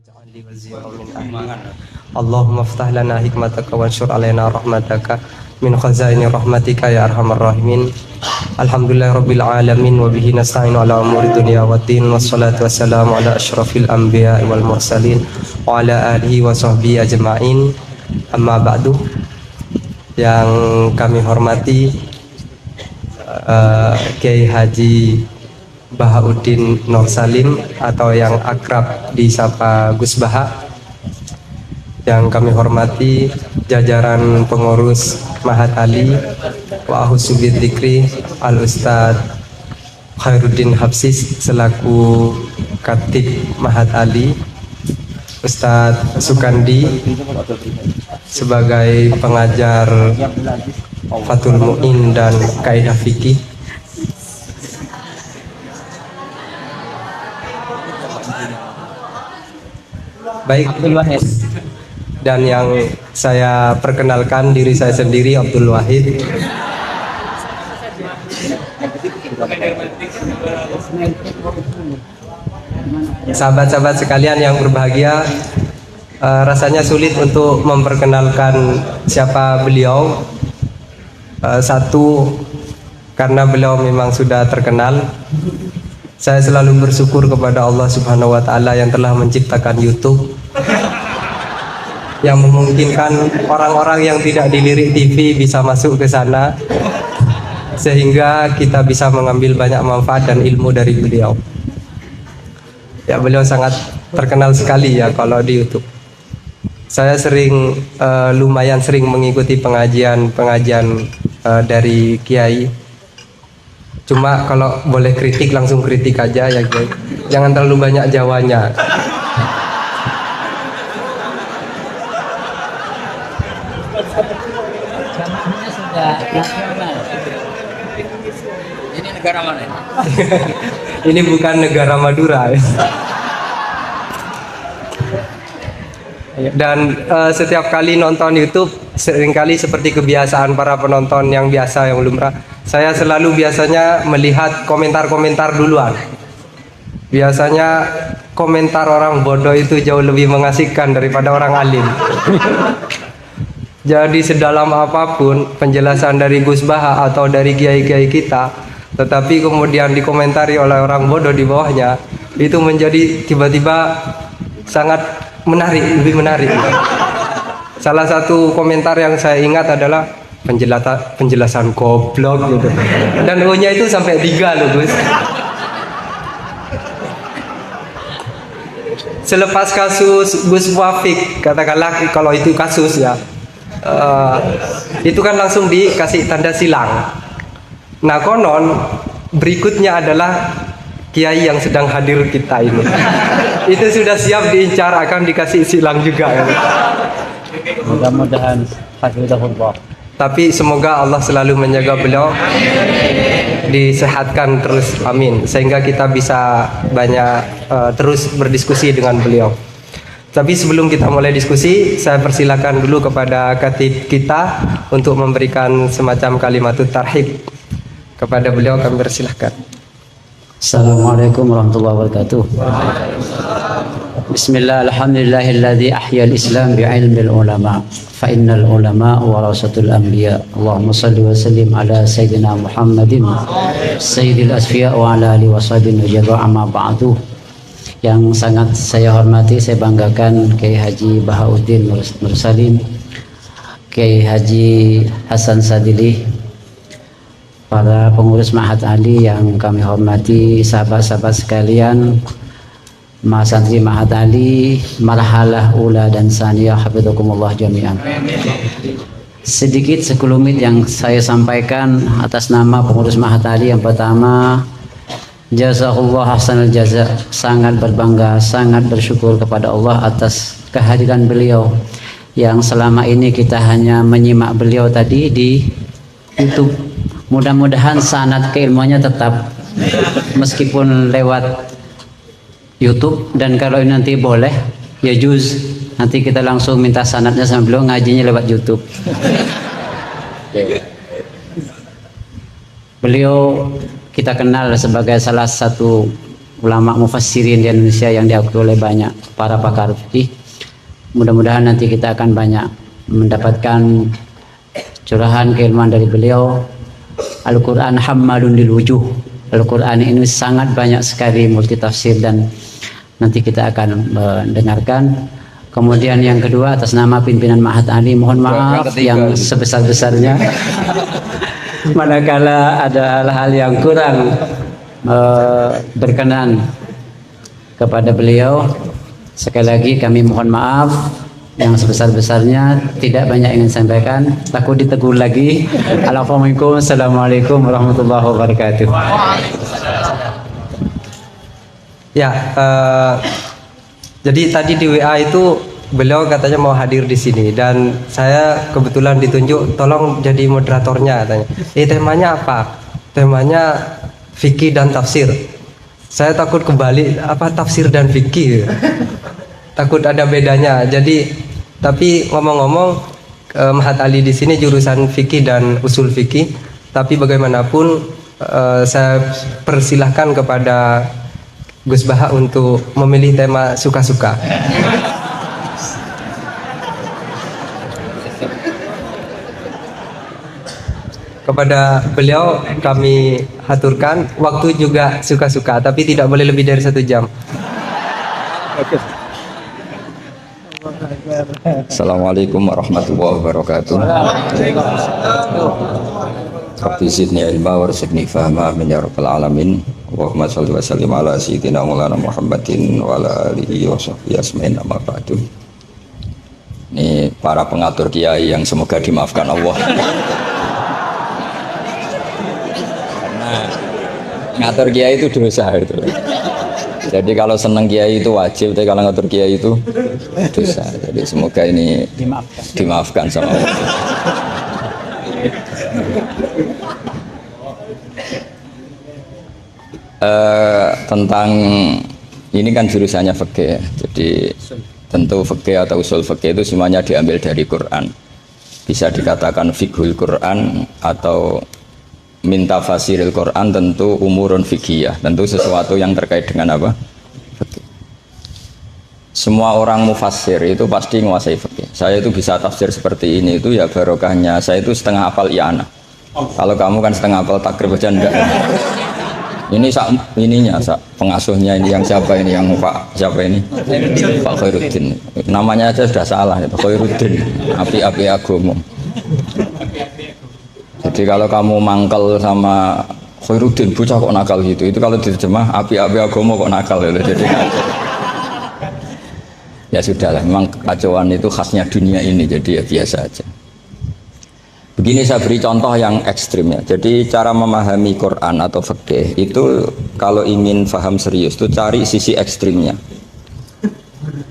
واجعلني وزيرا من أهلي اللهم افتح لنا حكمتك وانشر علينا رحمتك من خزائن رحمتك يا أرحم الراحمين. Alhamdulillah Rabbil Alamin wa bihi nasta'inu ala umuri dunya waddin wassalatu wassalamu ala asyrafil anbiya wal mursalin wa ala alihi wa sahbihi ajma'in. Amma ba'du. Yang kami hormati Kiai Haji Bahauddin Nur Salim atau yang akrab disapa Gus Baha. Yang kami hormati jajaran pengurus Mahat Ali wa Ahusubid Dzikri Al Ustadz Khairuddin Habsis selaku Khatib Mahat Ali, Ustadz Sukandi sebagai pengajar Fathul Mu'in dan Kaidah Fikih, baik. Dan yang saya perkenalkan diri saya sendiri, Abdul Wahid. Sahabat-sahabat sekalian yang berbahagia, rasanya sulit untuk memperkenalkan siapa beliau. Satu, karena beliau memang sudah terkenal. Saya selalu bersyukur kepada Allah Subhanahu wa Ta'ala yang telah menciptakan YouTube, yang memungkinkan orang-orang yang tidak dilirik TV bisa masuk ke sana, sehingga kita bisa mengambil banyak manfaat dan ilmu dari beliau. Ya, beliau sangat terkenal sekali ya kalau di YouTube. Saya lumayan sering mengikuti pengajian dari Kiai. Cuma kalau boleh kritik langsung kritik aja ya Kiai. Jangan terlalu banyak jawanya. Ini negara mana? Ini bukan negara Madura. Dan setiap kali nonton YouTube, seringkali seperti kebiasaan para penonton yang biasa, yang lumrah, saya selalu biasanya melihat komentar-komentar duluan. Biasanya komentar orang bodoh itu jauh lebih mengasihkan daripada orang alim. Jadi sedalam apapun penjelasan dari Gus Baha atau dari kiai-kiai kita, tetapi kemudian dikomentari oleh orang bodoh di bawahnya, itu menjadi tiba-tiba sangat menarik, lebih menarik. Salah satu komentar yang saya ingat adalah penjelasan goblok gitu. Dan O-nya itu sampai 3 loh Gus. Selepas kasus Gus Wafik, katakanlah kalau itu kasus ya, itu kan langsung dikasih tanda silang. Nah konon berikutnya adalah kiai yang sedang hadir kita ini. Itu sudah siap diincar akan dikasih silang juga ya. Mudah-mudahan hafizahullah. Tapi semoga Allah selalu menjaga beliau, disehatkan terus, amin, sehingga kita bisa banyak terus berdiskusi dengan beliau. Tapi sebelum kita mulai diskusi, saya persilakan dulu kepada khatib kita untuk memberikan semacam kalimatut tarhib. Kepada beliau kami persilahkan. Assalamualaikum warahmatullahi wabarakatuh. Bismillah, alhamdulillahilladzi ahyal islam bi'ilmil ulama fa innal ulama warasatul anbiya. Allahumma salli wa sallim ala sayyidina Muhammadin sayyidil asfiya wa ala alihi wa sahbihi wa amma ba'du. Yang sangat saya hormati, saya banggakan Kiai Haji Bahauddin Nur Salim, Kiai Haji Hasan Sadili, para pengurus Mahat Ali yang kami hormati, sahabat-sahabat sekalian, Mas Santri Mahat Ali, marhalah ula dan saniyah, hafizakumullah jami'an. Sedikit sekelumit yang saya sampaikan atas nama pengurus Mahat Ali. Yang pertama, jazakallah hasanal jaza, sangat berbangga, sangat bersyukur kepada Allah atas kehadiran beliau yang selama ini kita hanya menyimak beliau tadi di YouTube. Mudah-mudahan sanad keilmuannya tetap meskipun lewat YouTube, dan kalau ini nanti boleh ya juz, nanti kita langsung minta sanadnya sama beliau, ngajinya lewat YouTube. Beliau kita kenal sebagai salah satu ulama mufassirin di Indonesia yang diakui oleh banyak para pakar fikih. Mudah-mudahan nanti kita akan banyak mendapatkan curahan keilmuan dari beliau. Al-Quran hammalun lil wujuh. Al-Quran ini sangat banyak sekali multitafsir dan nanti kita akan mendengarkan. Kemudian yang kedua, atas nama pimpinan Ma'had Ali, mohon maaf yang sebesar-besarnya manakala ada hal-hal yang kurang berkenan kepada beliau. Sekali lagi kami mohon maaf yang sebesar-besarnya, tidak banyak ingin sampaikan, takut ditegur lagi. Assalamualaikum warahmatullahi wabarakatuh. Ya, jadi tadi di WA itu beliau katanya mau hadir di sini dan saya kebetulan ditunjuk tolong jadi moderatornya katanya. Temanya apa? Temanya fikih dan tafsir. Saya takut kembali apa tafsir dan fikih. Takut ada bedanya. Jadi tapi ngomong-ngomong Ma'had Ali di sini jurusan fikih dan usul fikih. Tapi bagaimanapun saya persilahkan kepada Gus Baha untuk memilih tema suka-suka. Kepada beliau kami haturkan waktu juga suka-suka, tapi tidak boleh lebih dari 1 jam. Assalamualaikum warahmatullahi wabarakatuh. Rabbi zidni ilma warzuqni fahma min ya rabbal alamin. Allahumma shalli wa sallim ala sayyidina Maulana Muhammadin wa ala alihi wa sahbihi asma'in amma ba'du. Ini para pengatur kiai yang semoga dimaafkan Allah. Karena ngatur kiai itu dosa itu. Jadi kalau seneng kiai itu wajib, tapi kalau ngatur kiai itu dosa. Jadi semoga ini dimaafkan sama Allah. Tentang ini kan jurusannya fikih, jadi tentu fikih atau usul fikih itu semuanya diambil dari Quran. Bisa dikatakan fiqhul Quran atau minta fasiril Quran, tentu umurun fikihiyah, tentu sesuatu yang terkait dengan apa? Fikih. Semua orang mufassir itu pasti menguasai fikih. Saya itu bisa tafsir seperti ini itu ya barokahnya saya itu setengah hafal i'anah. Kalau kamu kan setengah hafal takrib aja enggak. Ini pengasuhnya ini yang siapa ini, yang Pak siapa ini? Pak Khairuddin. Namanya aja sudah salah, Pak Khairuddin. Api-api agomo. Jadi kalau kamu mangkel sama Khairuddin, bocah kok nakal gitu. Itu kalau diterjemah api-api agomo kok nakal gitu. Jadi ya sudahlah, memang kekacauan itu khasnya dunia ini, jadi ya biasa aja. Begini saya beri contoh yang ekstrim ya. Jadi cara memahami Quran atau fikih itu kalau ingin paham serius itu cari sisi ekstrimnya.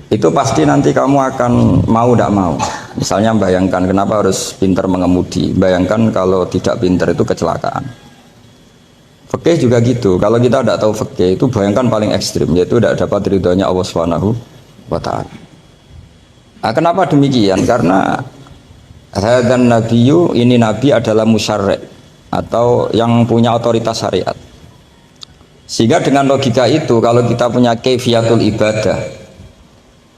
Itu pasti nanti kamu akan mau tidak mau. Misalnya bayangkan kenapa harus pintar mengemudi. Bayangkan kalau tidak pintar itu kecelakaan. Fikih juga gitu. Kalau kita tidak tahu fikih itu bayangkan paling ekstrim, yaitu tidak dapat ridhonya Allah Subhanahu wa ta'ala. Nah, kenapa demikian? Karena hadan nabiyyu, ini nabi adalah musyarri' atau yang punya otoritas syariat. Sehingga dengan logika itu kalau kita punya kaifiyatul ibadah,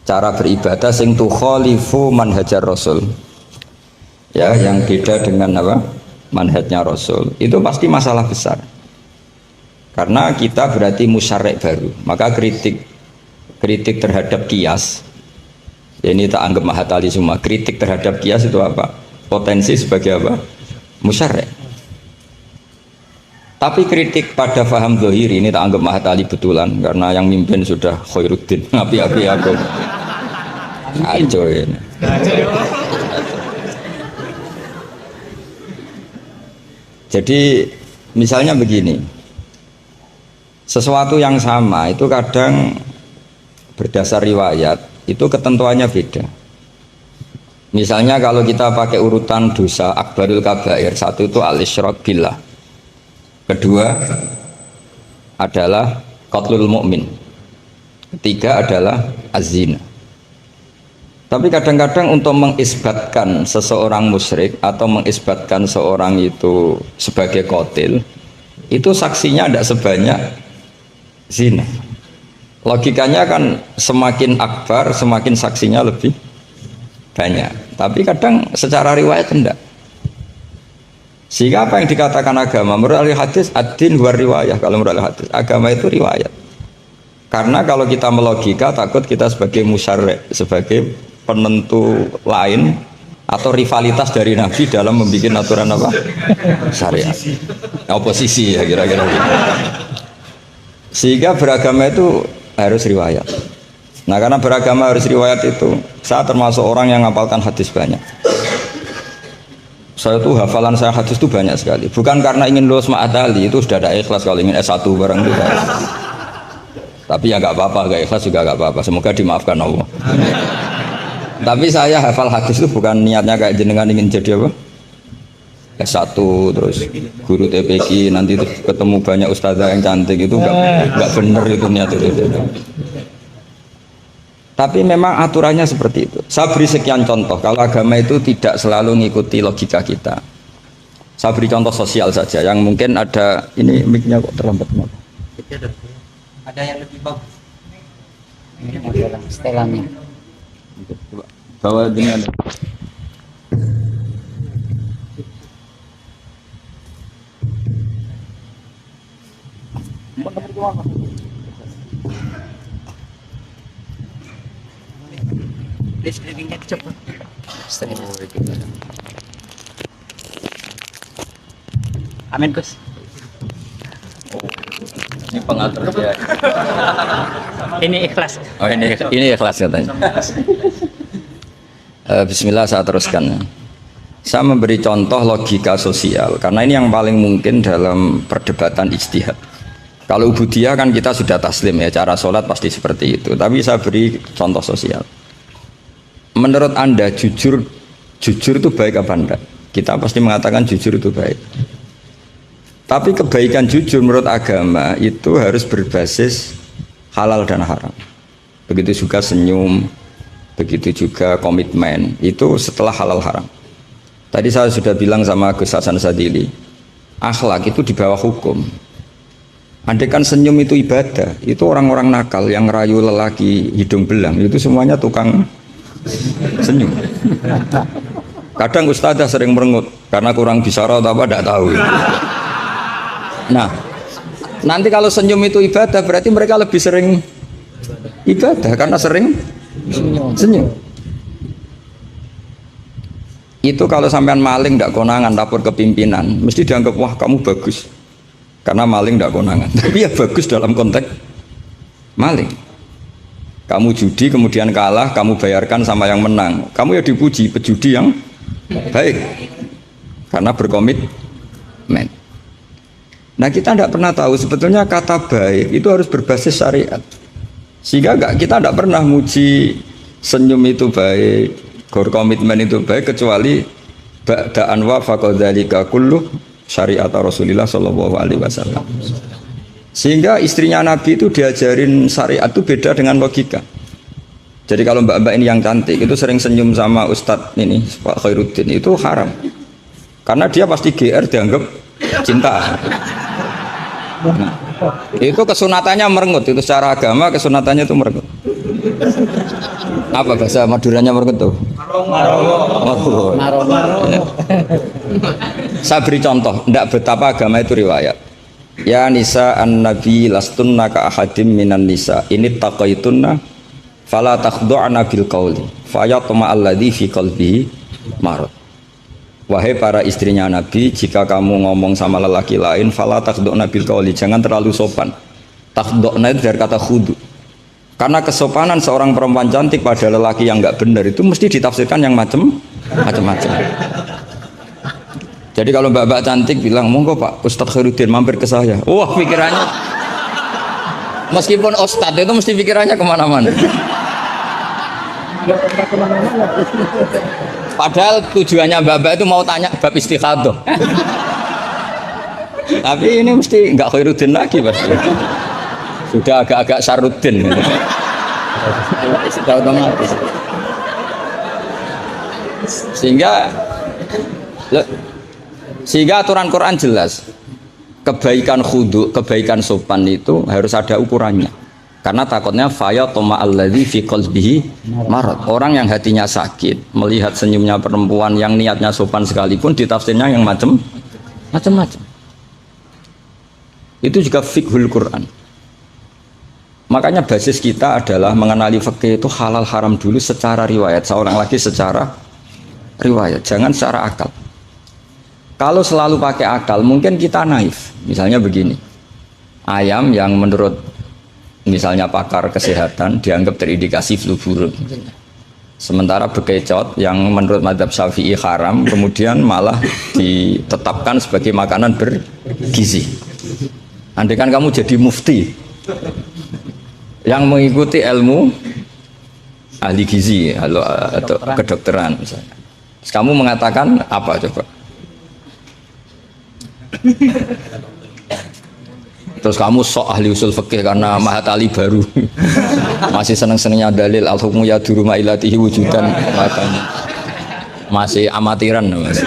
cara beribadah sing tukhalifu manhajar rasul, ya yang beda dengan apa? Manhajnya rasul, itu pasti masalah besar. Karena kita berarti musyarri' baru, maka kritik terhadap qiyas, ya ini tak anggap Ma'had Ali semua. Kritik terhadap qiyas itu apa? Potensi sebagai apa? Musyarri'. Tapi kritik pada faham zahir ini tak anggap Ma'had Ali betulan, karena yang mimpin sudah Khairuddin. Api-api aku kacau ini. Jadi misalnya begini, sesuatu yang sama itu kadang berdasar riwayat itu ketentuannya beda. Misalnya kalau kita pakai urutan dosa akbarul kabair, satu itu al-isyrak billah, kedua adalah qatlul mu'min, ketiga adalah az-zina. Tapi kadang-kadang untuk mengisbatkan seseorang musyrik atau mengisbatkan seorang itu sebagai qatil, itu saksinya tidak sebanyak zina. Logikanya kan semakin akbar, semakin saksinya lebih banyak. Tapi kadang secara riwayat tidak. Sehingga apa yang dikatakan agama menurut ahli hadis ad-din huwa riwayah. Kalau menurut ahli hadis agama itu riwayat. Karena kalau kita melogika takut kita sebagai musyarri', sebagai penentu lain atau rivalitas dari Nabi dalam membuat aturan apa? Syariat. Oposisi ya kira-kira gitu. Sehingga beragama itu harus riwayat. Nah karena beragama harus riwayat itu, saya termasuk orang yang ngapalkan hadis banyak. Saya tuh hafalan saya hadis itu banyak sekali. Bukan karena ingin lulus ma'adali, itu sudah ada ikhlas kalau ingin S1 barang itu. Tapi ya nggak apa-apa, nggak ikhlas juga nggak apa-apa. Semoga dimaafkan Allah. Tapi saya hafal hadis itu bukan niatnya kayak jenengan ingin jadi apa? S1 terus guru TPQ nanti itu ketemu banyak ustazah yang cantik itu nggak bener itu niat itu. Tapi memang aturannya seperti itu. Saya beri sekian contoh. Kalau agama itu tidak selalu mengikuti logika kita. Saya beri contoh sosial saja. Yang mungkin ada ini mic-nya kok terlambat banget. Ada yang lebih bagus. Ini modelan setelannya. Bawa ini ada. Amin Gus. Ini pengatur ya. Ini ikhlas. Oh ini ikhlas katanya. Bismillah saya teruskan. Saya memberi contoh logika sosial karena ini yang paling mungkin dalam perdebatan ijtihad. Kalau ubudiyah kan kita sudah taslim ya, cara sholat pasti seperti itu. Tapi saya beri contoh sosial. Menurut Anda jujur itu baik apa enggak? Kita pasti mengatakan jujur itu baik. Tapi kebaikan jujur menurut agama itu harus berbasis halal dan haram. Begitu juga senyum, begitu juga komitmen, itu setelah halal haram. Tadi saya sudah bilang sama Gus Hasan Sadili, akhlak itu di bawah hukum. Andai kan senyum itu ibadah, itu orang-orang nakal yang rayu lelaki hidung belang, itu semuanya tukang senyum. Kadang ustadzah sering merengut karena kurang bisyarah atau apa tidak tahu. Nah, nanti kalau senyum itu ibadah berarti mereka lebih sering ibadah karena sering senyum. Itu kalau sampean maling tidak konangan lapor ke pimpinan, mesti dianggap wah kamu bagus karena maling tidak konangan. Tapi ya bagus dalam konteks maling. Kamu judi kemudian kalah, kamu bayarkan sama yang menang. Kamu ya dipuji pejudi yang baik karena berkomitmen. Nah kita tidak pernah tahu sebetulnya kata baik itu harus berbasis syariat. Sehingga kita tidak pernah muji senyum itu baik, berkomitmen itu baik kecuali ba'da'an wa faqadzalika kullu syariat Rasulullah sallallahu alaihi wasallam. Sehingga istrinya Nabi itu diajarin syariat itu beda dengan logika. Jadi kalau mbak-mbak ini yang cantik itu sering senyum sama Ustadz ini Pak Khairuddin itu haram. Karena dia pasti GR dianggap cinta. Nah, itu kesunatannya merengut, itu secara agama kesunatannya itu merengut. Apa bahasa Maduranya merengut tuh? Ya. Saya beri contoh, tidak betapa agama itu riwayat. Ya nisa an nabi lastunna ka ahadim minan nisa ini taqaitunna fala takhdu'na bil qawli fayatma alladhi fi qalbihi marad. Wahai para istrinya Nabi, jika kamu ngomong sama lelaki lain, fala takhdu'na bil qawli, jangan terlalu sopan. Takhdu'na itu dari kata khudu. Karena kesopanan seorang perempuan cantik pada lelaki yang enggak benar itu mesti ditafsirkan yang macam-macam. Jadi kalau mbak-mbak cantik bilang, monggo Pak Ustadz Khairuddin mampir ke saya. Wah pikirannya, meskipun Ustadz itu mesti pikirannya kemana-mana. Padahal tujuannya mbak-mbak itu mau tanya bab istikhadah. Tapi ini mesti enggak Khairuddin lagi pasti. Sudah agak-agak Saruddin. Sudah otomatis. Sehingga aturan Quran jelas. kebaikan khudu, kebaikan sopan itu harus ada ukurannya. Karena takutnya faya toma alladzi fi qalbihi marad. Orang yang hatinya sakit melihat senyumnya perempuan yang niatnya sopan sekalipun ditafsirnya yang macam-macam. Itu juga fiqhul Quran. Makanya basis kita adalah mengenali fikih itu halal haram dulu secara riwayat. Seorang lagi secara riwayat, jangan secara akal. Kalau selalu pakai akal mungkin kita naif. Misalnya begini, ayam yang menurut misalnya pakar kesehatan dianggap terindikasi flu burung, sementara bekecot yang menurut madzhab Syafi'i haram kemudian malah ditetapkan sebagai makanan bergizi. Andai kan kamu jadi mufti yang mengikuti ilmu ahli gizi atau kedokteran misalnya, terus kamu mengatakan apa coba? Terus kamu sok ahli usul fikih karena Mahatali baru masih seneng-senengnya dalil al-hukmu yaduru ma'ilatihi wujudan, makanya masih amatiran mas.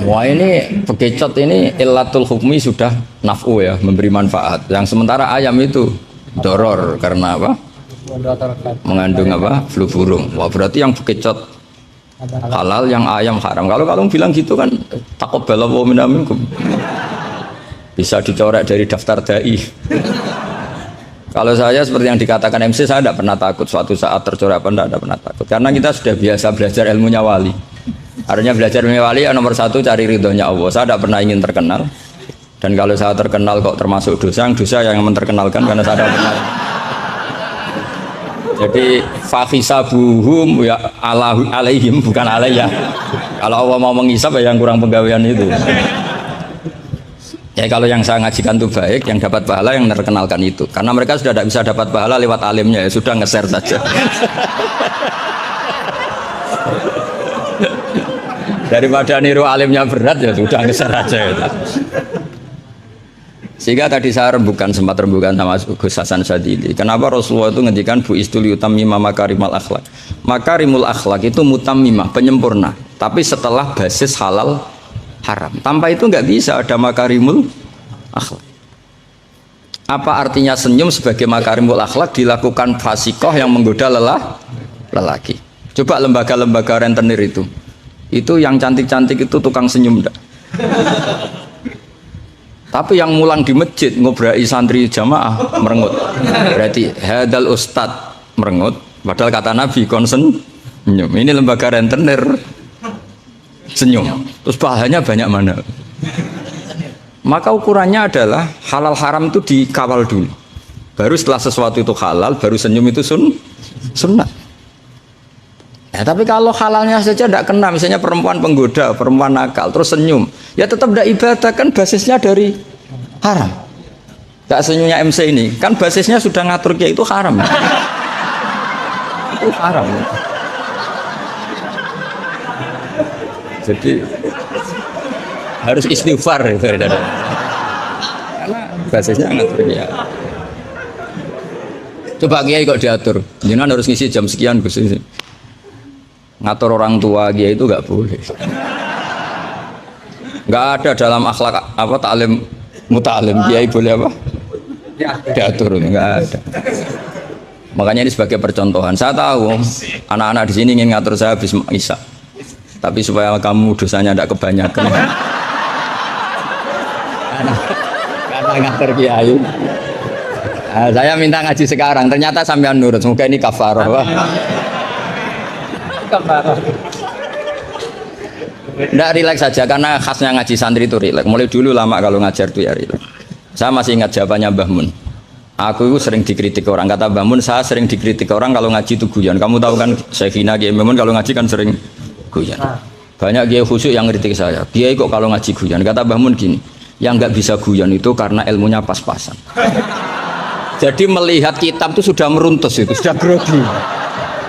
Wah ini bekecot ini illatul hukmi sudah naf'u ya, memberi manfaat, yang sementara ayam itu doror karena apa? Mengandung apa? Flu burung. Wah berarti yang bekecot halal, yang ayam haram. Kalau kamu bilang gitu kan taqabbalallahu minna minkum, bisa dicorek dari daftar dai. Kalau saya seperti yang dikatakan MC, saya tidak pernah takut suatu saat tercorek apa tidak pernah takut, karena kita sudah biasa belajar ilmunya wali. Artinya belajar ilmunya wali yang nomor satu cari ridhonya Allah. Saya tidak pernah ingin terkenal, dan kalau saya terkenal kok termasuk dosa yang menterkenalkan karena saya tidak pernah. Jadi fahisabuhum ya alaihim bukan alayya. Kalau Allah mau menghisab ya yang kurang penggawean itu. Ya kalau yang saya ngajikan itu baik, yang dapat pahala yang terkenalkan itu. Karena mereka sudah tidak bisa dapat pahala lewat alimnya, ya sudah nge-share saja. Daripada niru alimnya berat ya sudah nge-share aja itu. Sehingga tadi saya sempat rembukan sama Gus Hasan Sadili. Kenapa Rasulullah itu ngendikan bu istul yutamima makarimul akhlak. Makarimul akhlak itu mutammimah, penyempurna. Tapi setelah basis halal haram. Tanpa itu nggak bisa ada makarimul akhlak. Apa artinya senyum sebagai makarimul akhlak dilakukan fasikoh yang menggoda lelaki? Coba lembaga-lembaga rentenir itu yang cantik-cantik itu tukang senyum enggak? Tapi yang mulang di masjid ngobrai santri jamaah merengut. Berarti hadal ustad merengut. Padahal kata Nabi konsen senyum. Ini lembaga rentenir senyum. Terus bahannya banyak mana? Maka ukurannya adalah halal haram itu dikawal dulu. Baru setelah sesuatu itu halal, baru senyum itu sunnah. Ya, tapi kalau halalnya saja tidak kena, misalnya perempuan penggoda, perempuan nakal, terus senyum, ya tetap tidak ibadah, kan basisnya dari haram. Tidak senyumnya MC ini, kan basisnya sudah ngatur kayak itu haram. Itu haram. Jadi harus istighfar itu, karena basisnya ngatur ya. Coba kiai kok diatur, jangan harus ngisi jam sekian Gus. Ngatur orang tua dia itu nggak boleh. Nggak ada dalam akhlak apa taklim mutalim kiai boleh apa? Diatur, nggak ada. Makanya ini sebagai percontohan. Saya tahu anak-anak di sini ingin ngatur saya habis isya, tapi supaya kamu dosanya tidak kebanyakan. Karena ngatur kiai. Nah, saya minta ngaji sekarang. Ternyata sampean nurut. Semoga ini kafarah. Nggak rileks saja, karena khasnya ngaji santri itu rileks. Mulai dulu lama kalau ngajar itu ya rileks. Saya masih ingat jawabannya Mbah Mun. Aku itu sering dikritik orang. Kata Mbah Mun, saya sering dikritik orang kalau ngaji itu guyon. Kamu tahu kan Syekhina Kiai Mbah Mun kalau ngaji kan sering guyon. Banyak kiai khusyuk yang kritik saya. Kiai kok kalau ngaji guyon? Kata Mbah Mun gini, yang nggak bisa guyon itu karena ilmunya pas-pasan. Jadi melihat kitab itu sudah meruntus, itu sudah grogi.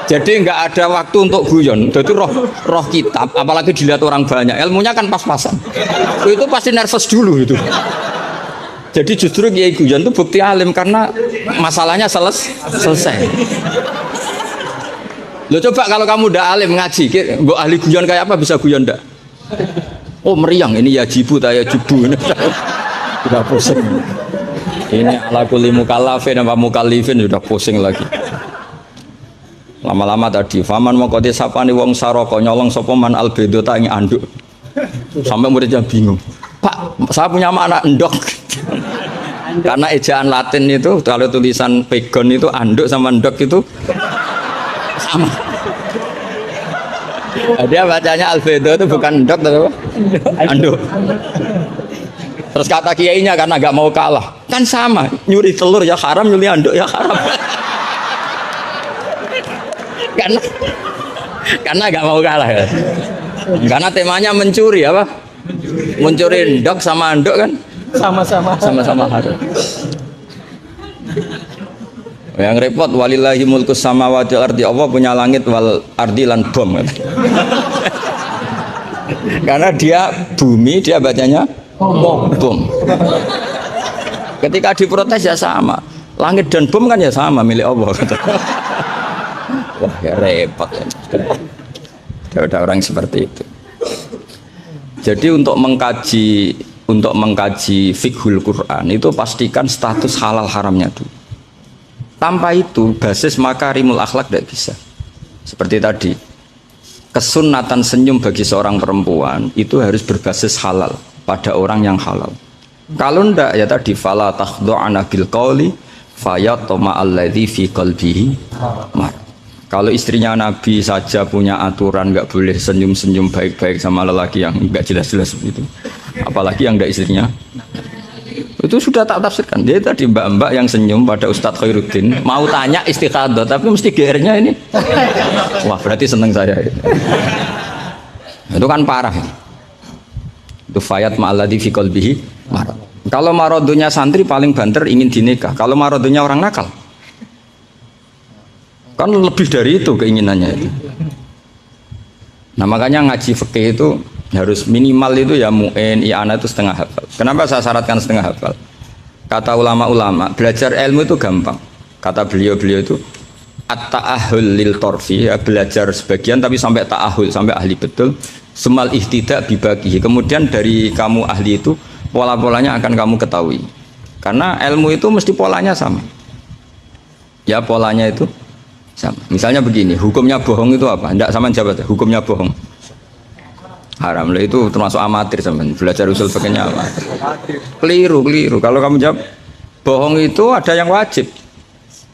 Jadi nggak ada waktu untuk guyon. Jadi roh kitab, apalagi dilihat orang banyak, ilmunya kan pas-pasan. Itu pasti nervous dulu itu. Jadi justru kiai guyon itu bukti alim karena masalahnya selesai. Lo coba kalau kamu udah alim ngaji, mbok ahli guyon kayak apa bisa guyon ndak? Oh meriang, ini ya jibu, ya jubu. Ini sudah pusing. Ini ala kulli mukallafin apa mukallifin sudah pusing lagi. Lama-lama tadi, faman mongko sapane wong saraka nyolong sapa man albedo ta ing anduk. Sampai muridnya bingung. Pak, saya punya anak endok. Karena ejaan Latin itu kalau tulisan pegon itu anduk sama endok itu sama. Dia bacanya albedo itu bukan endok tapi apa? Anduk. Terus kata kiainya karena nggak mau kalah, kan sama, nyuri telur ya haram, nyuri anduk ya haram. karena nggak mau kalah ya. Karena temanya mencuri apa? Mencuri endok sama anduk kan? Sama-sama haram. Yang repot walillahi mulkus samawati wal ardi, Allah punya langit wal ardi lan bom. Karena dia bumi, dia bacanya bom. Ketika diprotes ya sama, langit dan bom kan ya sama milik Allah. Wah ya repot. Ada orang seperti itu. Jadi untuk mengkaji fiqhul Quran itu pastikan status halal haramnya dulu. Tanpa itu basis makarimul akhlak tidak bisa. Seperti tadi, kesunatan senyum bagi seorang perempuan itu harus berbasis halal pada orang yang halal. Kalau ndak ya tadi fala takhdu'ana bil qauli fayatma alladzi fi qalbihi mar. Kalau istrinya Nabi saja punya aturan nggak boleh senyum-senyum baik-baik sama lelaki yang nggak jelas-jelas begitu. Apalagi yang ndak istrinya. Itu sudah tak tafsirkan. Dia tadi mbak-mbak yang senyum pada Ustadz Khairuddin mau tanya istikhadah tapi mesti GR-nya ini. Wah, berarti seneng saya. Itu kan parah. Itu fayat ma'alladzi fi qalbihi marad. Kalau marodunya santri paling banter ingin dinikah. Kalau marodunya orang nakal kan lebih dari itu keinginannya itu. Nah makanya ngaji fikih itu harus minimal itu ya mu'in, i'anah itu setengah hafal. Kenapa saya syaratkan setengah hafal? Kata ulama-ulama, belajar ilmu itu gampang. Kata beliau-beliau itu at-ta'ahul lil torfi, ya, belajar sebagian tapi sampai ta'ahul, sampai ahli betul. Semal ihtidak bibagihi. Kemudian dari kamu ahli itu pola-polanya akan kamu ketahui. Karena ilmu itu mesti polanya sama. Ya polanya itu sama. Misalnya begini, hukumnya bohong itu apa? Tidak sama jawab, hukumnya bohong haram. Lah itu termasuk amatir sampean. Belajar usul fikihnya amatir. Keliru. Kalau kamu jawab bohong itu ada yang wajib.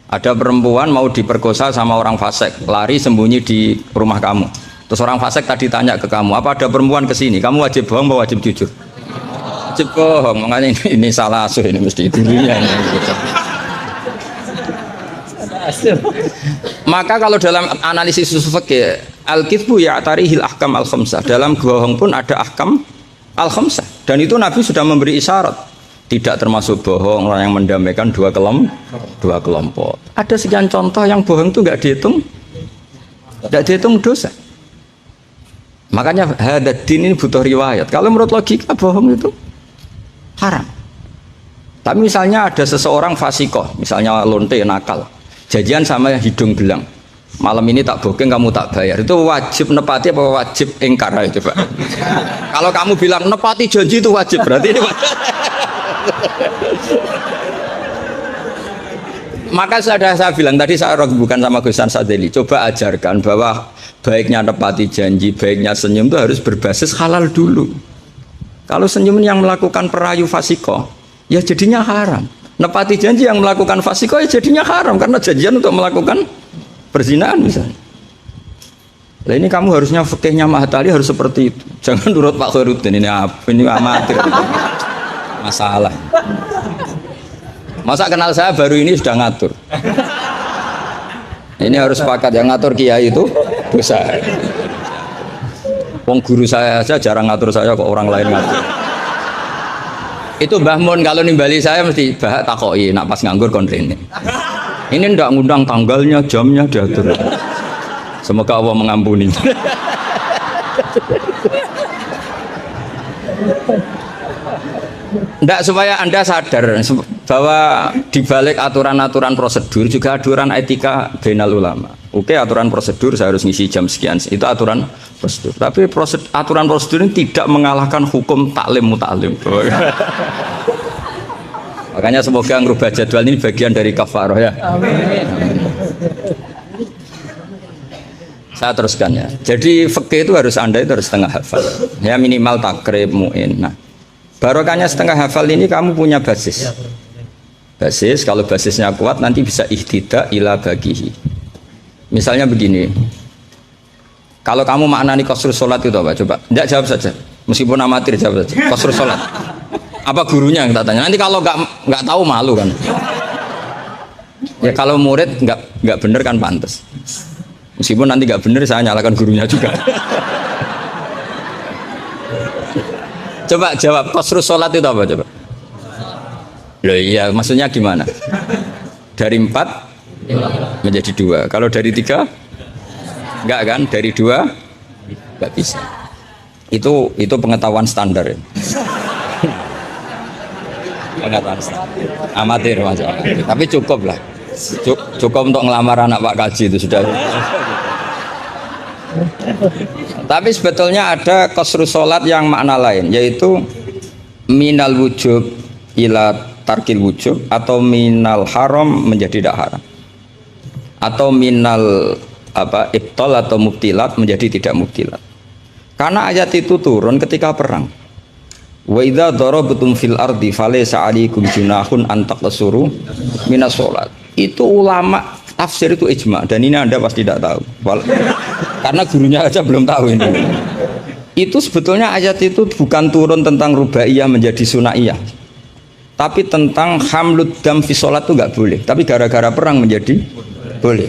Ada perempuan mau diperkosa sama orang fasik, lari sembunyi di rumah kamu. Terus orang fasik tadi tanya ke kamu, apa ada perempuan ke sini? Kamu wajib bohong atau wajib jujur? Wajib bohong. Makanya ini salah asuh ini mesti dulunya. Maka kalau dalam analisis usul fikih al-kitsbu ya'tarihil ahkam al-khamsah, dalam bohong pun ada ahkam al-khamsah, dan itu Nabi sudah memberi isyarat tidak termasuk bohong orang yang mendamaikan dua kelompok. Ada sekian contoh yang bohong itu nggak dihitung dosa. Makanya hadadin ini butuh riwayat. Kalau menurut logika bohong itu haram. Tapi misalnya ada seseorang fasikoh, misalnya lonte nakal, janjian sama hidung belang, malam ini tak booking kamu tak bayar, itu wajib nepati apa wajib ingkar? Ayo coba. Kalau kamu bilang nepati janji itu wajib, berarti ini wajib. Maka saya bilang tadi, saya bukan sama Gus Sadeli, coba ajarkan bahwa baiknya nepati janji, baiknya senyum itu harus berbasis halal dulu. Kalau senyum yang melakukan perayu fasiko ya jadinya haram. Nepati janji yang melakukan fasiko ya jadinya haram karena janjian untuk melakukan perzinahan misalnya. Nah ini kamu harusnya fikihnya Mahatali harus seperti itu. Jangan nurut Pak Khairuddin, ini amatir. Masalah. Masa kenal saya baru ini sudah ngatur. Ini harus sepakat, yang ngatur kiai itu dosa. Wong guru saya aja jarang ngatur saya, kok orang lain ngatur. Itu Mbah Mun kalau nimbali saya mesti bahak takoi, nak pas nganggur kontrene. Ini ndak ngundang tanggalnya, jamnya diatur. Semoga Allah mengampuni. Ndak, supaya Anda sadar bahwa di balik aturan-aturan prosedur juga aturan etika bainal ulama. Oke, aturan prosedur saya harus ngisi jam sekian. Itu aturan prosedur. Tapi aturan prosedur ini tidak mengalahkan hukum taklim mutaklim. Makanya semoga ngerubah jadwal ini bagian dari kafaroh ya. Amin. Saya teruskan ya. Jadi fikih itu harus Anda itu harus setengah hafal. Ya minimal takrib muin. Nah, barokahnya setengah hafal ini kamu punya basis. Basis, kalau basisnya kuat nanti bisa ihtidak ila bagihi. Misalnya begini, kalau kamu maknani qasrus sholat itu apa? Coba, tidak jawab saja, meskipun amatir jawab saja. Qasrus sholat, apa gurunya yang tak tanya? Nanti kalau nggak tahu malu kan? Ya kalau murid nggak bener kan pantas. Meskipun nanti nggak bener saya nyalakan gurunya juga. Coba jawab, qasrus sholat itu apa coba? Loh iya, maksudnya gimana? Dari 4 menjadi 2. Kalau dari 3 enggak kan? Dari 2 enggak bisa. Itu pengetahuan standar ya. Pengetahuan standar. Amatir macam. Tapi cukup lah. Cukup untuk ngelamar anak Pak Kaji itu sudah. Tapi sebetulnya ada qasrus sholat yang makna lain, yaitu minal wujub ila tarkil wujub, atau minal haram menjadi tidak haram, atau minal ibtal atau mubtilat menjadi tidak mubtilat. Karena ayat itu turun ketika perang. Wa idza darabtum fil ardi falaysa 'alaikum junahun an taqsuru minas shalat. Itu ulama tafsir itu ijma, dan ini Anda pasti tidak tahu. Karena gurunya aja belum tahu ini. Itu sebetulnya ayat itu bukan turun tentang rubaiyah menjadi sunaiyah, tapi tentang hamlud dam fi sholat itu nggak boleh, tapi gara-gara perang menjadi boleh.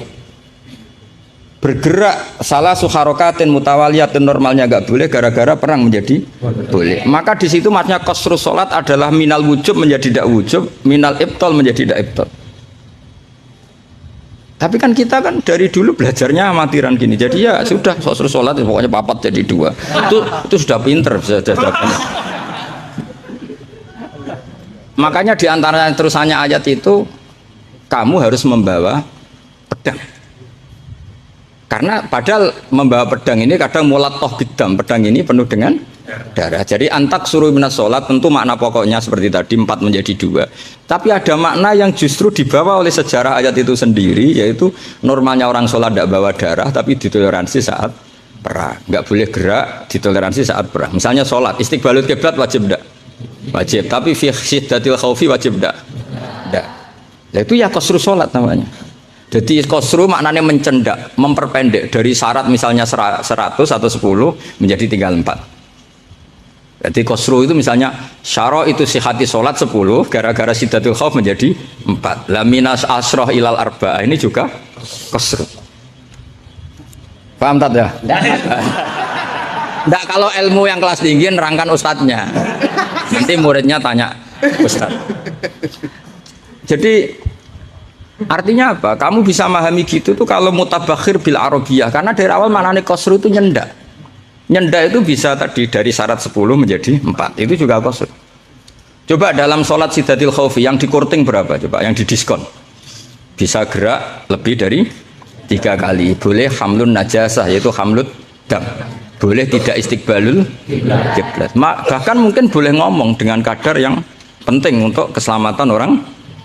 Bergerak salah suharokatin mutawaliyatin normalnya nggak boleh, gara-gara perang menjadi boleh. Maka di situ maknanya qasrus sholat adalah minal wujub menjadi tidak wujub, minal ibtal menjadi tidak ibtal. Tapi kan kita kan dari dulu belajarnya amatiran gini, jadi ya sudah qasrus sholat pokoknya papat jadi 2. Itu sudah pinter, sudah Makanya diantara terusannya ayat itu kamu harus membawa pedang. Karena padahal membawa pedang ini kadang mulat toh bidam, pedang ini penuh dengan darah. Jadi antak suruh minas sholat tentu makna pokoknya seperti tadi 4 menjadi 2. Tapi ada makna yang justru dibawa oleh sejarah ayat itu sendiri, yaitu normalnya orang sholat tidak bawa darah tapi ditoleransi saat perang. Nggak boleh gerak, ditoleransi saat perang. Misalnya sholat, istiqbalul kiblat wajib enggak? Wajib, tapi fi syiddatil khaufi wajib enggak? Enggak. Nah, itu ya qasrus sholat namanya. Jadi qasru maknanya mencendak, memperpendek dari syarat misalnya 100 atau 10 menjadi tinggal 4. Jadi qasru itu misalnya syara itu sihati sholat 10, gara-gara syiddatul khauf menjadi 4. La minas asroh ilal arba'ah ini juga qasru. Paham tak ya? Enggak, kalau ilmu yang kelas tinggi nerangkan ustadznya. Nanti muridnya tanya ustadz. Jadi artinya apa? Kamu bisa memahami gitu tuh kalau mutabakhir bil arabiyah, karena dari awal maknanya qasru itu nyendak. Nyendak itu bisa tadi dari syarat 10 menjadi 4. Itu juga qasru. Coba dalam sholat syiddatil khaufi yang dikurting berapa? Coba yang didiskon. Bisa gerak lebih dari 3 kali. Boleh hamlun najasah, yaitu hamlut dam. Boleh tidak istiqbalul kiblat. Bahkan mungkin boleh ngomong dengan kadar yang penting untuk keselamatan orang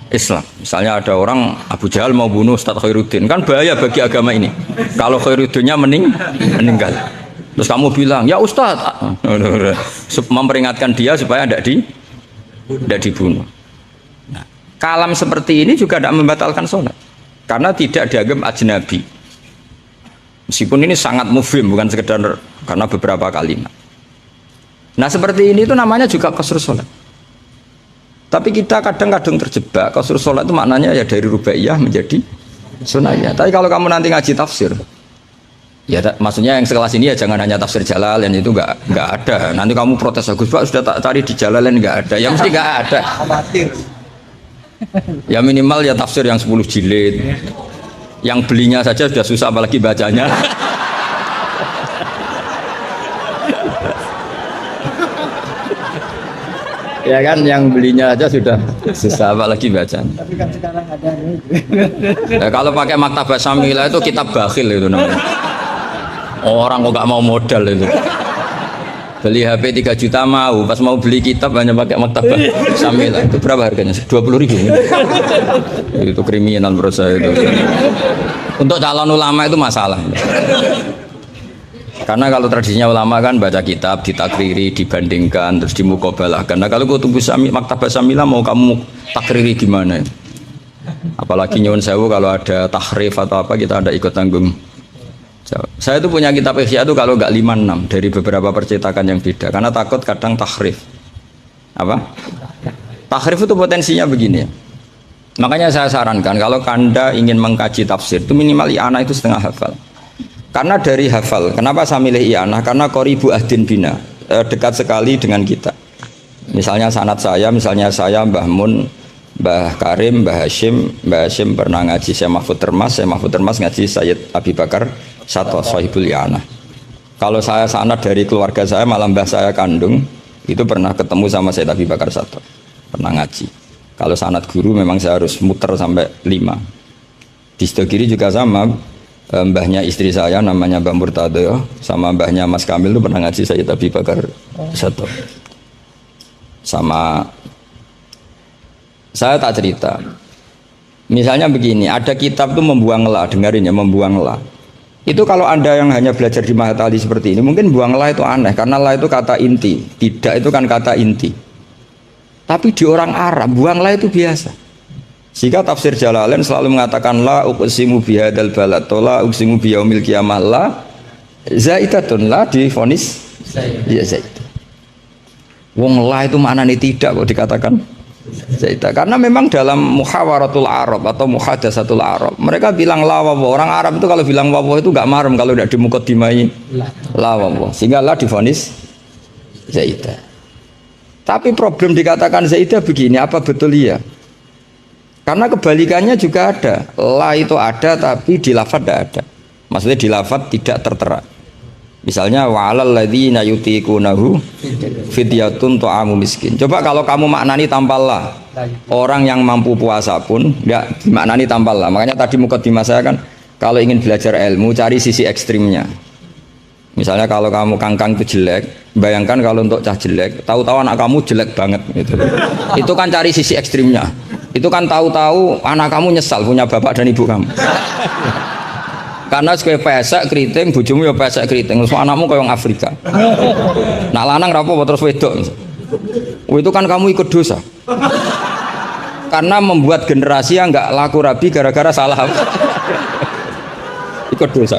Islam. Misalnya ada orang Abu Jahal mau bunuh Ustadz Khairuddin, kan bahaya bagi agama ini. Kalau Khairuddinnya meninggal, terus kamu bilang, ya Ustadz, memperingatkan dia supaya tidak dibunuh. Nah, kalam seperti ini juga tidak membatalkan sholat, karena tidak dianggap ajnabi. Meskipun ini sangat mufhim, bukan sekedar karena beberapa kalimat. Nah seperti ini itu namanya juga qasrus sholat. Tapi kita kadang-kadang terjebak. Qasrus sholat itu maknanya ya dari rubaiyah menjadi sunnahiyah. Tapi kalau kamu nanti ngaji tafsir, ya maksudnya yang sekelas ini ya jangan hanya tafsir Jalalain, itu nggak ada. Nanti kamu protes, Gus Pak sudah tak cari di Jalalain nggak ada. Ya mesti nggak ada. Ya minimal ya tafsir yang 10 jilid. Yang belinya saja sudah susah apalagi bacanya. Ya kan yang belinya aja sudah susah apalagi baca. Tapi kan sekarang ada nih. Ya, kalau pakai Maktabah Syamilah itu kitab bakhil itu namanya. Orang kok gak mau modal itu. Beli HP 3 juta mau, pas mau beli kitab hanya pakai Maktabah Syamilah. Itu berapa harganya? 20.000. Itu kriminal menurut saya itu. Untuk calon ulama itu masalah. Karena kalau tradisinya ulama kan baca kitab, ditakriri, dibandingkan, terus dimukobalahkan. Nah kalau kutub Maktabah Syamilah mau kamu takriri gimana? Apalagi nyuwun sewu kalau ada tahrif atau apa kita ada ikut tanggung. Saya itu punya kitab Ihya itu kalau nggak 5-6 dari beberapa percetakan yang beda karena takut kadang tahrif. Apa? Tahrif itu potensinya begini. Makanya saya sarankan kalau Anda ingin mengkaji tafsir itu minimal i'anah itu setengah hafal. Karena dari hafal, kenapa saya milih i'anah? Karena qoribu ahdin bina, dekat sekali dengan kita. Misalnya sanad saya, Mbah Mun, Mbah Karim, Mbah Hashim pernah ngaji Syekh Mahfud Termas ngaji Sayyid Abi Bakar Sato Sohibul I'anah. Kalau saya sanad dari keluarga saya, malah mbah saya kandung itu pernah ketemu sama Sayyid Abi Bakar Sato, pernah ngaji. Kalau sanad guru memang saya harus muter sampai 5. Di Sidogiri juga sama, mbahnya istri saya namanya Mbah Murtado sama mbahnya Mas Kamil itu pernah ngaji Sayyid Abi Bakar Sato. Sama saya tak cerita. Misalnya begini, ada kitab tuh membuang la, dengarin ya, membuang la. Itu kalau Anda yang hanya belajar di Mahatali seperti ini, mungkin buang la itu aneh, karena la itu kata inti, tidak itu kan kata inti. Tapi di orang Arab, buang la itu biasa. Jika tafsir Jalalain selalu mengatakan la uqsimu bihadzal balad, la uqsimu biyaumil qiyamah, la zaidatun, la difonis ya zaid. Wong la itu maknanya tidak kok dikatakan zaidah. Karena memang dalam muhawaratul Arab atau muhadasatul Arab mereka bilang la wawa. Orang Arab itu kalau bilang wawa itu gak marem kalau tidak dimuqaddimai la wawa, sehingga la difonis zaidah. Tapi problem dikatakan zaidah begini, apa betul iya? Karena kebalikannya juga ada. La itu ada tapi di lafadz tidak ada. Maksudnya di lafadz tidak tertera. Misalnya wa'alal ladzina yutiqunahu fidyatun ta'amu miskin. Coba kalau kamu maknani tanpa la, orang yang mampu puasa pun enggak dimaknani tanpa la. Makanya tadi mukaddimah saya kan kalau ingin belajar ilmu cari sisi ekstrimnya. Misalnya kalau kamu kangkang itu jelek, bayangkan kalau untuk cah jelek, tahu-tahu anak kamu jelek banget gitu. Itu kan cari sisi ekstrimnya. Itu kan tahu-tahu anak kamu nyesal punya bapak dan ibu kamu. Karena sekali pesek keriting, bojomu ya pesek keriting, terus anakmu kayak orang Afrika. Nak lanang rapo terus wedok. Itu kan kamu ikut dosa. Karena membuat generasi yang nggak laku rabi gara-gara salah. Ikut dosa.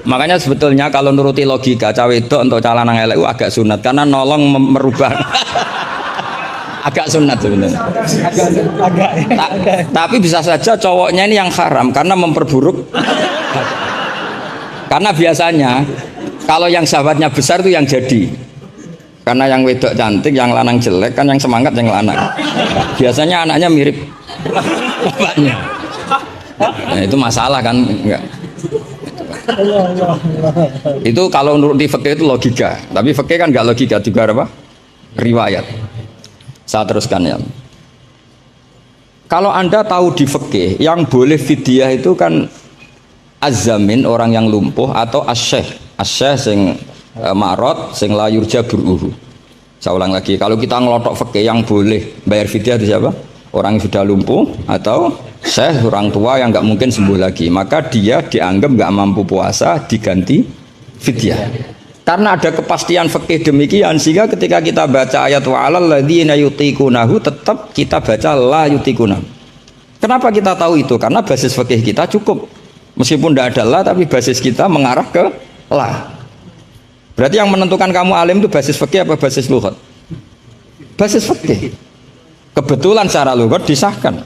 Makanya sebetulnya kalau nuruti logika cawe wedok untuk cah lanang elek agak sunat karena nolong merubah. Agak sunat sebenarnya. Tapi bisa saja cowoknya ini yang haram karena memperburuk. Karena biasanya kalau yang sahabatnya besar itu yang jadi. Karena yang wedok cantik, yang lanang jelek kan yang semangat yang lanang. Biasanya anaknya mirip bapaknya. Nah, itu masalah kan enggak. Itu kalau menurut di fikih itu logika. Tapi fikih kan enggak logika juga apa? Riwayat. Saya teruskan ya. Kalau Anda tahu di fikih yang boleh fidyah itu kan az-zamin orang yang lumpuh atau as-syekh sing marot sing la yurja buruhu. Saya ulang lagi, kalau kita ngelotok fikih yang boleh bayar fidyah itu siapa? Orang yang sudah lumpuh atau syekh orang tua yang nggak mungkin sembuh lagi, maka dia dianggap nggak mampu puasa diganti fidyah. Karena ada kepastian fikih demikian sehingga ketika kita baca ayat wa'alal ladzina yutiqunahu tetap kita baca la yutiquna. Kenapa kita tahu itu? Karena basis fikih kita cukup. Meskipun tidak ada la tapi basis kita mengarah ke la. Berarti yang menentukan kamu alim itu basis fikih apa basis lughat? Basis fikih. Kebetulan secara lughat disahkan.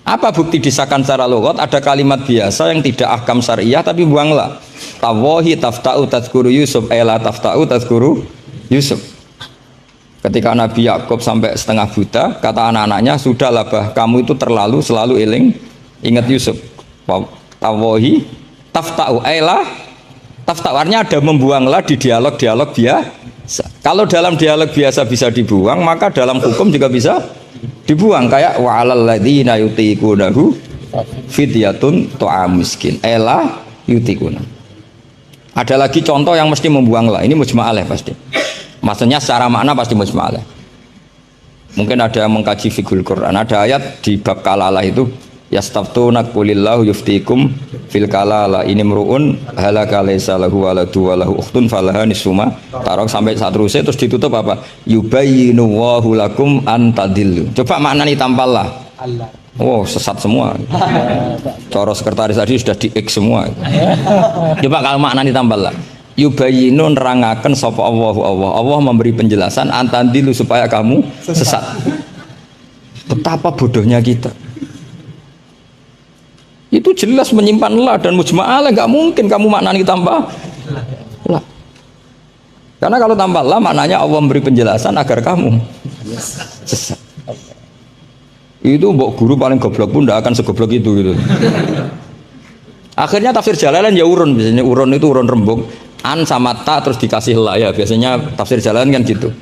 Apa bukti disahkan secara lughat? Ada kalimat biasa yang tidak ahkam syariah tapi buang la. Tawahi tafta'u tadhkuru Yusuf ela tafta'u tadhkuru Yusuf. Ketika Nabi Yakub sampai setengah buta, kata anak-anaknya, sudahlah bah, kamu itu terlalu selalu ingat Yusuf. Tawahi tafta'u ela tafta'u, artinya ada membuanglah di dialog-dialog Kalau dalam dialog biasa bisa dibuang, maka dalam hukum juga bisa dibuang. Kayak wa'alal ladzina yutiqunahu fidyatun ta'am miskin. Ela yutikuna. Ada lagi contoh yang mesti membuang lah. Ini mujma'alah pasti. Maksudnya secara makna pasti mujma'alah. Mungkin ada yang mengkaji fiqhul Quran. Ada ayat di bab kalalah itu yastaftuna qulillahu yuftikum fil kalala ini mruun halaka laisa lahu waladu walahu ukhtun falaha nisuma tarok sampai saat terusnya terus ditutup apa yubayyinu wallahu lakum an tadillu. Coba maknani tampallah. Oh sesat semua. Coro sekretaris tadi sudah di X semua. Coba kalau maknani tampallah. Yubayyinu nerangaken sapa Allah memberi penjelasan an tadillu supaya kamu sesat. Betapa bodohnya kita. Itu jelas menyimpan la dan mujma'alah, nggak mungkin kamu maknani tambah la. Karena kalau tambah la maknanya Allah memberi penjelasan agar kamu sesat. Itu mbok guru paling goblok pun tidak akan segoblok itu gitu. Akhirnya tafsir Jalalain ya urun, biasanya urun itu urun rembuk, an sama ta terus dikasih la ya, biasanya tafsir Jalalain kan gitu.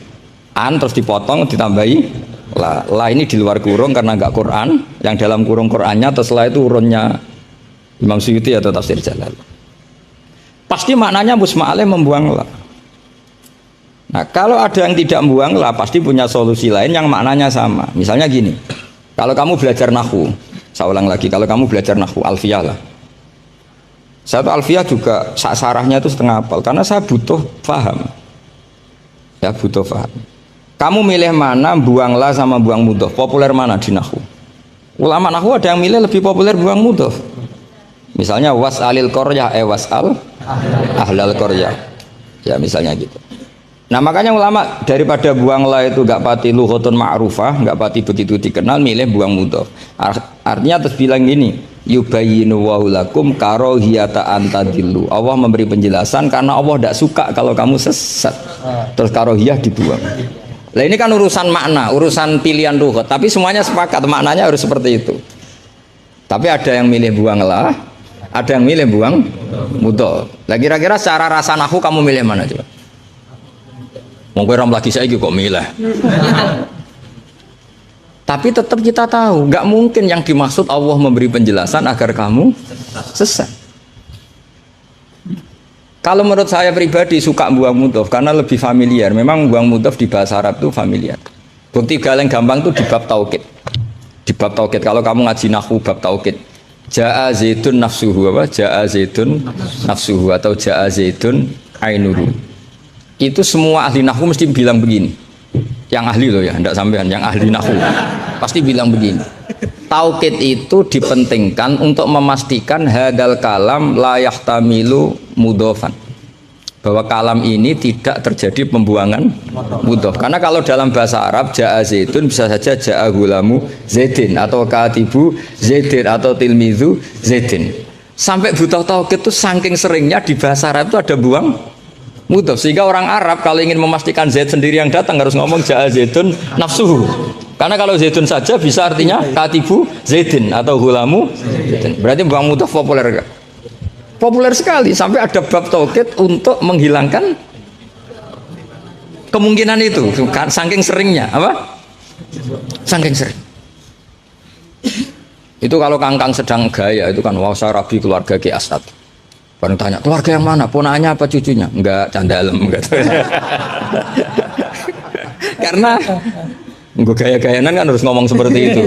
An terus dipotong ditambahi la ini di luar kurung karena enggak Quran, yang dalam kurung Qurannya terus la itu urunnya Imam Suyuti atau tafsir Jalal. Pasti maknanya mujma'alah membuang la. Nah kalau ada yang tidak membuang la pasti punya solusi lain yang maknanya sama. Misalnya gini, kalau kamu belajar nahwu, saya ulang lagi, kalau kamu belajar nahwu alfiyah lah, satu alfiyah juga sarahnya itu setengah hafal karena saya butuh paham ya, butuh paham. Kamu milih mana, buang la sama buang mudhof? Populer mana di nahwu? Ulama nahwu ada yang milih lebih populer buang mudhof. Misalnya was'alil qaryah was'al ahlal qaryah. Ya misalnya gitu. Nah makanya ulama daripada buang la itu gak pati lughatun ma'rufah, gak pati begitu dikenal, milih buang mudhof. Artinya terus bilang gini, yubayyinu wa lakum karohiyata antadillu. Allah memberi penjelasan karena Allah tidak suka kalau kamu sesat. Terus karohiyah dibuang. Nah ini kan urusan makna, urusan pilihan lughat, tapi semuanya sepakat maknanya harus seperti itu. Tapi ada yang milih buang la, ada yang milih buang mudhof. Nah kira-kira secara rasa nahwu kamu milih mana coba? Mungkin ram lagi saya kok milih. Tapi tetap kita tahu, nggak mungkin yang dimaksud Allah memberi penjelasan agar kamu sesat. Kalau menurut saya pribadi suka buang mudhof karena lebih familiar. Memang buang mudhof di bahasa Arab itu familiar. Bukti paling gampang itu di bab taukid. Di bab taukid kalau kamu ngaji nahwu bab taukid. Ja'a zaitun nafsuhu apa? Ja'a zaitun nafsuhu atau ja'a zaitun ainuhu. Itu semua ahli nahwu mesti bilang begini. Yang ahli loh ya, enggak sampean, yang ahli nahwu pasti bilang begini. Taukid itu dipentingkan untuk memastikan hadal kalam la yahtamilu mudhofan, bahwa kalam ini tidak terjadi pembuangan mudhof. Karena kalau dalam bahasa Arab ja'a zaitun bisa saja ja'a gulamu zaidin atau katibu zaidin atau tilmizu zaidin. Sampai butuh taukid itu saking seringnya di bahasa Arab itu ada buang mudhof, sehingga orang Arab kalau ingin memastikan Zaid sendiri yang datang harus ngomong ja'a zaitun nafsuhu. Karena kalau zaitun saja bisa artinya katibu zaidin atau gulamu zaidin. Berarti buang mudhof populer enggak? Populer sekali sampai ada bab taukid untuk menghilangkan kemungkinan itu. Saking seringnya apa? Saking sering. Itu kalau kangkang sedang gaya itu kan wah saya rabi keluarga Ki Asad. Baru tanya, keluarga yang mana? Ponakanya apa cucunya? Enggak, candalem enggak. Karena gue gaya-gayanan kan harus ngomong seperti itu.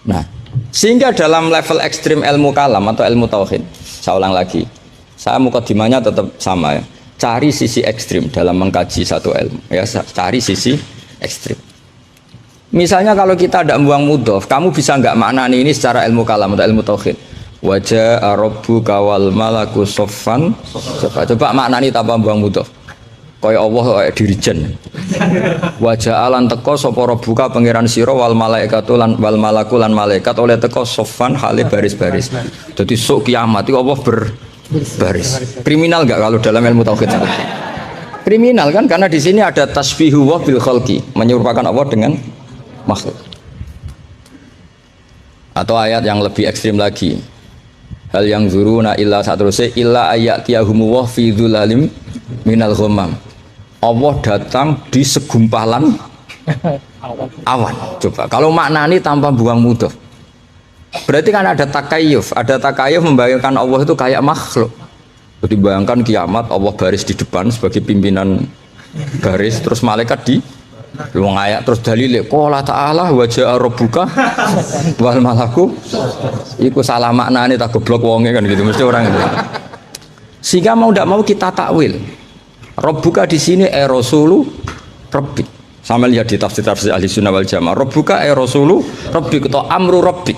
Nah, sehingga dalam level ekstrim ilmu kalam atau ilmu tauhid, saya ulang lagi, saya mukadimahnya tetap sama ya. Cari sisi ekstrim dalam mengkaji satu ilmu, ya cari sisi ekstrim. Misalnya kalau kita tidak buang mudhof, kamu bisa nggak maknani ini secara ilmu kalam atau ilmu tauhid? Wajah rabbuka wal malaku soffan. Coba maknani tanpa buang mudhof. Kaya Allah kaya dirijen. Wajah alan teko sapa rabbuka pangeran sira wal malaikatu lan wal malaku lan malaikat oleh teko soffan hale baris-baris. Jadi sok kiamat itu Allah berbaris. Kriminal enggak kalau dalam ilmu tauhid? Kriminal kan karena di sini ada tasbihu wa bil khalqi, menyerupakan Allah dengan makhluk. Atau ayat yang lebih ekstrim lagi. Hal yang zuruna illa satruse illa ayatiyahumu wa fi dzulalim minal ghamam. Allah datang di segumpalan awan. Coba kalau maknani tanpa buang mudah. Berarti kan ada takayuf membayangkan Allah itu kayak makhluk. Jadi bayangkan kiamat Allah baris di depan sebagai pimpinan baris, terus malaikat di wong ayat, terus dalile qala ta'ala wa ja'a rabbuka wal malaku. Iku salah maknane tak goblok wonge kan gitu mesti orang itu. Sehingga mau tidak mau kita takwil. Rabbuka di sini rasulu rabbik. Sama lihat di tafsir ahli sunnah wal jamaah. Rabbuka rasulu rabbik atau amru rabbik.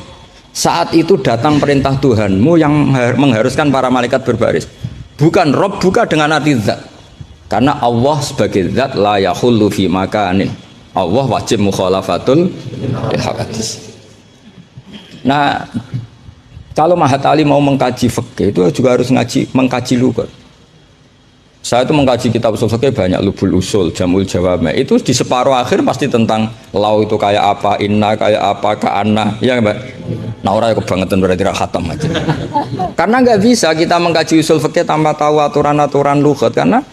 Saat itu datang perintah Tuhanmu yang mengharuskan para malaikat berbaris. Bukan Rabbuka dengan arti zat. Karena Allah sebagai zat la yakhullu fi makanin. Allah wajib mukhalafatul hawadits. Nah, kalau Mahat Ali mau mengkaji fikih itu juga harus mengkaji lugat. Saya itu mengkaji kitab usul fikih banyak, Lubul Usul, Jamul Jawami. Itu di separuh akhir pasti tentang lau itu kayak apa, inna kayak apa, ka'anna, ya Mbak. Nah orang kebangetan berarti khatam aja. Karena nggak bisa kita mengkaji usul fikih tanpa tahu aturan-aturan lughat, karena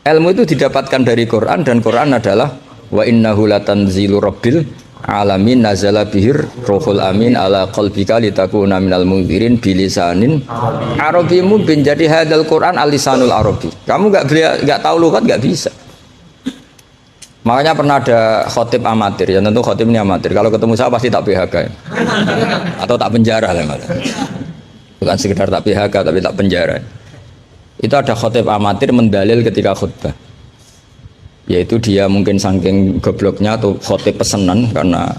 ilmu itu didapatkan dari Quran dan Quran adalah wa innahu latanzilu rabbil alamin nazala bihir ruhul amin ala qalbika litakuna minal munzirin bilisanin arabi mubin. Jadi hadal Quran alisanul arabi. Kamu nggak tahu lughat nggak bisa. Makanya pernah ada khotib amatir, ya tentu khotib ini amatir. Kalau ketemu saya pasti tak PHK ya. Atau tak penjara lah. Bukan sekedar tak PHK tapi tak penjara. Itu ada khotib amatir mendalil ketika khutbah. Yaitu dia mungkin saking gobloknya atau khotib pesenan karena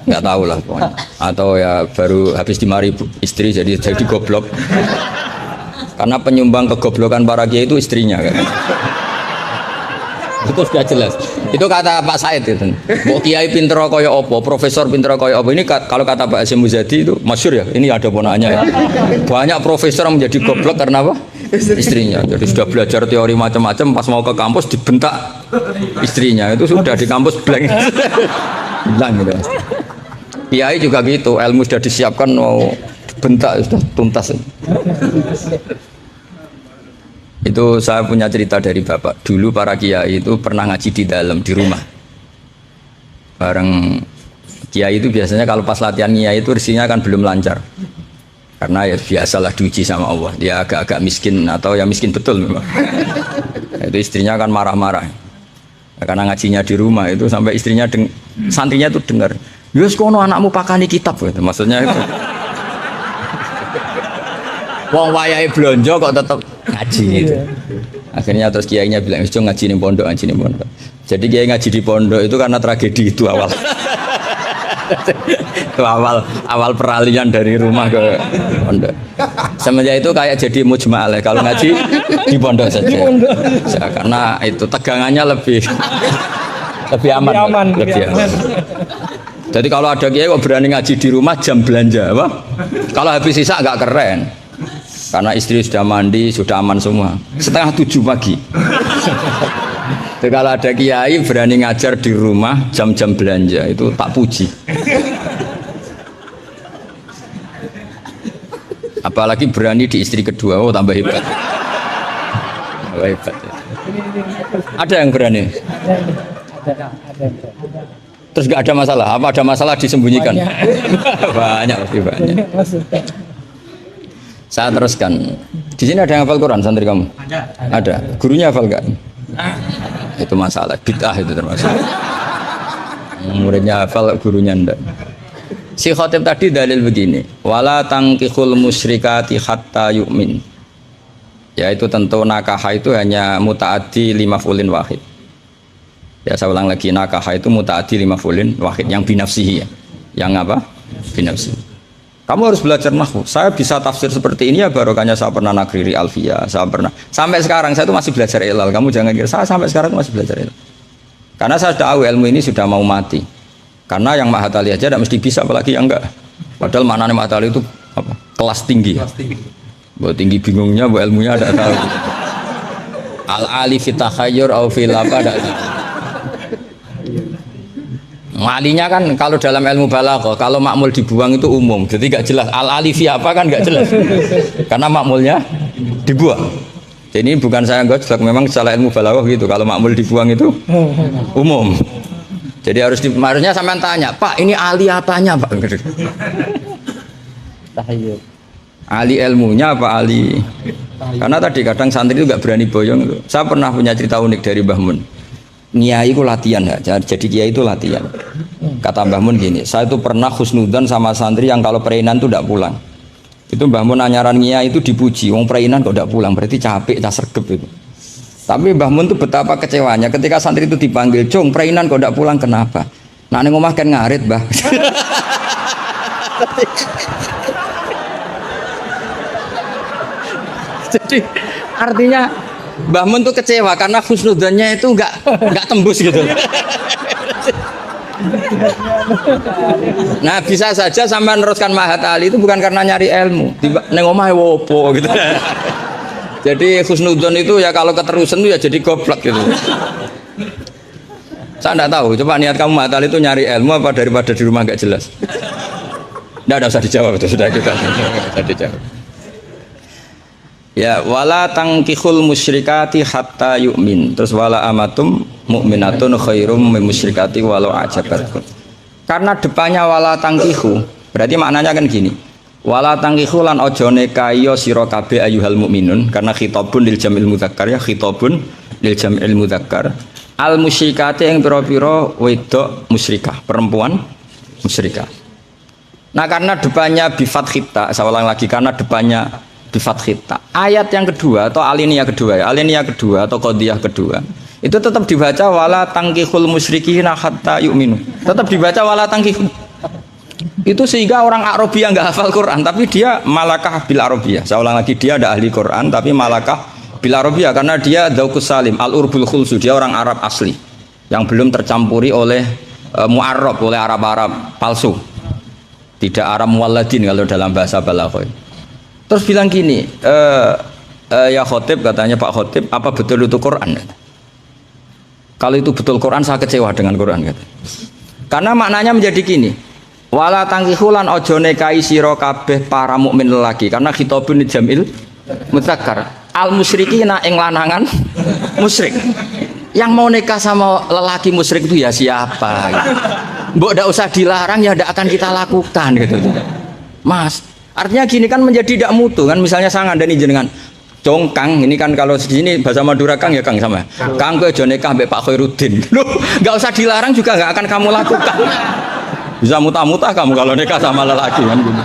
nggak tahu lah pokoknya. Atau ya baru habis dimari istri jadi goblok. Karena penyumbang kegoblokan para kiai itu istrinya kan. Itu sudah jelas. Itu kata Pak Said itu. Mau kiai pinter kaya apa, profesor pinter kaya apa. Ini kalau kata Pak Hasyim Muzadi itu masyhur ya. Ini ada ponakannya ya. Banyak profesor yang menjadi goblok karena apa? Istrinya. Jadi sudah belajar teori macam-macam, pas mau ke kampus dibentak istrinya. Itu sudah di kampus blank. Bilang gitu. Kiai juga gitu, ilmu sudah disiapkan mau dibentak sudah tuntas. Itu saya punya cerita dari bapak. Dulu para kiai itu pernah ngaji di dalam di rumah. Bareng kiai itu biasanya kalau pas latihan kiai itu rezekinya kan belum lancar. Karena ya biasalah diuji sama Allah. Dia agak-agak miskin atau ya miskin betul memang. Itu istrinya kan marah-marah. Karena ngajinya di rumah itu sampai istrinya santrinya itu dengar. Yus kono anakmu pakani kitab gitu. Maksudnya itu. Wong wayahe blonjo kok tetep ngaji gitu. Akhirnya terus kiainya bilang, "Wis ngaji ning pondok, ngaji ning pondok." Jadi kiai ngaji di pondok itu karena tragedi itu awal. Itu awal peralihan dari rumah ke pondok. Semenjak itu kayak jadi mujma'al kalau ngaji di pondok saja. Ya, karena itu tegangannya lebih aman. Jadi kalau ada kiai kok berani ngaji di rumah jam belanja, apa? Kalau habis sisa agak keren. Karena istri sudah mandi, sudah aman semua. 6:30 pagi. Jadi kalau ada kiai berani ngajar di rumah jam-jam belanja itu tak puji. Apalagi berani di istri kedua, oh tambah hebat. Tambah hebat. Ya. Ada yang berani? Ada. Terus nggak ada masalah? Apa ada masalah disembunyikan? Banyak, lebih banyak. Saya teruskan. Di sini ada yang hafal Quran santri kamu? Ada. Gurunya hafal nggak? Itu masalah. Bid'ah itu termasuk. Muridnya hafal, gurunya enggak. Si khotib tadi dalil begini. Wala tangkihul musyrikati hatta yu'min. Yaitu tentu nakah itu hanya muta'addi li maf'ulin wahid. Ya saya ulang lagi, nakah itu muta'addi li maf'ulin wahid yang binafsihi ya. Yang apa? Binafsihi. Kamu harus belajar nahwu. Saya bisa tafsir seperti ini ya barokahnya saya pernah nakriri alfiyah, saya pernah. Sampai sekarang saya itu masih belajar ilal. Kamu jangan kira saya sampai sekarang masih belajar ilal. Karena saya tahu ilmu ini sudah mau mati. Karena yang Mahat Ali aja tidak mesti bisa, apalagi yang enggak. Padahal maknanya Mahat Ali itu apa? Kelas tinggi. Buat tinggi bingungnya, buat ilmunya ada tahu. Al-ali fitakhayur au fil apa ada. Alinya kan kalau dalam ilmu balaghah kalau makmul dibuang itu umum, jadi nggak jelas al alifi apa kan nggak jelas karena makmulnya dibuang. Jadi ini bukan saya gojlok, memang secara ilmu balaghah gitu. Kalau makmul dibuang itu umum. Jadi harusnya sampean tanya, Pak ini ahli apanya Pak? Tahayyul. Ahli ilmunya apa ahli? Karena tadi kadang santri itu nggak berani boyong. Saya pernah punya cerita unik dari Mbah Mun. Kiai itu latihan ya, jadi kiai itu latihan. Kata Mbah Mun gini, saya itu pernah husnudzon sama santri yang kalau perainan itu tidak pulang. Itu Mbah Mun anyaran kiai itu dipuji, wong perainan kok tidak pulang, berarti capek, sergep itu. Tapi Mbah Mun itu betapa kecewanya ketika santri itu dipanggil, "Jong, perainan kok tidak pulang kenapa?" Nah, ning omah kan ngarit, Mbah. Jadi artinya Mbah Mun tuh kecewa karena husnudzonnya itu nggak tembus gitu. Nah bisa saja sampai meneruskan Mahat Ali itu bukan karena nyari ilmu, neng omah wopo gitu. Jadi husnudzon itu ya kalau keterusan itu ya jadi goblok gitu. Saya tidak tahu, coba niat kamu Mahat Ali itu nyari ilmu apa daripada di rumah nggak jelas. Tidak usah dijawab itu sudah kita. Sudah dijawab. Ya wala tangkihul musyrikati hatta yu'min. Terus wala amatum mu'minatun khairum min musyrikati walau ajabatkum. Karena depannya wala tangkihu, berarti maknanya kan gini. Wala tangkihu lan ojo nekayo sira kabeh ayyuhal mukminun, karena khitabun lil jamil mudzakkar ya, khitabun lil jamil mudzakkar. Al musyrikati yang pira-pira wedok musyrikah, perempuan musyrikah. Nah karena depannya bifat khita, saya ulang lagi, karena depannya bifat khita. Ayat yang kedua atau alinea kedua ya, alinea kedua atau qadhiyah kedua itu tetap dibaca wala tangkihul musyrikina hatta yu'minu. Tetap dibaca wala tangkihul. Itu sehingga orang Arabia nggak hafal Quran tapi dia malakah bil Arabia. Saya ulang lagi, dia ada ahli Quran tapi malakah bil Arabia karena dia dzauqus salim, al-urbul khulsu, dia orang Arab asli yang belum tercampuri oleh mu'arrab, oleh Arab-Arab palsu. Tidak Arab muwalladin kalau dalam bahasa balaghah. Terus bilang gini, ya khotib, katanya Pak Khotib, apa betul itu Quran? Kalau itu betul Quran, saya kecewa dengan Quran. Kata. Karena maknanya menjadi gini, wala tangkihulan ojo nekai siro kabeh para mukmin lelaki, karena khitabun jamil mudzakkar. Al musyrikina ing lanangan musyrik. Yang mau nikah sama lelaki musyrik itu ya siapa? Gitu. Mbok ndak usah dilarang ya ndak akan kita lakukan gitu. Mas, artinya gini kan menjadi tidak mutu kan, misalnya saya ngandani jenengan congkang ini kan, kalau di sini bahasa Madura Kang ya Kang sama Kang kowe aja nikah mbek Pak Khairuddin. Loh, enggak usah dilarang juga enggak akan kamu lakukan. Bisa muta-muta kamu kalau nikah sama lelaki kan gitu.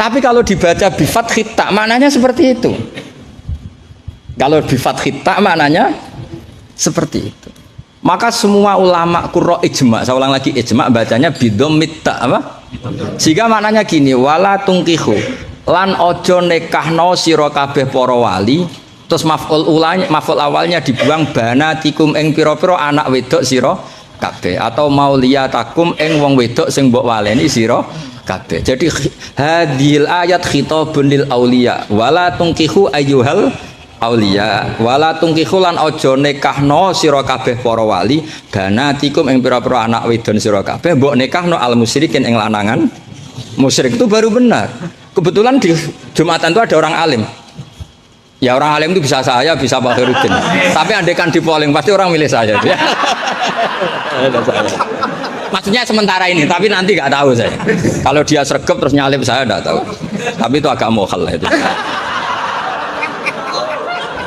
Tapi kalau dibaca bifat khita maknanya seperti itu. Kalau bifat khita maknanya seperti itu. Maka semua ulama qurra ijma, saya ulang lagi ijma bacanya bidomit ta apa? Sehingga maknanya gini, wala tungkihu lan ojo nekahno sira kabeh para wali, terus maf'ul awalnya dibuang banatikum ing pira-pira anak wedok sira kabeh, atau mauliyatakum ing wong wedok sing mbok waleni sira kabeh. Jadi hadhil ayat khitabun lil auliya wala tungkihu ayyuhal auliya wala tungkihu lan ojo nekahno sira kabeh para wali banatikum ing pira-pira anak wedon sira kabeh mbok nekahno al musyrikin ing lanangan musyrik. Itu baru benar. Kebetulan di Jumatan itu ada orang alim. Ya orang alim itu bisa saya, bisa Pak Khairuddin. Tapi andekan di polling pasti orang milih saya. Maksudnya sementara ini, tapi nanti nggak tahu saya. Kalau dia sregep terus nyalip saya nggak tahu. Tapi itu agak mokhal itu.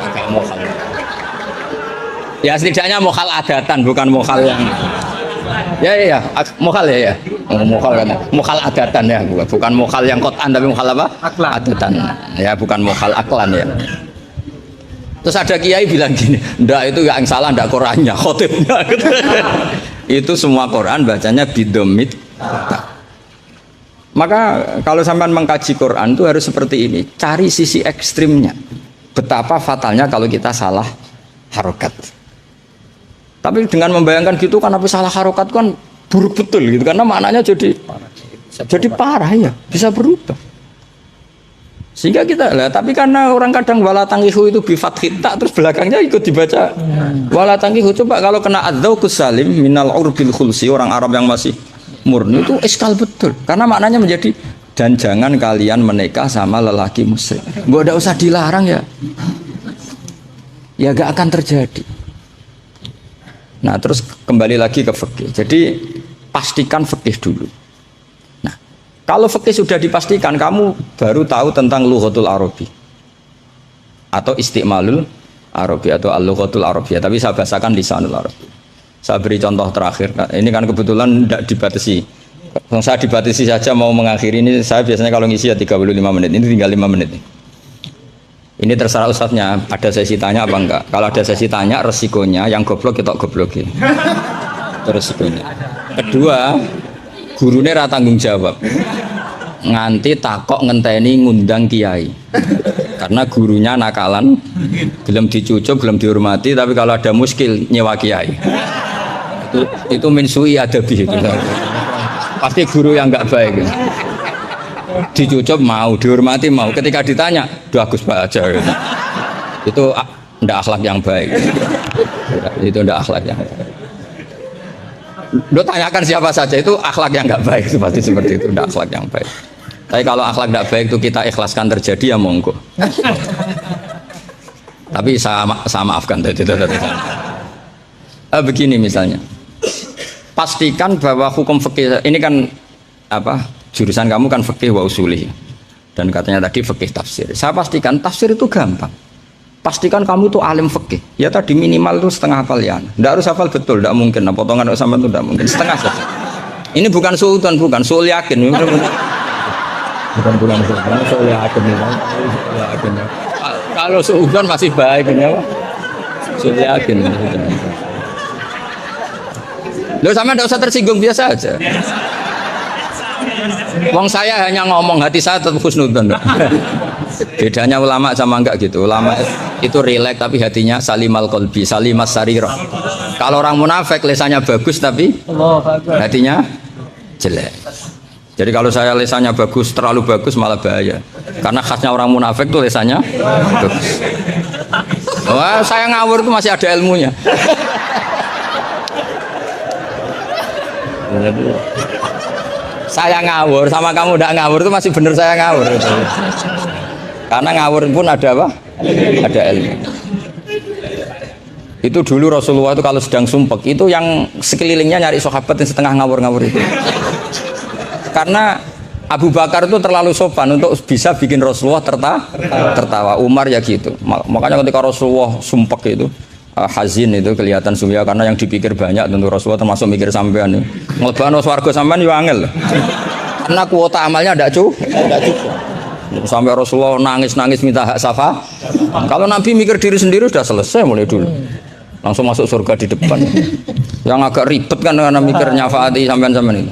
Agak mokhal. Ya setidaknya mokhal adatan, bukan mokhal yang. Ya, mokhal ya. Mokhal kan, mokhal adatan ya, bukan mokhal yang kotan tapi mokhal apa? Aklan. Adatan. Ya, bukan mokhal aklan ya. Terus ada kiai bilang gini, ndak itu yang salah, ndak Qurannya, khotibnya. Itu semua Quran bacanya bidomit. Maka kalau sampai mengkaji Quran itu harus seperti ini, cari sisi ekstrimnya. Betapa fatalnya kalau kita salah harokat. Tapi dengan membayangkan gitu kan, apa salah harokat kan buruk betul gitu, karena maknanya jadi parah ya, bisa berubah. Sehingga kita lah, tapi karena orang kadang wala tangkihu itu bifat khita terus belakangnya ikut dibaca wala tangkihu. Coba kalau kena adzauqus salim minal urbil khulsi, orang Arab yang masih murni itu eskal betul, karena maknanya menjadi dan jangan kalian menikah sama lelaki musyrik. Nggak usah dilarang ya. Ya gak akan terjadi. Nah terus kembali lagi ke fikih. Jadi pastikan fikih dulu. Nah kalau fikih sudah dipastikan, kamu baru tahu tentang lughatul Arabi atau istimalul Arabi atau al-lughatul Arabiyah. Tapi saya bahasakan lisanul Arabi. Saya beri contoh terakhir. Nah, ini kan kebetulan tidak dibatasi. Saya dibatasi saja mau mengakhiri ini. Saya biasanya kalau ngisi ya 35 menit. Ini tinggal 5 menit. Ini terserah ustadznya, ada sesi tanya apa enggak. Kalau ada sesi tanya, resikonya yang goblok kita goblokin. Itu resikonya. Kedua, gurunya ra tanggung jawab. Nganti takok ngenteni ngundang kiai. Karena gurunya nakalan, belum dicucuk, belum dihormati, tapi kalau ada muskil nyewa kiai. Itu min sui adabi itu. Pasti guru yang enggak baik. Dicucup mau, dihormati mau, ketika ditanya doa Gus Pak aja gitu. Itu ndak akhlak yang baik. Itu ndak akhlak yang baik. Lo tanyakan siapa saja itu akhlak yang nggak baik, itu pasti seperti itu, ndak akhlak yang baik. Tapi kalau akhlak ndak baik itu kita ikhlaskan terjadi ya monggo. Tapi saya maafkan begini misalnya, pastikan bahwa hukum fikih ini kan apa? Jurusan kamu kan fikih wa usulih dan katanya tadi fikih tafsir. Saya pastikan tafsir itu gampang. Pastikan kamu tuh alim fikih. Ya tadi minimal tuh setengah hafal ya. Nggak harus hafal betul, nggak mungkin. Nah, potongan sama itu nggak mungkin. Setengah saja. Ini bukan suudan, bukan suul yakin. Bukan suul yakin. Kalau suudan masih baik ini apa? Suul yakin. Loh sama nggak usah tersinggung, biasa aja. Wong saya hanya ngomong, hati saya tetap husnudzon. Bedanya ulama sama enggak gitu. Ulama itu rileks tapi hatinya salimal qalbi, salimas sarirah. Kalau orang munafik lisannya bagus tapi hatinya jelek. Jadi kalau saya lisannya bagus, terlalu bagus malah bahaya. Karena khasnya orang munafik tuh lisannya bagus. Wah, saya ngawur itu masih ada ilmunya. Saya ngawur sama kamu tidak ngawur itu masih benar saya ngawur. Karena ngawur pun ada apa? Ada ilmu. Itu dulu Rasulullah itu kalau sedang sumpek itu yang sekelilingnya nyari sahabat yang setengah ngawur-ngawur itu. Karena Abu Bakar itu terlalu sopan untuk bisa bikin Rasulullah tertawa. Umar ya gitu. Makanya ketika Rasulullah sumpek itu hazin itu kelihatan sumya karena yang dipikir banyak tentu Rasulullah termasuk mikir sampean ngelebano swarga sampean yo angel karena kuota amalnya ndak cukup sampai Rasulullah nangis minta hak syafaat. Kalau Nabi mikir diri sendiri sudah selesai mulai dulu langsung masuk surga di depan. Yang agak ribet kan karena mikir nyafaati sampean itu.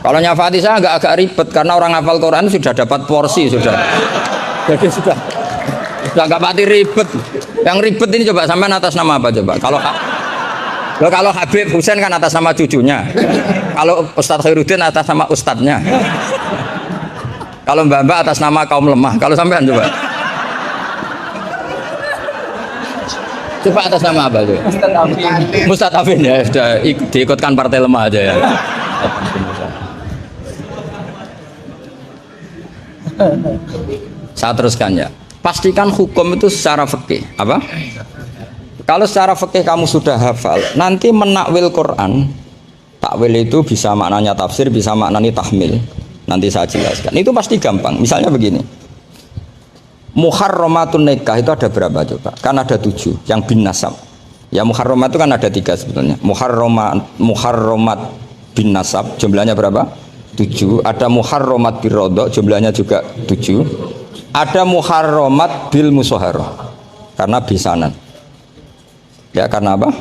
Kalau nyafaati saya agak ribet karena orang hafal Quran sudah dapat porsi sudah. Jadi sudah nggak pati ribet. Yang ribet ini coba sampean atas nama apa coba? Kalau Habib Husain kan atas nama cucunya. Kalau Ustadz Khairuddin atas nama ustadznya. Kalau Mbak atas nama kaum lemah. Kalau sampean coba. Coba atas nama apa tuh? Ustadz Afin ya sudah diikutkan partai lemah aja ya. Saya teruskan ya. Pastikan hukum itu secara fikih. Apa? Kalau secara fikih kamu sudah hafal, nanti menakwil Quran, takwil itu bisa maknanya tafsir, bisa maknanya tahmil. Nanti saya jelaskan. Itu pasti gampang. Misalnya begini. Muharramatun nikah itu ada berapa coba? Kan ada 7 yang bin nasab. Ya muharramat itu kan ada 3 sebetulnya. Muharramat bin nasab jumlahnya berapa? 7. Ada muharramat bir rodok jumlahnya juga 7. Ada muharramat bil musaharah karena bisanan. Ya karena apa?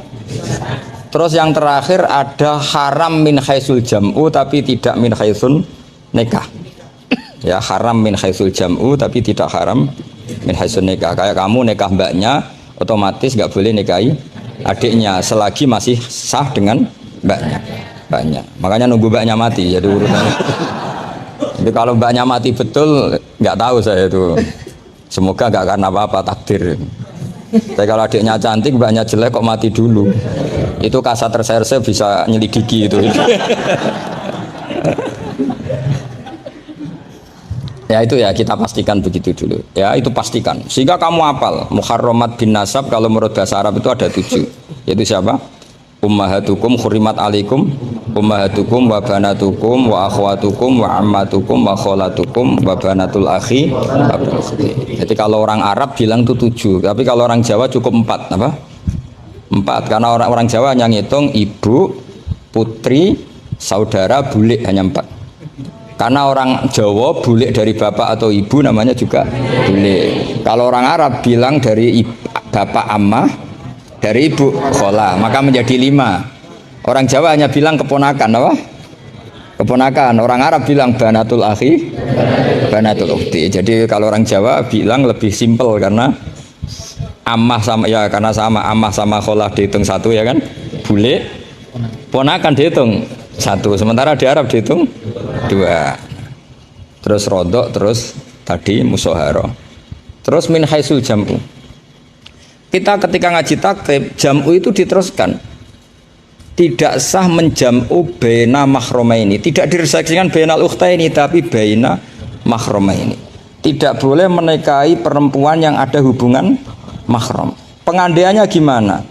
Terus yang terakhir ada haram min haitsul jam'u tapi tidak min haitsun nikah. Ya haram min haitsul jam'u tapi tidak haram min haitsun nikah. Kayak kamu nikah mbaknya otomatis nggak boleh nikahi adiknya selagi masih sah dengan mbaknya. Makanya nunggu mbaknya mati jadi urutannya. Jadi kalau mbaknya mati betul nggak tahu saya itu. Semoga nggak karena apa-apa takdir. Tapi kalau adiknya cantik, mbaknya jelek kok mati dulu. Itu kasat reserse bisa nyelidiki itu. Ya itu ya kita pastikan begitu dulu. Ya itu pastikan. Sehingga kamu hafal muharramat bin nasab kalau menurut bahasa Arab itu ada 7. Yaitu siapa? Ummahatukum hurimat alaikum ummahatukum wa banatukum wa akhwatukum wa ammatukum wa kholatukum wa banatul akhi. Jadi kalau orang Arab bilang itu 7, tapi kalau orang Jawa cukup 4 apa? 4 karena orang Jawa hanya ngitung ibu, putri, saudara, bule hanya 4. Karena orang Jawa bule dari bapak atau ibu namanya juga bule. Kalau orang Arab bilang dari bapak ammah, dari ibu khola, maka menjadi 5. Orang Jawa hanya bilang keponakan, apa? Keponakan. Orang Arab bilang banatul akhi, banatul ukhti. Jadi kalau orang Jawa bilang lebih simpel karena ammah sama ya karena sama ammah sama khola dihitung 1 ya kan? Bule, ponakan dihitung 1. Sementara di Arab dihitung 2. Terus rodok, terus tadi musoharo. Terus min haisul jam'u. Kita ketika ngaji takrib, jam'u itu diteruskan. Tidak sah menjam'u baina mahromaini. Tidak diresaksikan bainal ukhtaini, tapi baina mahromaini. Tidak boleh menikahi perempuan yang ada hubungan mahram. Pengandaiannya gimana?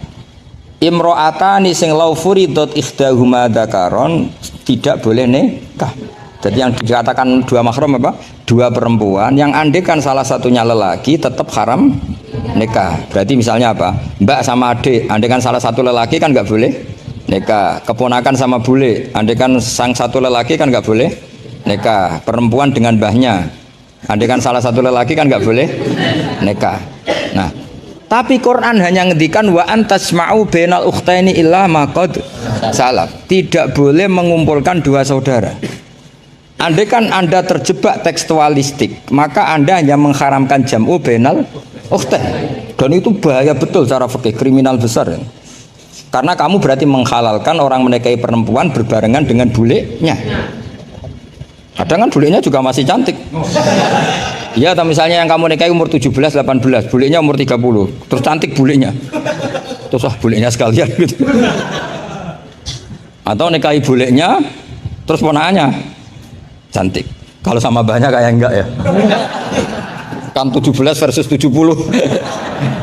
Imro'atani sing lau furidot ikhdahuma dzakaron, tidak boleh nikah. Jadi yang dikatakan 2 mahram apa? 2 perempuan yang andekan salah satunya lelaki tetap haram nikah. Berarti misalnya apa? Mbak sama adik, andekan salah satu lelaki kan nggak boleh nikah. Keponakan sama bule, andekan sang satu lelaki kan nggak boleh nikah. Perempuan dengan mbahnya, andekan salah satu lelaki kan nggak boleh nikah. Nah, tapi Quran hanya ngendikan wa antasma'u bainal ukhtaini illa ma qad salaf. Tidak boleh mengumpulkan 2 saudara. Andai kan Anda terjebak tekstualistik, maka Anda hanya mengharamkan jam'u bainal ukhtain. Dan itu bahaya betul secara fikih, kriminal besar. Karena kamu berarti menghalalkan orang menikahi perempuan berbarengan dengan bulenya. Kadang kan bulenya juga masih cantik. Ya, atau misalnya yang kamu nikahi umur 17, 18, bulenya umur 30, terus cantik bulenya. Terus bulenya sekalian gitu. Atau nikahi bulenya, terus ponakannya cantik. Kalau sama banyak kayak enggak ya. Kan 17 versus 70.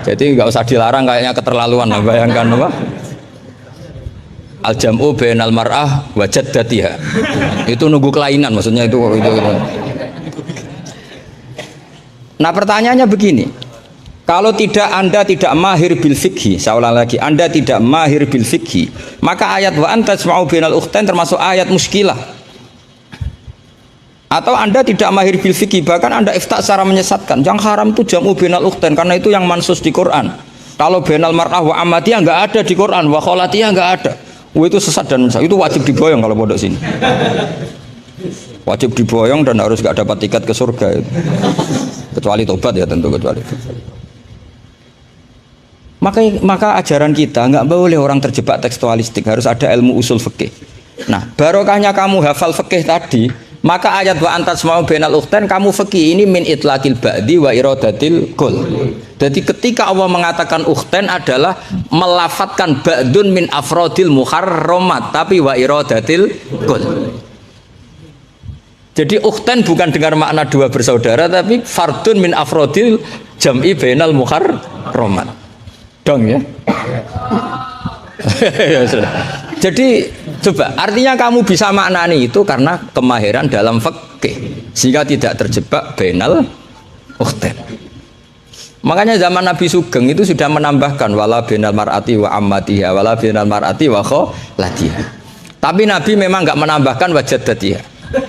Jadi enggak usah dilarang, kayaknya keterlaluan lah. Bayangkan apa? Al-jam'u bainal mar'ah wa jaddatiha. Itu nunggu kelainan maksudnya itu. Nah, pertanyaannya begini. Kalau Anda tidak mahir bil fikhi, saya ulang lagi, Anda tidak mahir bil fikhi, maka ayat wa antasma'u bainal ukhtain termasuk ayat muskilah. Atau Anda tidak mahir bil fikih, bahkan Anda ifta secara menyesatkan. Yang haram itu jam'u bainal ukhtain karena itu yang mansus di Quran. Kalau bainal mar'ah wa ammatiyah enggak ada di Quran, wa kholatiyah enggak ada. Itu sesat dan itu wajib diboyong kalau pondok sini. Wajib diboyong dan harus enggak dapat tiket ke surga itu. Kecuali tobat ya tentu, kecuali. Maka ajaran kita enggak boleh orang terjebak tekstualistik, harus ada ilmu usul fikih. Nah, barokahnya kamu hafal fikih tadi. Maka ayat wa antasma'u bainal ukhtain kamu fikih ini min itlaqil ba'di wa iradatil kul. Jadi ketika Allah mengatakan ukhtain adalah melafatkan ba'dun min afrodil muharramat tapi wa iradatil kul. Jadi ukhtain bukan dengan makna 2 bersaudara tapi fardun min afrodil jam'i bainal muharramat. Dong ya. Ya sudah. Jadi coba artinya kamu bisa maknani itu karena kemahiran dalam fikih sehingga tidak terjebak bainal ukhtain. Makanya zaman Nabi Sugeng itu sudah menambahkan wala bainal mar'ati wa ammatiha wala bainal mar'ati wa kholatiha. Tapi Nabi memang enggak menambahkan wa jaddatiha.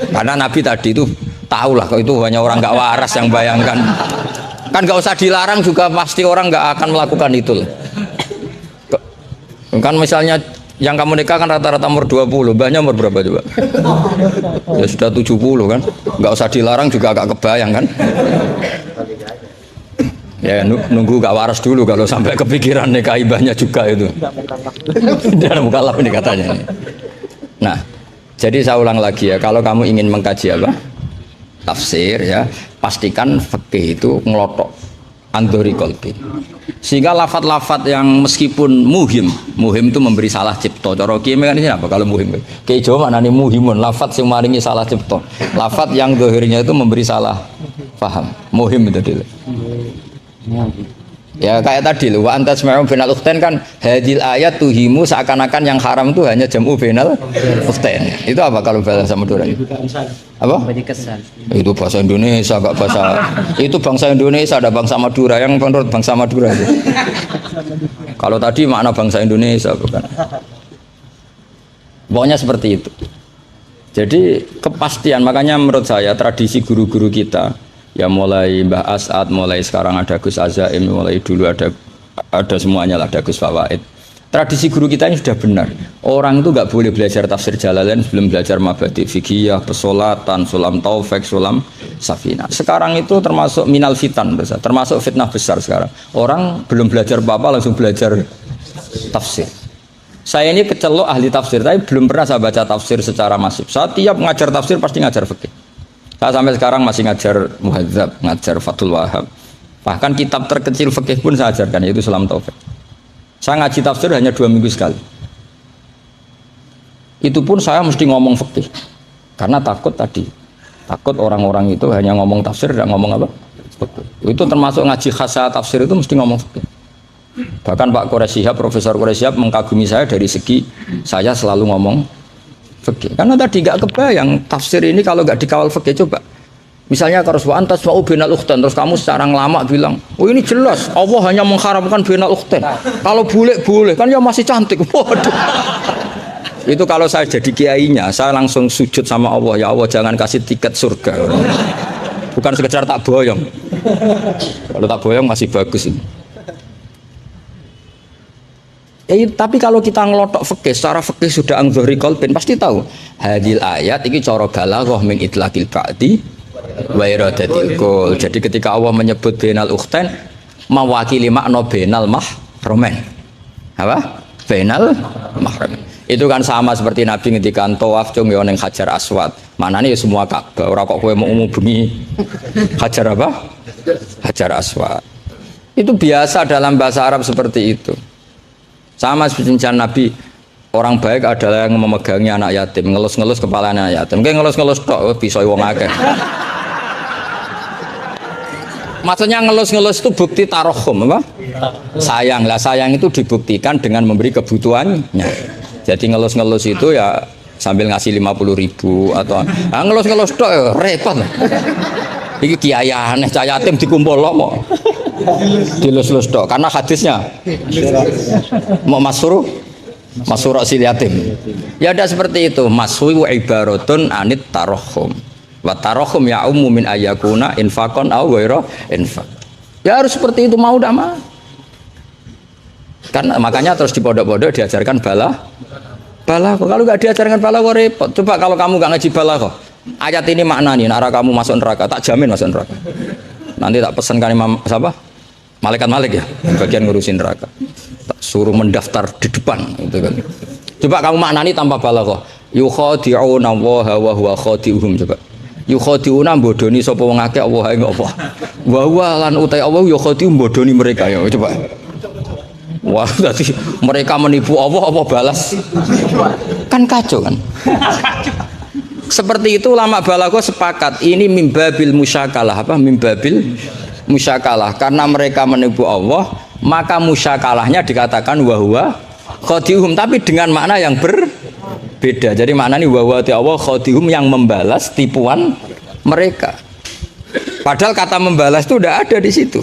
Karena Nabi tadi itu tahulah kalau itu hanya orang enggak waras yang bayangkan. Kan enggak usah dilarang juga pasti orang enggak akan melakukan itu. Kan misalnya yang kamu nikah kan rata-rata umur 20, mbahnya umur berapa coba? Ya sudah 70 kan, nggak usah dilarang juga agak kebayang kan? Ya nunggu gak waras dulu kalau sampai kepikiran nikah ibahnya juga itu. Dan mukallaf ini katanya. Nah, jadi saya ulang lagi ya, kalau kamu ingin mengkaji apa? Tafsir ya, pastikan fikih itu ngelotok andori kolbi. Sehingga lafat-lafat yang meskipun muhim itu memberi salah cipta. Cara kiai mekanisme apa kalau muhim? Kiai Jawa maknane muhimun, lafat yang maringi salah cipta. Lafat yang zahirnya itu memberi salah Paham? Muhim itu dulu. Ya kayak tadi loh, wa antas ma'um binal ukhtain kan hadil ayat tuhimu seakan-akan yang haram itu hanya jam'u binal ukhtain. Itu apa kalau bahasa Madura? Apa? Itu bahasa Indonesia, enggak bahasa. Itu bangsa Indonesia, ada bangsa Madura yang menurut bangsa Madura. Kalau tadi makna bangsa Indonesia bukan. Pokoknya seperti itu. Jadi kepastian, makanya menurut saya tradisi guru-guru kita ya mulai Mbah As'ad, mulai sekarang ada Gus Azaim, mulai dulu ada semuanya lah, ada Gus Fawaid. Tradisi guru kita ini sudah benar. Orang itu nggak boleh belajar tafsir Jalalain sebelum belajar mabadi fikih, pesolatan, sulam taufik, sulam safina. Sekarang itu termasuk minal fitan besar, termasuk fitnah besar sekarang. Orang belum belajar apa-apa langsung belajar tafsir. Saya ini kecelok ahli tafsir, tapi belum pernah saya baca tafsir secara masif. Saya tiap ngajar tafsir pasti ngajar fikih. Saya sampai sekarang masih ngajar Muhadzab, ngajar Fathul Wahab. Bahkan kitab terkecil fikih pun saya ajarkan, yaitu Sulam Taufik. Saya ngaji tafsir hanya 2 minggu sekali. Itu pun saya mesti ngomong fikih. Karena takut tadi. Takut orang-orang itu hanya ngomong tafsir, dan ngomong apa? Fikih. Itu termasuk ngaji khasah tafsir itu mesti ngomong fikih. Bahkan Pak Quraisy Shihab, Profesor Quraisy Shihab mengkagumi saya dari segi saya selalu ngomong fikih. Karena tadi nggak kebayang tafsir ini kalau nggak dikawal fikih. Coba misalnya kalau wa antas ma'u binal ukhtain, terus kamu secara lama bilang, oh ini jelas Allah hanya mengharamkan binal ukhtain, kalau boleh kan ya masih cantik. Waduh, itu kalau saya jadi kiainya saya langsung sujud sama Allah, ya Allah jangan kasih tiket surga, bukan sekedar tak boyong. Kalau tak boyong masih bagus ini. Tapi kalau kita ngelotok fikih, secara fikih sudah angzori kolbin pasti tahu hadil ayat ini cara balaghah min itlaqil ba'di wa iradatil kul. Jadi ketika Allah menyebut bainal ukhtain mewakili makna bainal mahramin. Apa? Bainal mahramin. Itu kan sama seperti Nabi ngendikan tawaf cung yo ning Hajar Aswad. Maknane ya semua Ka'bah, ora kok kowe mau bengi Hajar apa? Hajar Aswad. Itu biasa dalam bahasa Arab seperti itu. Sama seperti Nabi, orang baik adalah yang memegangi anak yatim, ngelus-ngelus kepala anak yatim. Kayak ngelus-ngelus tok bisa wong akeh. Maksudnya ngelus-ngelus itu bukti tarohum apa? Sayang lah, sayang itu dibuktikan dengan memberi kebutuhannya. Jadi ngelus-ngelus itu ya sambil ngasih 50.000 atau ngelus-ngelus tok ya repot. Iki kiai aneh cah yatim dikumpul lomo. Dilus-lus tok karena hadisnya mau masruh sil yatim. Ya ada seperti itu. Masru ibaratun anit tarohum. Wa tarohum ya min ayakuna infakon aw ghaira infak. Ya harus seperti itu mau tidak mau. Karena makanya terus di pondok-pondok diajarkan balaghah. Kalau nggak diajarkan balaghah repot. Coba kalau kamu nggak ngaji balaghah, ayat ini maknanya nara kamu masuk neraka, tak jamin masuk neraka. Nanti tak pesankan Imam siapa? Malaikat Malik ya, bagian ngurusin neraka. Tak suruh mendaftar di depan gitu kan. Coba kamu maknani tanpa balaghah. Yukhadi'una Allaha wa huwa khadi'uhum. Coba. Yukhadi'una bodoni sapa wong akeh Allah ing apa. Wa huwa lan utai Allah yukhadi'u bodoni mereka ya. Coba. Wah, berarti mereka menipu Allah apa balas? Kan kacau kan? Seperti itu ulama balaghah sepakat ini mimbabil musyakalah apa? Mimbabil musyakalah karena mereka menipu Allah, maka musyakalahnya dikatakan wahwa khadihum tapi dengan makna yang berbeda. Jadi maknanya wahwa Allah khadihum yang membalas tipuan mereka. Padahal kata membalas itu tidak ada di situ.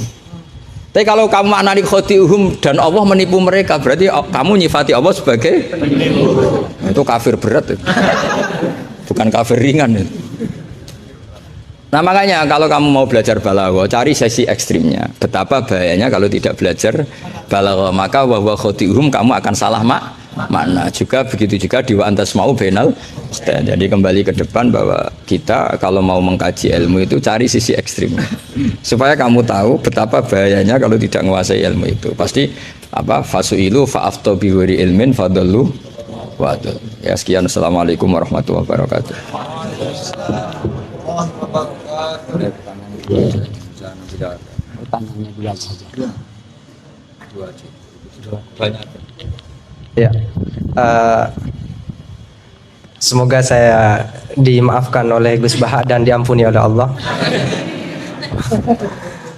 Tapi kalau kamu maknani khadihum dan Allah menipu mereka, berarti kamu nyifati Allah sebagai itu kafir berat. Itu. Bukan kafir ringan itu. Nah makanya kalau kamu mau belajar balaghah, cari sesi ekstrimnya. Betapa bahayanya kalau tidak belajar balaghah, maka wa khadihum kamu akan salah makna. Juga begitu juga di wa antas mau bainal. Jadi kembali ke depan bahwa kita kalau mau mengkaji ilmu itu cari sisi ekstrimnya. Supaya kamu tahu betapa bahayanya kalau tidak menguasai ilmu itu. Pasti apa fasuilu fa'aftu bi ghairi ilmin fadallu waduh. Ya sekian, assalamualaikum warahmatullahi wabarakatuh. Pertanyaannya dua saja. Ya, semoga saya dimaafkan oleh Gus Baha dan diampuni oleh Allah.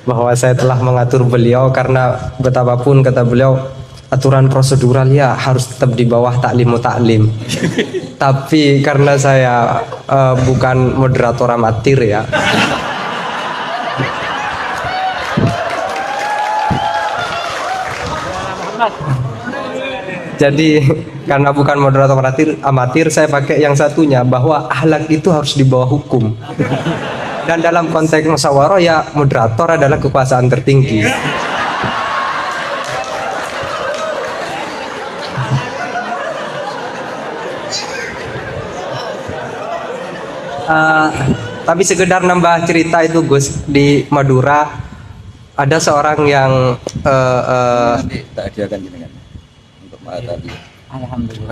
bahwa saya telah mengatur beliau karena betapapun kata beliau aturan prosedural ya harus tetap di bawah taklimu taklim. Tapi karena saya bukan moderator amatir ya. Jadi karena bukan moderator amatir, saya pakai yang satunya bahwa akhlak itu harus di bawah hukum. Dan dalam konteks musyawarah ya moderator adalah kekuasaan tertinggi. Tapi sekedar nambah cerita itu Gus, di Madura ada seorang yang tak hadiahkan jenengan untuk tadi. Alhamdulillah.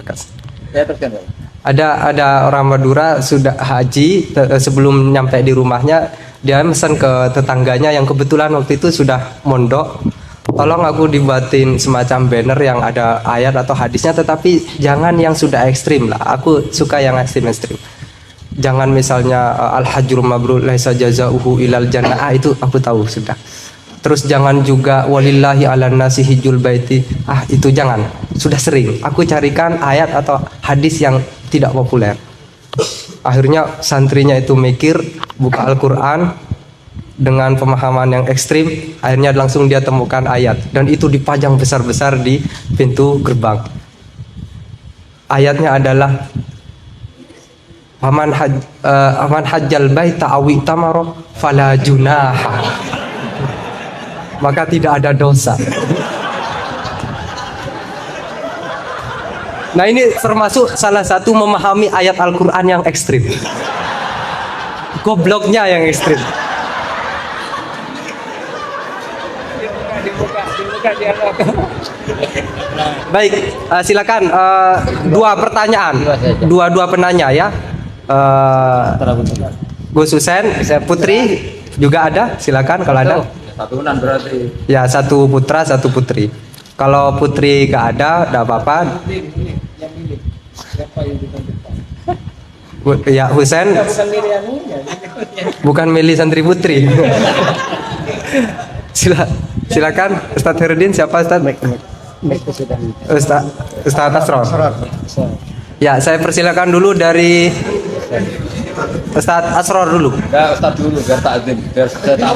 Saya teruskan ya. ada orang Madura sudah haji, sebelum nyampe di rumahnya dia pesan ke tetangganya yang kebetulan waktu itu sudah mondok, tolong aku dibuatin semacam banner yang ada ayat atau hadisnya, tetapi jangan yang sudah ekstrim lah, aku suka yang ekstrim. Jangan misalnya al-hajjul mabrur laisa jazauhu ilal jannah, itu aku tahu sudah. Terus jangan juga walillahi ala nasi hijjul baiti, itu jangan, sudah sering. Aku carikan ayat atau hadis yang tidak populer. Akhirnya santrinya itu mikir, buka Al-Quran dengan pemahaman yang ekstrim, akhirnya langsung dia temukan ayat dan itu dipajang besar-besar di pintu gerbang. Ayatnya adalah aman hajjal baita awi tamaro fala junaha, maka tidak ada dosa. Nah ini termasuk salah satu memahami ayat Al-Quran yang ekstrim. Gobloknya yang ekstrim. Baik, silakan dua pertanyaan, dua penanya ya. Gus Husen, Putri juga ada, silakan kalau ada. Satuan berarti. Ya, satu putra, satu putri. Kalau putri gak ada, tidak apa-apa. Ya, Husen. Bukan milih santri putri. Silakan, Ustadz Herudin, siapa Ustadz? Ustadz Asror. Ya, saya persilakan dulu dari Ustadz Asror dulu. Ya, Ustadz dulu biar takzim, biar saya tahu.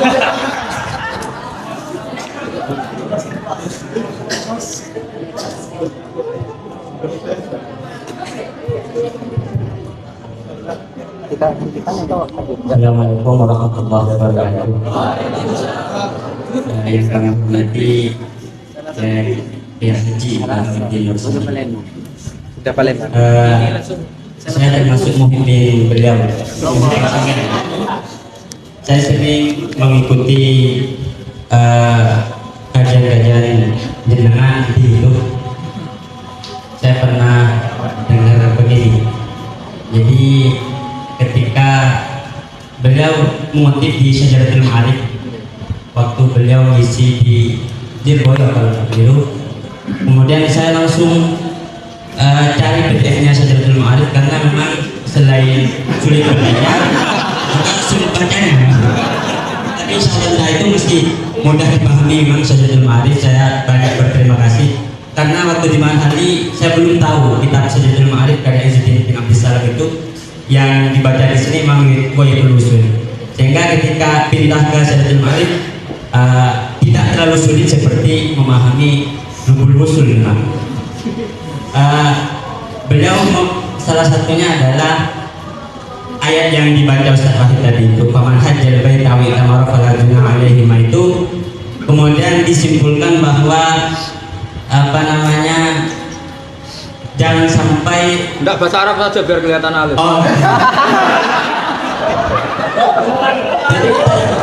Assalamualaikum warahmatullahi wabarakatuh. Yang kami hormati Haji Alhamdulillah Nur. Sudah paling. Saya termasuk muhibin beliau. Saya sering mengikuti kajian-kajian jenengan di YouTube. Saya pernah dengar begini. Jadi ketika beliau mengutip di Syajaratul Ma'arif, waktu beliau ngisi di Dirboyo kalau begitu, kemudian saya langsung cari PDF-nya Syajaratul Ma'arif karena memang selain sulit bacanya, sulit bacanya. Tapi insya itu mesti mudah dipahami memang Syajaratul Ma'arif. Saya banyak berterima kasih karena waktu di Mahali saya belum tahu kitab Syajaratul Ma'arif karya Izzuddin bin Abdus Salam itu yang dibaca di sini memang Ghayatul Usul, sehingga ketika pindah ke Syajaratul Ma'arif tidak terlalu sulit seperti memahami Lubul Usul memang. Beliau salah satunya adalah ayat yang dibaca Ustaz Wahid tadi itu, faman hajjal baita aw itamara fala junaha alaihi, itu kemudian disimpulkan bahwa jangan sampai Enggak, bahasa Arab saja biar kelihatan alim. oh. Jadi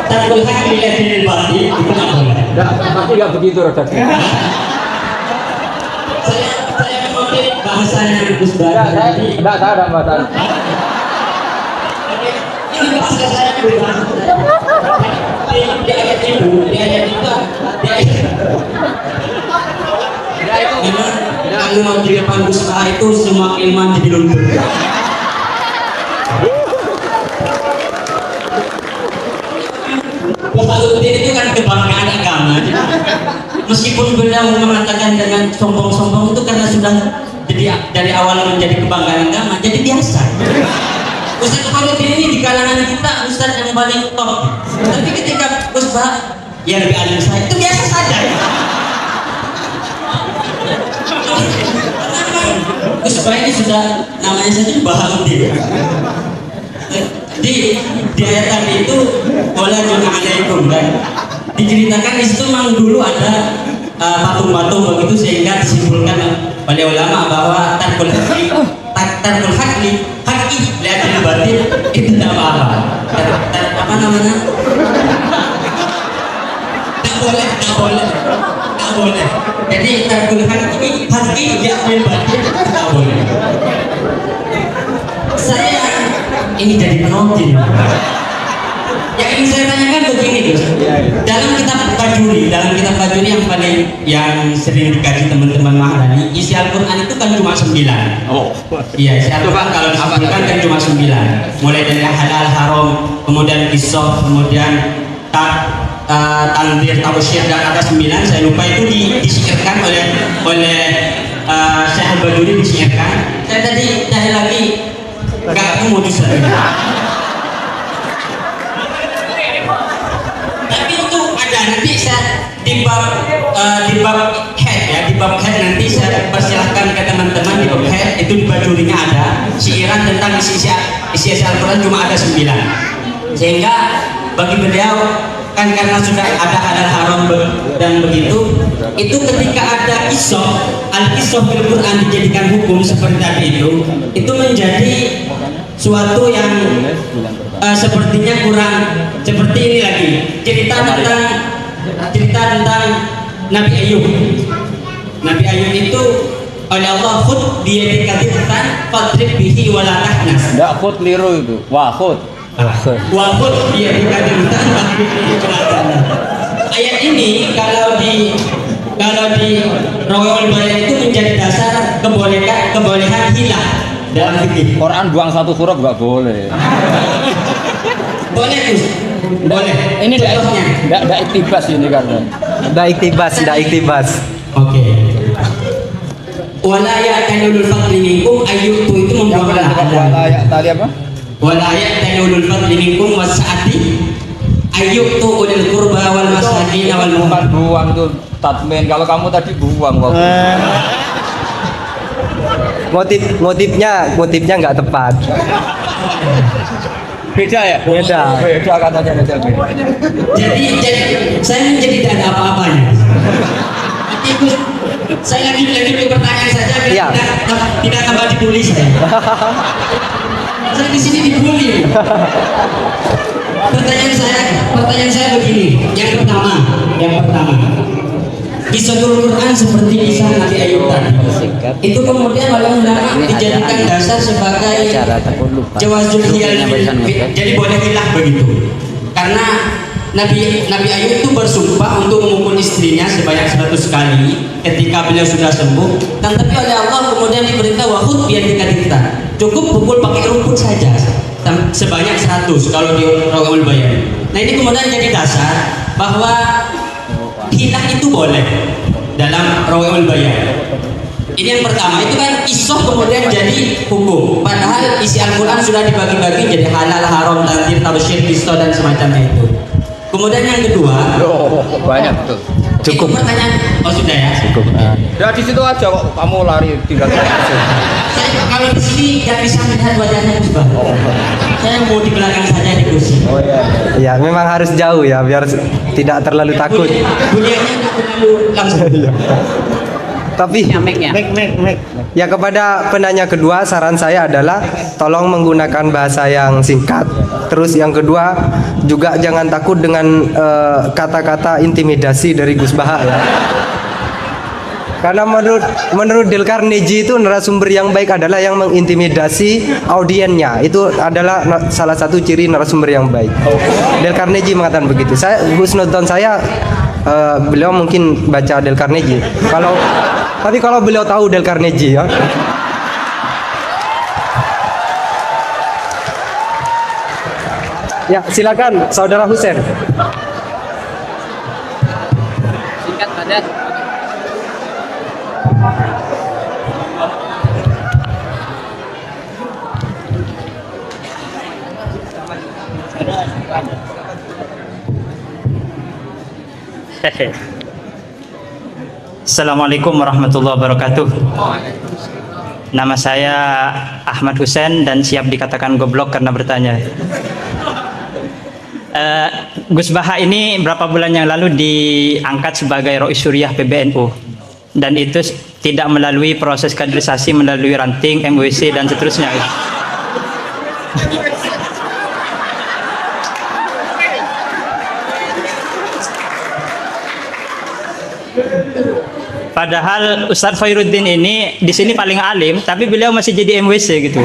tanggul hak dilihat bati itu nggak boleh. Enggak, pasti enggak begitu redaksinya. Saya memakai bahasanya Gus Bara. Enggak, saya ada bahasa. Ini bahasa saya di ayat itu, di ayat itu, di ayat kalau mau di depan Gus Bara itu semua ilmuwan jadi luntur. Bahauddin itu kan kebanggaan agama. Meskipun beliau mengatakan dengan sombong-sombong itu karena sudah jadi dari awal menjadi kebanggaan agama, jadi biasa. Ustaz Bahauddin ini di kalangan kita ustaz yang paling top. Tapi ketika Gus Bah yang lebih alim saya itu biasa saja. Gus Bah ini sudah namanya saja Bahauddin. Di ayat tadi itu wala junahala'ikum kan diceritakan di situ memang dulu ada patung-patung begitu sehingga disimpulkan oleh ulama bahwa tarkul haqi lihat batin itu tidak apa-apa. Apa namanya? Tak boleh. Jadi tarkul haqi lihat batin tak boleh. Saya ini jadi penonton. Yang ingin saya tanyakan begini, Gus. Dalam kitab Bajuri yang paling yang sering dikaji teman-teman Mahdani, isi Al-Quran itu kan cuma 9. Oh. Iya, isi Al-Quran kalau disebutkan kan cuma 9. Mulai dari halal, haram, kemudian qisas, kemudian tanzir, tausyir, dan ada 9. Saya lupa itu disyairkan oleh Syekh Al-Bajuri disyairkan. Saya tadi lagi enggak mau disyairkan. Tapi itu ada nanti saya di bab head nanti saya persilahkan ke teman-teman di bab head itu di Bajurinya ada syiiran tentang isi Al-Quran cuma ada 9. Sehingga bagi beliau kan karena sudah ada halal haram dan begitu, itu ketika ada al-qisah bil Quran dijadikan hukum seperti tadi itu menjadi suatu yang sepertinya kurang seperti ini lagi. Cerita tentang Nabi Ayub. Nabi Ayub itu oleh Allah khud biyadika dhiftan fadrib bihi wala tahnas. Enggak khud liru itu. Wah khud. Wahud dia dikatakan ayat ini kalau di Rawaiul Bayan itu menjadi dasar kebolehan hilah dalam fikih. Quran buang satu huruf nggak boleh. Boleh Gus, boleh. Ini enggak iktibas ini karena. Enggak iktibas. Oke. Wala ya'tanul fadli minkum ayyutu itu membuang Wala tadi apa? Wala ya'tanul fadli minkum wasa'ati ayyutu ulil qurba wal masakin wal Bukan buang tuh tatmin. Kalau kamu tadi buang waktu. Motifnya nggak tepat. Beda ya? Beda katanya beda. Jadi saya menjadi tidak ada apa-apanya. Nanti Gus, saya lagi pertanyaan saja biar tidak tambah dibully saya. Saya di sini dibully. Pertanyaan saya begini. Yang pertama. Kisahul Quran seperti kisah Nabi Ayub tadi. Itu kemudian oleh ulama dijadikan dasar sebagai jawazul hiyal. Jadi boleh hilah begitu. Karena Nabi Ayub itu bersumpah untuk memukul istrinya sebanyak 100 kali ketika beliau sudah sembuh. Dan tapi oleh Allah kemudian diperintah wahud biar dikadikta. Cukup pukul pakai rumput saja sebanyak 100 kalau di Rawaiul Bayan. Nah ini kemudian jadi dasar bahwa hilah itu boleh dalam Rawaiul Bayan. Ini yang pertama, itu kan isoh kemudian jadi hukum. Padahal isi Al-Quran sudah dibagi-bagi jadi halal, haram, tanzir, tausyir, qisas dan semacamnya itu. Kemudian yang kedua, Banyak tuh. Cukup. itu pertanyaan. Oh sudah ya. Cukup. Ya di situ aja kok kamu lari tinggal. Saya kalau di sini nggak bisa melihat wajahnya Gus Bah. Saya mau di belakang saja di kursi. Oh iya. Ya, memang harus jauh ya biar tidak terlalu takut. Bunyinya nggak terlalu langsung. Tapi ya kepada penanya kedua saran saya adalah tolong menggunakan bahasa yang singkat. Terus yang kedua juga jangan takut dengan kata-kata intimidasi dari Gus Baha ya. Karena menurut Dale Carnegie itu narasumber yang baik adalah yang mengintimidasi audiennya. Itu adalah salah satu ciri narasumber yang baik. Dale Carnegie mengatakan begitu. Husnudzon saya beliau mungkin baca Dale Carnegie. Tapi kalau beliau tahu Dale Carnegie ya. Ya, silakan Saudara Husain. Assalamualaikum warahmatullahi wabarakatuh. Nama saya Ahmad Hussein dan siap dikatakan goblok karena bertanya. Gus Baha ini berapa bulan yang lalu diangkat sebagai Rois Suriah PBNU dan itu tidak melalui proses kaderisasi, melalui ranting, MWC dan seterusnya. Padahal Ustadz Khairuddin ini di sini paling alim, tapi beliau masih jadi MWC gitu.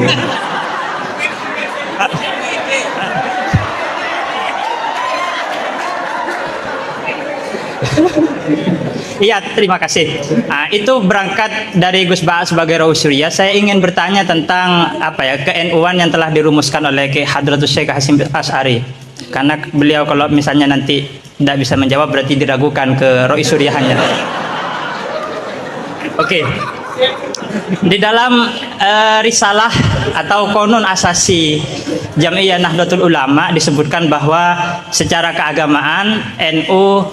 Iya, terima kasih. Nah, itu berangkat dari Gus Baha sebagai Rois Suriah. Saya ingin bertanya tentang ke-NU-an yang telah dirumuskan oleh Ki Hadratus Syekh Hasyim Asy'ari. Karena beliau kalau misalnya nanti tidak bisa menjawab berarti diragukan ke Rois Suriahnya. Oke. Di dalam risalah atau konun asasi Jam'iyah Nahdlatul Ulama disebutkan bahwa secara keagamaan NU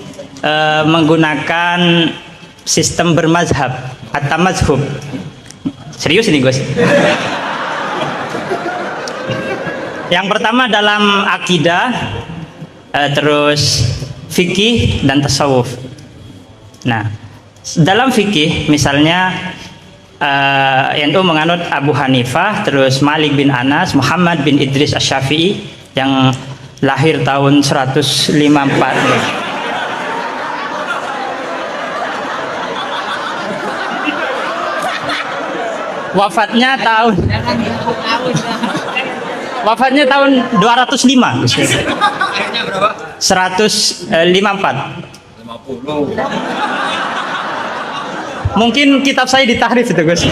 menggunakan sistem bermazhab atau mazhub. Serius ini Gus? Yang pertama dalam akidah, terus fikih dan tasawuf. Nah, dalam fikih misalnya NU menganut Abu Hanifah, terus Malik bin Anas, Muhammad bin Idris Asy-Syafi'i yang lahir tahun 154. Wafatnya tahun 205. 154. Mungkin kitab saya ditahrif itu Gus.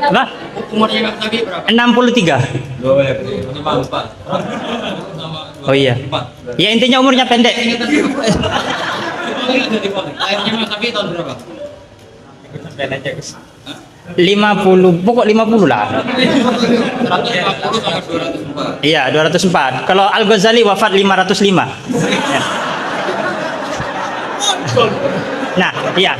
Apa? Umurnya Imam Syafi'i berapa? 63. Oh iya. Ya intinya umurnya pendek. Imam Syafi'i tahun berapa? 50, pokok 50 lah. 150 sama 204. Iya, 204. Kalau Al-Ghazali wafat 505. Nah, iya.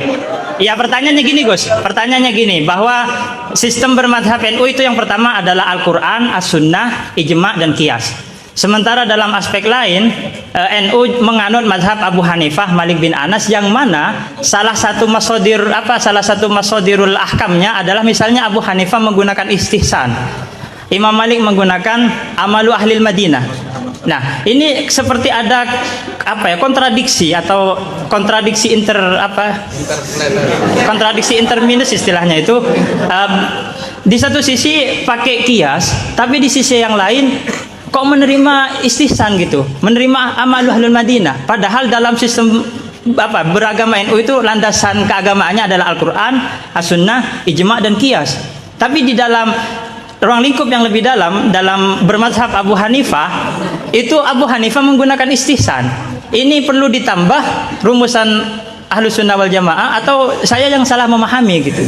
Ya pertanyaannya gini Gus, pertanyaannya gini, bahwa sistem bermadhab NU itu yang pertama adalah Al-Quran, As-Sunnah, Ijma' dan Qiyas. Sementara dalam aspek lain, NU menganut mazhab Abu Hanifah, Malik bin Anas, yang mana salah satu masodirul ahkamnya adalah misalnya Abu Hanifah menggunakan istihsan, Imam Malik menggunakan amalu ahlil Madinah. Nah, ini seperti ada kontradiksi atau kontradiksi interminus istilahnya itu. Di satu sisi pakai kias, tapi di sisi yang lain kok menerima istihsan gitu, menerima amalu ahlul Madinah. Padahal dalam sistem beragama NU itu landasan keagamaannya adalah Al-Quran, As-Sunnah, Ijma' dan Qiyas. Tapi di dalam ruang lingkup yang lebih dalam bermazhab Abu Hanifah, itu Abu Hanifah menggunakan istihsan. Ini perlu ditambah rumusan Ahlus Sunnah wal Jamaah atau saya yang salah memahami gitu.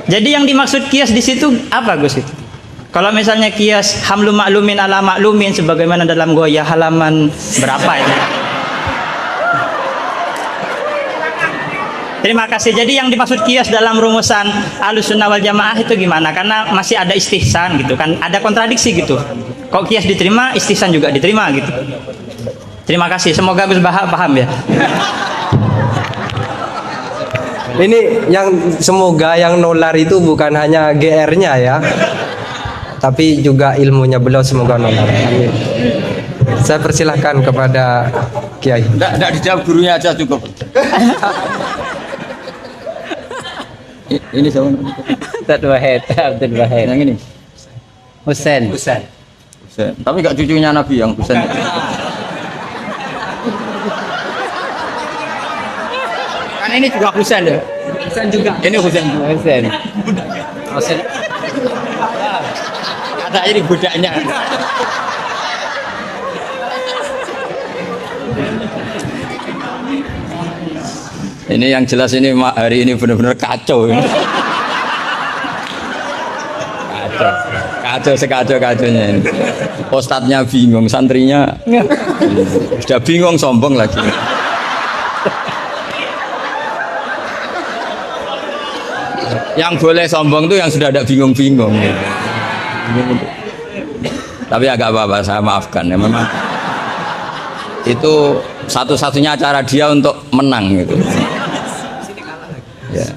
Jadi yang dimaksud Qiyas di situ apa Gus itu? Kalau misalnya Qiyas hamlu maklumin ala maklumin sebagaimana dalam Ghoyah halaman berapa ini? Terima kasih. Jadi yang dimaksud Qiyas dalam rumusan Ahlus Sunnah wal Jamaah itu gimana? Karena masih ada istihsan gitu kan, ada kontradiksi gitu. Kok Qiyas diterima, istihsan juga diterima gitu. Terima kasih. Semoga Gus Baha paham ya. Ini yang semoga yang nular itu bukan hanya GR-nya ya, tapi juga ilmunya beliau semoga nular. Amin. Saya persilahkan kepada Kiai. Tidak dijawab gurunya aja cukup. Ini siapa? Abdul Wahid. Yang ini. Husain. Tapi nggak cucunya Nabi yang Husain. Karena ini juga Husain ya. Husain juga. Ini Husain. Ada ini budaknya. Ini yang jelas ini hari ini benar-benar kacau. Kacau. Kacau sekacau-kacaunya ini. Ustadznya bingung, santrinya sudah bingung, sombong lagi. Yang boleh sombong tuh yang sudah ada bingung-bingung. Tapi agak apa-apa, saya maafkan ya, memang itu satu-satunya cara dia untuk menang gitu. Ya.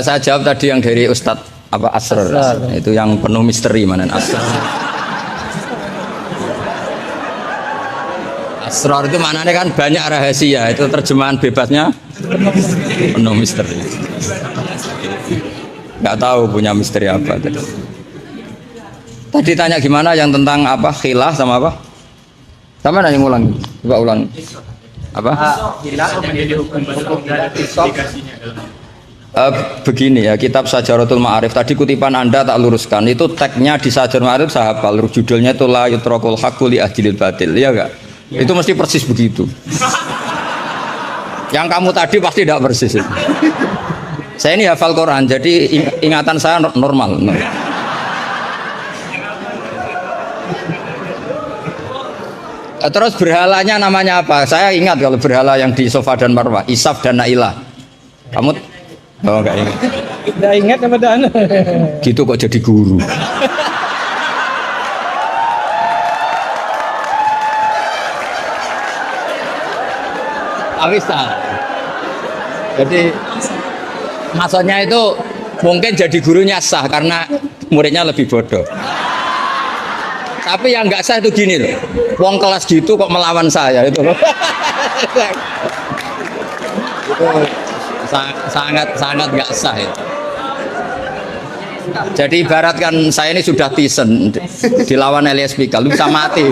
Saya jawab tadi yang dari Ustadz apa Asrar. Itu yang penuh misteri mana Asrar. Asrar itu maknanya kan banyak rahasia, itu terjemahan bebasnya penuh misteri. Nggak tahu punya misteri apa tadi. Tadi tanya gimana yang tentang apa khilah sama apa? Sama nanya ulang, coba ulang. Apa? Begini ya, kitab Sajaratul Ma'arif tadi kutipan Anda tak luruskan, itu tagnya di Sajaratul Ma'arif saya hafal, judulnya itu la yutrakul haqqu li ahdilil batil, ya enggak? Itu mesti persis begitu. Yang kamu tadi pasti tidak persis. Saya ini hafal Quran, jadi ingatan saya normal. Terus berhalanya namanya apa? Saya ingat kalau berhala yang di Sofa dan Marwah, Isaf dan Nailah. Kamu enggak ingat? Enggak ingat sama Dan. Gitu kok jadi guru. Awisa. Jadi maksudnya itu mungkin jadi gurunya sah karena muridnya lebih bodoh. Tapi yang nggak sah itu gini loh, wong kelas gitu kok melawan saya itu loh. Itu sangat nggak sah itu. Jadi ibaratkan saya ini sudah tisen dilawan Elias Pikal, bisa mati,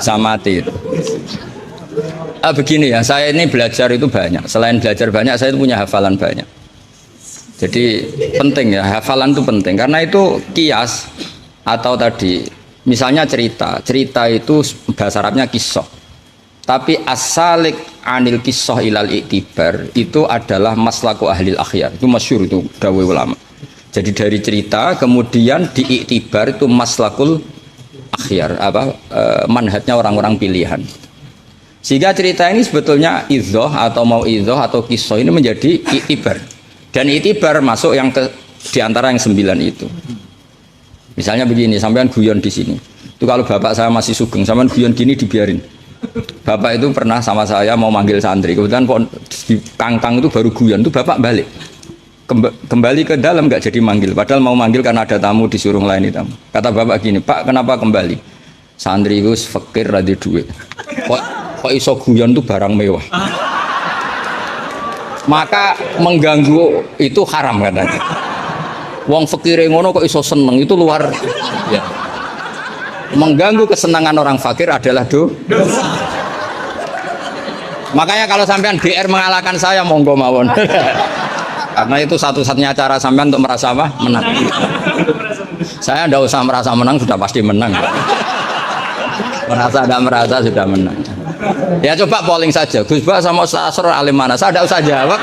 bisa mati. Begini ya, saya ini belajar itu banyak. Selain belajar banyak, saya itu punya hafalan banyak. Jadi penting ya, hafalan itu penting karena itu kias. Atau tadi misalnya cerita itu bahasa Arabnya kisah, tapi asalik anil kisah ilal iktibar itu adalah maslaku ahlil akhyar, itu masyhur, itu dawai ulama. Jadi dari cerita kemudian diiktibar itu maslakul akhyar, manhajnya orang-orang pilihan. Sehingga cerita ini sebetulnya idhoh atau mau idhoh atau kisah ini menjadi iktibar, dan iktibar masuk yang diantara yang 9 itu. Misalnya begini, sampean guyon di sini. Itu kalau bapak saya masih sugeng, sampean guyon gini dibiarin. Bapak itu pernah sama saya mau manggil santri. Kebetulan di kangkang itu baru guyon, itu bapak balik. Kembali ke dalam nggak jadi manggil. Padahal mau manggil karena ada tamu disuruh melayani tamu. Kata bapak gini, Pak kenapa kembali? Santri itu fakir radhi duit. Kok iso guyon itu barang mewah. Maka mengganggu itu haram katanya. Wong fakir ngono kok iso seneng, itu luar ya. Mengganggu kesenangan orang fakir adalah dosa. Makanya kalau sampean BR mengalahkan saya monggo mawon. Karena itu satu-satunya cara sampean untuk merasa apa? Menang. Saya ndak usah merasa menang, sudah pasti menang. Merasa tidak merasa sudah menang. Ya coba polling saja, Gus Ba sama Ustaz Asrar alim mana? Saya tidak usah jawab.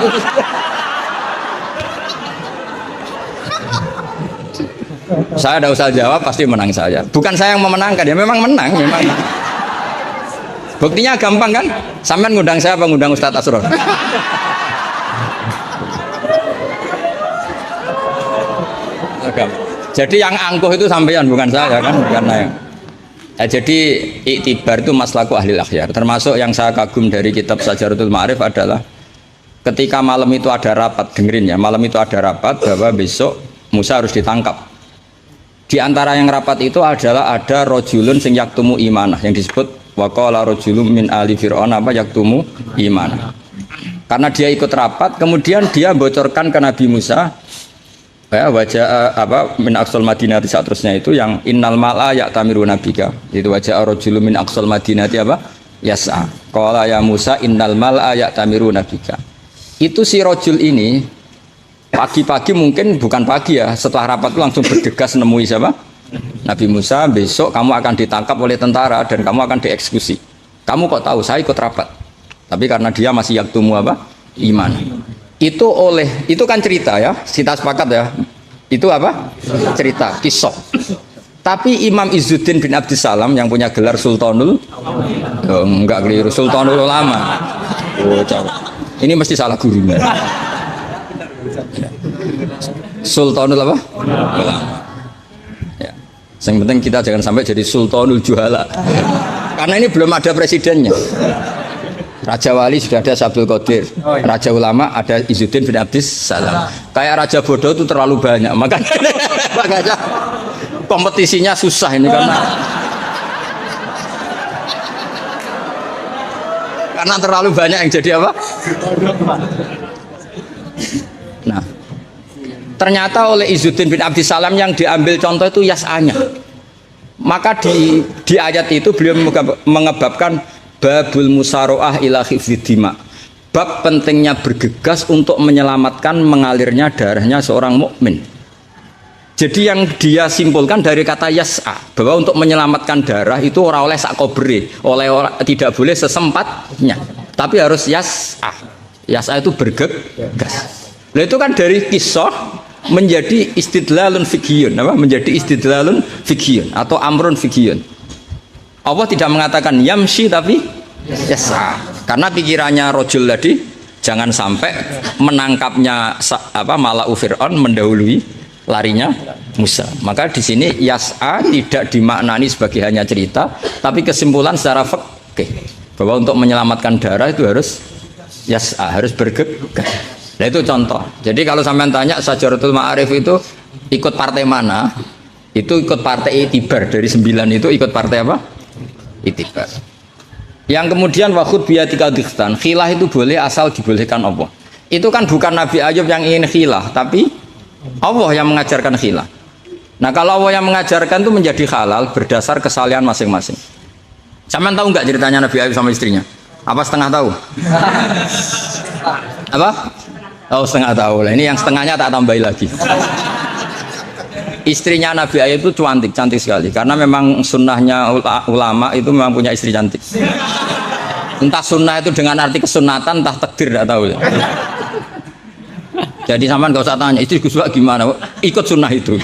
Saya tidak usah jawab, pasti menang saya. Bukan saya yang memenangkan, ya memang menang, memang. Buktinya gampang kan? Sampean ngundang saya apa ngundang Ustadz Asrar? Jadi yang angkuh itu sampean, bukan saya kan? Karena yang. Jadi iktibar itu maslaku ahlil akhyar. Termasuk yang saya kagum dari kitab Sajaratul Ma'arif adalah ketika malam itu ada rapat, dengerin ya, malam itu ada rapat bahwa besok Musa harus ditangkap. Di antara yang rapat itu adalah ada rojulun sing yaktumu imanah, yang disebut waqala rojulun min ali fir'aun apa yaktumu imanah. Karena dia ikut rapat, kemudian dia bocorkan ke Nabi Musa ya, wajah apa min aqsal madinati seterusnya itu yang innal mala ya'tamiru nabika. Itu wajah rojulun min aqsal madinati apa? Yas'a. Qala ya Musa innal mala ya'tamiru nabika. Itu si rojul ini pagi-pagi, mungkin bukan pagi ya, setelah rapat itu langsung bergegas nemui siapa? Nabi Musa, besok kamu akan ditangkap oleh tentara dan kamu akan dieksekusi. Kamu kok tahu? Saya ikut rapat. Tapi karena dia masih yaktumu apa? Iman. Itu kan cerita ya, kita sepakat ya. Itu apa? Cerita, kisah. Tapi Imam Izzuddin bin Abdissalam yang punya gelar Sultanul, enggak keliru, Sultanul Ulama. Oh, ini mesti salah gurunya. Sultanul apa? Ulama. Ya. Yang penting kita jangan sampai jadi Sultanul Juhala. Karena ini belum ada presidennya. Raja Wali sudah ada Abdul Qadir, Raja Ulama ada Izzuddin bin Abdissalam. Kayak Raja Bodoh itu terlalu banyak, makanya kompetisinya susah ini karena terlalu banyak yang jadi apa? Nah, ternyata oleh Izzuddin bin Abdissalam yang diambil contoh itu yas'anya. Maka di ayat itu beliau mengebabkan babul musaroah ila hifdzidima, bab pentingnya bergegas untuk menyelamatkan mengalirnya darahnya seorang mukmin. Jadi yang dia simpulkan dari kata yas'a, bahwa untuk menyelamatkan darah itu ora oleh sakobere, tidak boleh sesempatnya, tapi harus yas'a. Yas'a itu bergegas. Nah itu kan dari kisah menjadi istidlalun fiqhiyun, apa? Menjadi istidlalun fiqhiyun atau amrun fiqhiyun. Allah tidak mengatakan yamshi tapi yas'a, karena pikirannya rojul tadi jangan sampai menangkapnya Mala'u Fir'aun mendahului larinya Musa. Maka di sini yas'a tidak dimaknani sebagai hanya cerita, tapi kesimpulan secara fikih bahwa untuk menyelamatkan darah itu harus yas'a, harus bergegas. Nah itu contoh. Jadi kalau sampean tanya Syajaratul Ma'arif itu ikut partai mana? Itu ikut partai Itibar, dari 9 itu ikut partai apa? Itibar. Yang kemudian wakhud biyatika dikhtan, khilah itu boleh asal dibolehkan Allah. Itu kan bukan Nabi Ayub yang ingin khilah, tapi Allah yang mengajarkan khilah. Nah kalau Allah yang mengajarkan itu menjadi halal berdasar kesalahan masing-masing. Sampean tahu nggak ceritanya Nabi Ayub sama istrinya? Apa setengah tahu? Apa? Oh setengah tahu lah. Ini yang setengahnya tak tambahin lagi. Istrinya Nabi Ayub itu cantik sekali, karena memang sunnahnya ulama itu memang punya istri cantik. Entah sunnah itu dengan arti kesunatan, entah takdir, tidak tahu. Jadi sampean gak usah tanya istri Gus Wak gimana, ikut sunnah itu.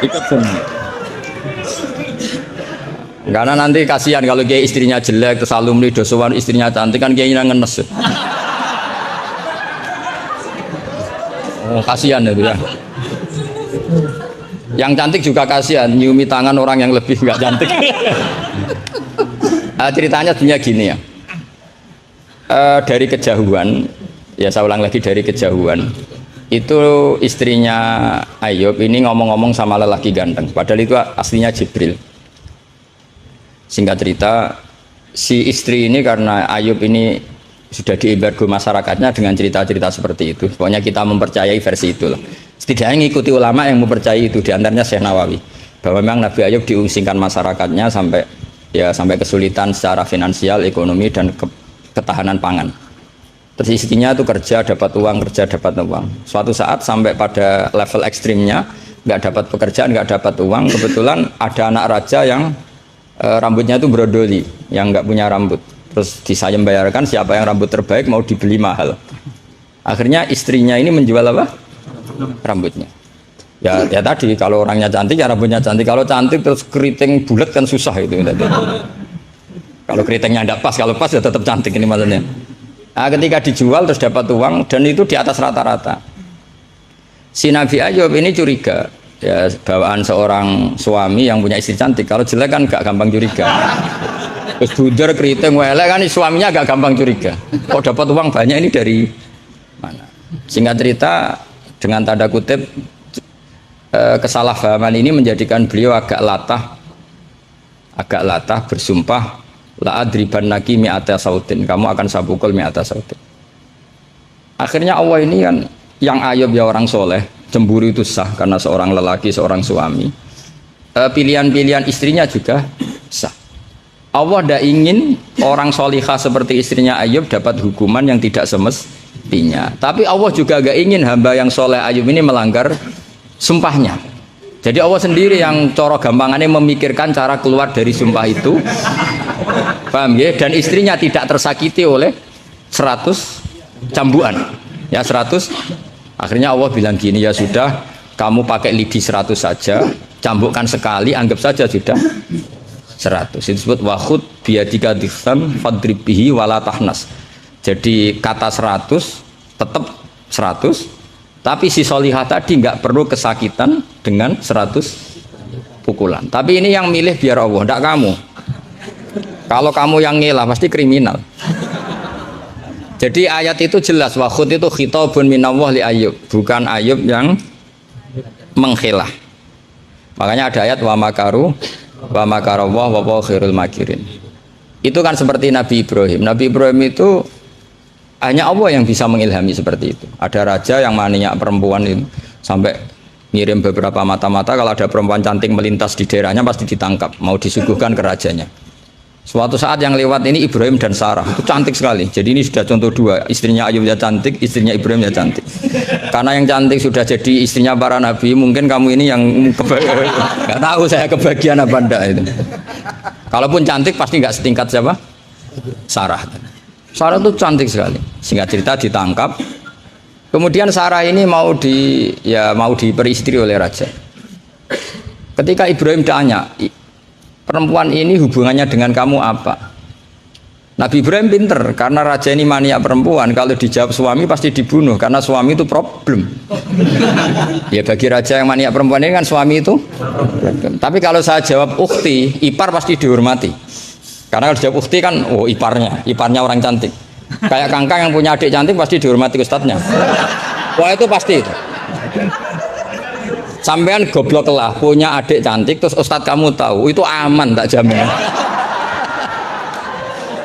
Ikut sunnah. Karena nanti kasihan kalau dia istrinya jelek, terus alumni dosowan istrinya cantik kan kayaknya ngenes. Oh, kasihan itu ya. Yang cantik juga kasihan, nyiumi tangan orang yang lebih nggak cantik. Ceritanya sebenarnya gini ya. Dari kejauhan, ya saya ulang lagi, dari kejauhan itu istrinya Ayub ini ngomong-ngomong sama lelaki ganteng, padahal itu aslinya Jibril. Singkat cerita, si istri ini karena Ayub ini sudah diembargo masyarakatnya dengan cerita-cerita seperti itu. Pokoknya kita mempercayai versi itu lah. Setidaknya mengikuti ulama yang mempercayai itu, diantaranya Syekh Nawawi, bahwa memang Nabi Ayub diungsingkan masyarakatnya sampai kesulitan secara finansial, ekonomi dan ketahanan pangan. Terus istrinya itu kerja dapat uang. Suatu saat sampai pada level ekstrimnya, nggak dapat pekerjaan, nggak dapat uang. Kebetulan ada anak raja yang rambutnya itu brodoli, yang nggak punya rambut. Terus disayem bayarkan siapa yang rambut terbaik mau dibeli mahal. Akhirnya istrinya ini menjual apa? Rambutnya. Ya tadi kalau orangnya cantik ya rambutnya cantik. Kalau cantik terus keriting bulat kan susah itu. Kalau keritingnya tidak pas, kalau pas ya tetap cantik ini maksudnya. Nah, ketika dijual terus dapat uang dan itu di atas rata-rata. Si Nabi Ayub ini curiga. Ya bawaan seorang suami yang punya istri cantik. Kalau jelek kan gak gampang curiga. Terus bundar keriting welek kan suaminya agak gampang curiga. Kok dapat uang banyak ini dari mana? Singkat cerita dengan tanda kutip kesalahpahaman ini menjadikan beliau agak latah bersumpah la adribannaki mi'ata sautin, kamu akan saya pukul mi'ata sautin. Akhirnya Allah ini kan yang Ayub ya orang soleh, cemburu itu sah karena seorang lelaki, seorang suami. Pilihan-pilihan istrinya juga sah. Allah tidak ingin orang solihah seperti istrinya Ayub dapat hukuman yang tidak semestinya. Tapi Allah juga gak ingin hamba yang soleh Ayub ini melanggar sumpahnya. Jadi Allah sendiri yang coro gampangannya memikirkan cara keluar dari sumpah itu Paham ya? Dan istrinya tidak tersakiti oleh 100 cambukan. Ya 100. Akhirnya Allah bilang gini, ya sudah, kamu pakai lidi 100 saja, cambukkan sekali, anggap saja sudah 100. Itu disebut wahud biadika dikham fadrib bihi wala tahnas. Jadi kata 100 tetap 100, tapi si solihah tadi nggak perlu kesakitan dengan 100 pukulan. Tapi ini yang milih biar Allah, tidak kamu. Kalau kamu yang ngelah pasti kriminal. Jadi ayat itu jelas, wahud itu khitabun minallah li Ayub, bukan Ayub yang mengkhilah. Makanya ada ayat wa makaru wa makarallah wa huwa khairul makirin. Itu kan seperti Nabi Ibrahim. Nabi Ibrahim itu hanya Allah yang bisa mengilhami seperti itu. Ada raja yang maniak perempuan itu sampai ngirim beberapa mata-mata, kalau ada perempuan cantik melintas di daerahnya pasti ditangkap, mau disuguhkan ke rajanya. Suatu saat yang lewat ini Ibrahim dan Sarah, itu cantik sekali. Jadi ini sudah contoh dua, istrinya Ayub ya cantik, istrinya Ibrahim ya cantik. Karena yang cantik sudah jadi istrinya para nabi, mungkin kamu ini yang nggak tahu saya kebagian apa enggak itu. Kalaupun cantik pasti nggak setingkat siapa? Sarah. Sarah itu cantik sekali. Singkat cerita ditangkap. Kemudian Sarah ini mau diperistri oleh raja. Ketika Ibrahim tanya, perempuan ini hubungannya dengan kamu apa? Nabi Ibrahim pinter, karena raja ini maniak perempuan, kalau dijawab suami pasti dibunuh, karena suami itu problem. Ya bagi raja yang maniak perempuan ini kan suami itu problem. Tapi kalau saya jawab ukhti, ipar pasti dihormati. Karena kalau dijawab ukhti kan, oh iparnya orang cantik. Kayak Kangkang yang punya adik cantik pasti dihormati ustadznya. Wah itu pasti itu. Sampean goblok lah, punya adik cantik terus ustadz kamu tahu, itu aman tak jamin.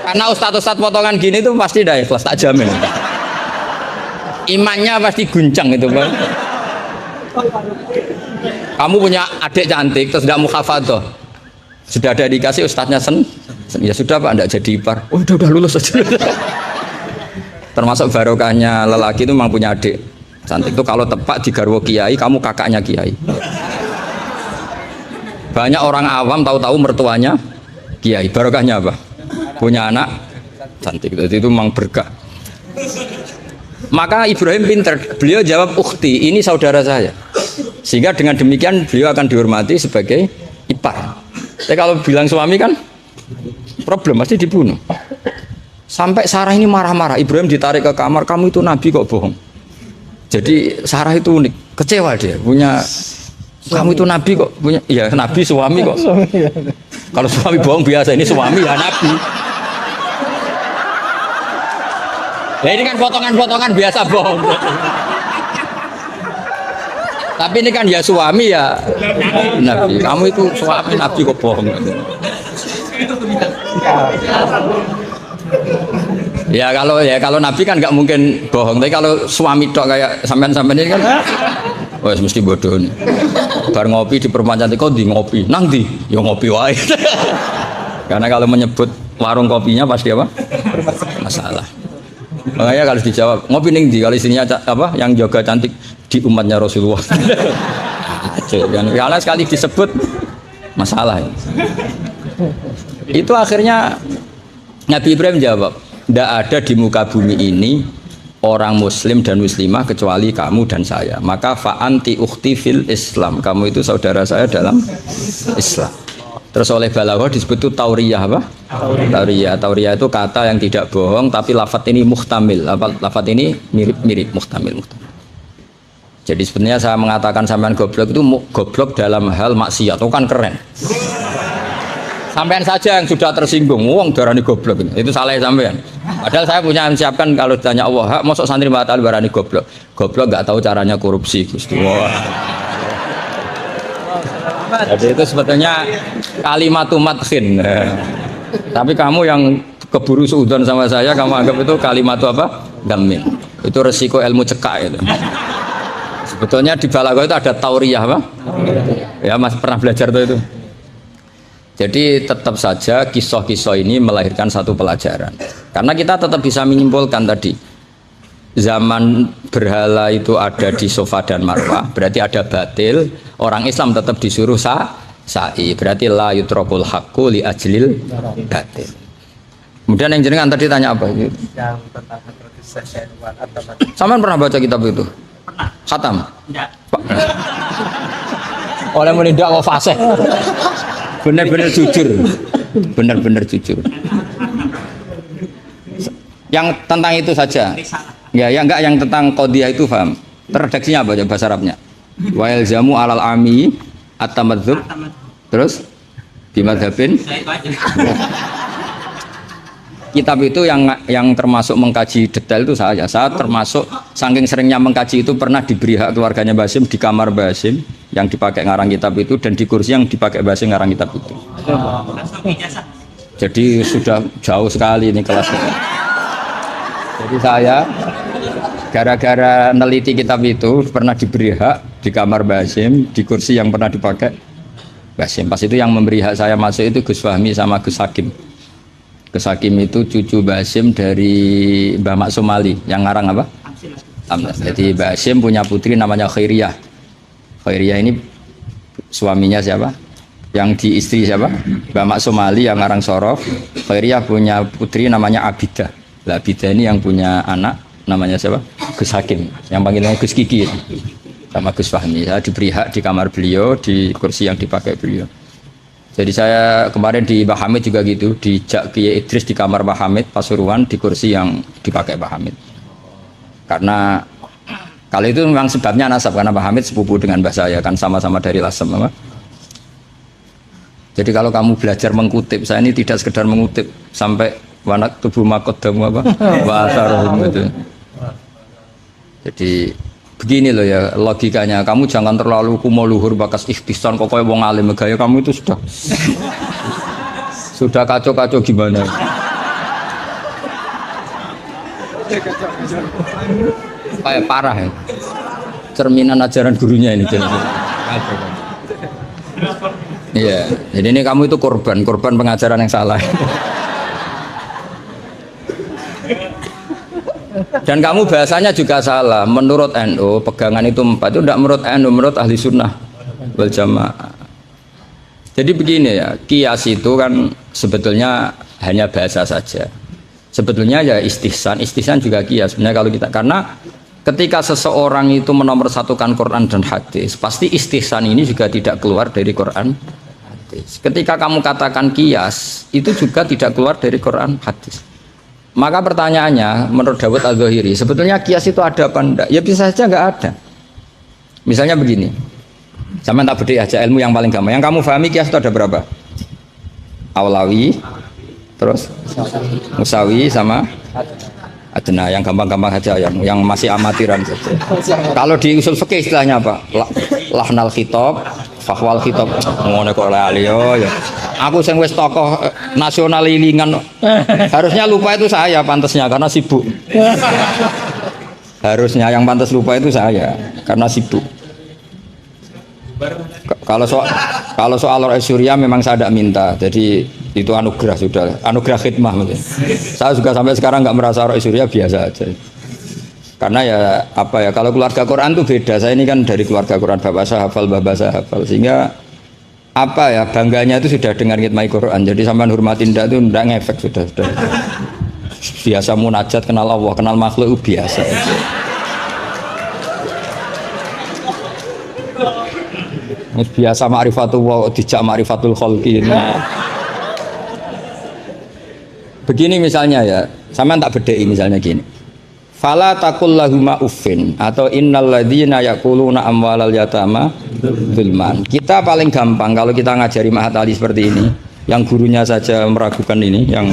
Karena ustadz potongan gini itu pasti dah ikhlas, tak jamin. Imannya pasti guncang itu Bang. Kamu punya adik cantik terus tidak mukhafadzah, sudah ada dikasih ustadznya ya sudah Pak, tidak jadi ipar. Oh udah lulus aja. Termasuk barokahnya lelaki itu memang punya adik cantik itu, kalau tepat di garwo kiai, kamu kakaknya kiai. Banyak orang awam tahu-tahu mertuanya kiai. Barokahnya apa? Punya anak cantik, itu memang berkah. Maka Ibrahim pinter, beliau jawab ukhti, ini saudara saya. Sehingga dengan demikian beliau akan dihormati sebagai ipar. Tapi kalau bilang suami kan problem, pasti dibunuh. Sampai Sarah ini marah-marah, Ibrahim ditarik ke kamar, kamu itu nabi kok bohong. Jadi Sarah itu unik, kecewa dia, punya kamu itu nabi kok punya, ya nabi suami kok. Kalau suami bohong biasa, ini suami ya nabi. Ya ini kan potongan-potongan biasa bohong. Tapi ini kan ya suami ya nabi. Kamu itu suami nabi kok bohong. Ya kalau nabi kan nggak mungkin bohong, tapi kalau suami tok kayak sampean ini kan, wes mesti bodoh nih. Bar ngopi di perempuan cantik kok di ngopi, nang di, ya ngopi wae. Karena kalau menyebut warung kopinya pasti apa? Masalah. Makanya kalau dijawab ngopi ning di, kalau istrinya apa yang jaga cantik di umatnya Rasulullah. Karena sekali disebut masalah. Itu akhirnya Nabi Ibrahim jawab, tidak ada di muka bumi ini orang muslim dan muslimah kecuali kamu dan saya. Maka fa'anti ukhti fil Islam, kamu itu saudara saya dalam Islam. Terus oleh Balaghah disebut itu tauriyah apa? Tauriyah itu kata yang tidak bohong, tapi lafadz ini muhtamil. Lafadz ini mirip muhtamil. Jadi sebenarnya saya mengatakan sampean goblok itu goblok dalam hal maksiat, itu kan keren. Sampean saja yang sudah tersinggung, wong darani goblok itu salah sampean. Padahal saya punya siapkan kalau ditanya Allah, hak mosok santri batal darani goblok. Goblok nggak tahu caranya korupsi, Gusti. Wah. Jadi itu sebetulnya kalimatun madkhin. Tapi kamu yang keburu suudzon sama saya, kamu anggap itu kalimatun apa? Damin. Itu resiko ilmu cekak itu. Sebetulnya di Balaghah itu ada tauriyah apa? Ya Mas pernah belajar tuh itu. Jadi tetap saja kisah-kisah ini melahirkan satu pelajaran. Karena kita tetap bisa menyimpulkan tadi, zaman berhala itu ada di Safa dan Marwah, berarti ada batil. Orang Islam tetap disuruh sa'i. Berarti la yutrakul haqqu li ajlil batil. Kemudian yang jenengan tadi tanya apa? Yang tentang hadrotus syair wal atamat. Sampean pernah baca kitab itu? Pernah. Khatam? Enggak. Oleh menindak kok fasih. Benar-benar jujur. Benar-benar jujur. Yang tentang itu saja. Ya, ya enggak yang tentang qadiyah itu paham. Redaksinya apa ya bahasa Arabnya? Wa yalzamu alal ami at-tamadzub. Terus bimadzhabin. Kitab itu yang termasuk mengkaji detail itu saya. Saya termasuk saking seringnya mengkaji itu pernah diberi hak keluarganya Basim di kamar Basim yang dipakai ngarang kitab itu dan di kursi yang dipakai Basim ngarang kitab itu. Jadi sudah jauh sekali ini kelasnya. Jadi saya gara-gara neliti kitab itu pernah diberi hak di kamar Basim di kursi yang pernah dipakai Basim. Pas itu yang memberi hak saya masuk itu Gus Fahmi sama Gus Hakim. Gus Hakim itu cucu Basim dari Mbah Mak Somali yang ngarang apa? Amlas. Jadi Basim punya putri namanya Khairiyah. Khairiyah ini suaminya siapa? Yang di istri siapa? Mbah Mak Somali yang ngarang Sorof. Khairiyah punya putri namanya Abidah. Lah Abidah ini yang punya anak namanya siapa? Gus Hakim. Yang panggilannya Gus Kiki sama Gus Fahmi. Saya diberi hak di kamar beliau di kursi yang dipakai beliau. Jadi saya kemarin di Mbah Hamid juga gitu, di Jak Kiai Idris di kamar Mbah Hamid Pasuruan di kursi yang dipakai Mbah Hamid. Karena kali itu memang sebabnya nasab karena Mbah Hamid sepupu dengan Mbah saya kan sama-sama dari Lasem apa? Jadi kalau kamu belajar mengutip, saya ini tidak sekedar mengutip sampai wanak tubuh makodamu apa? Wasarohum itu. Jadi begini loh ya logikanya, kamu jangan terlalu kumo luhur bakas ikhtisan kok kayak wong alim gaya kamu itu sudah kacau-kacau gimana? Kayak parah ya. Cerminan ajaran gurunya ini jenis. Iya, jadi ini kamu itu korban pengajaran yang salah. Dan kamu bahasanya juga salah. Menurut NU pegangan itu 4 itu tidak menurut NU, menurut ahli sunnah wal jamaah. Jadi begini ya, kias itu kan sebetulnya hanya bahasa saja. Sebetulnya ya istihsan juga kias. Sebenarnya kalau kita karena ketika seseorang itu menomorsatukan Quran dan hadis, pasti istihsan ini juga tidak keluar dari Quran hadis. Ketika kamu katakan kias, itu juga tidak keluar dari Quran hadis. Maka pertanyaannya, menurut Dawud Al-Zahiri, sebetulnya kias itu ada apa enggak? Ya bisa saja enggak ada. Misalnya begini, sama tak beda aja ilmu yang paling gampang. Yang kamu pahami kias itu ada berapa? Awlawi, terus Musawi sama Adna. Yang gampang-gampang saja, yang masih amatiran saja. Kalau di usul fikih istilahnya apa? Lahnal khitab, fahwal khitab. Ngono kok lali ya. Aku sing wis tokoh nasional ilingan. Harusnya lupa itu saya pantasnya karena sibuk. Harusnya yang pantas lupa itu saya karena sibuk. Kalau soal Surya memang saya tidak minta. Jadi itu anugerah sudah, anugerah khidmah mungkin. Saya juga sampai sekarang nggak merasa Surya biasa aja. Karena ya apa ya, kalau keluarga Quran itu beda. Saya ini kan dari keluarga Quran, bapak saya hafal, bapak saya hafal, sehingga apa ya bangganya itu sudah dengan khidmah Quran. Jadi sampai hormatin itu tidak ngefek sudah. Biasa munajat, kenal Allah, kenal makhluk itu biasa. Biasa ma'rifatullah dijak ma'rifatul khalqi. Begini misalnya ya, sama tak bedai misalnya gini. Fala taqul lahuma uffin atau innal ladzina yaquluna amwalal yatama zulman. Kita paling gampang kalau kita ngajari Mahat Ali seperti ini, yang gurunya saja meragukan ini, yang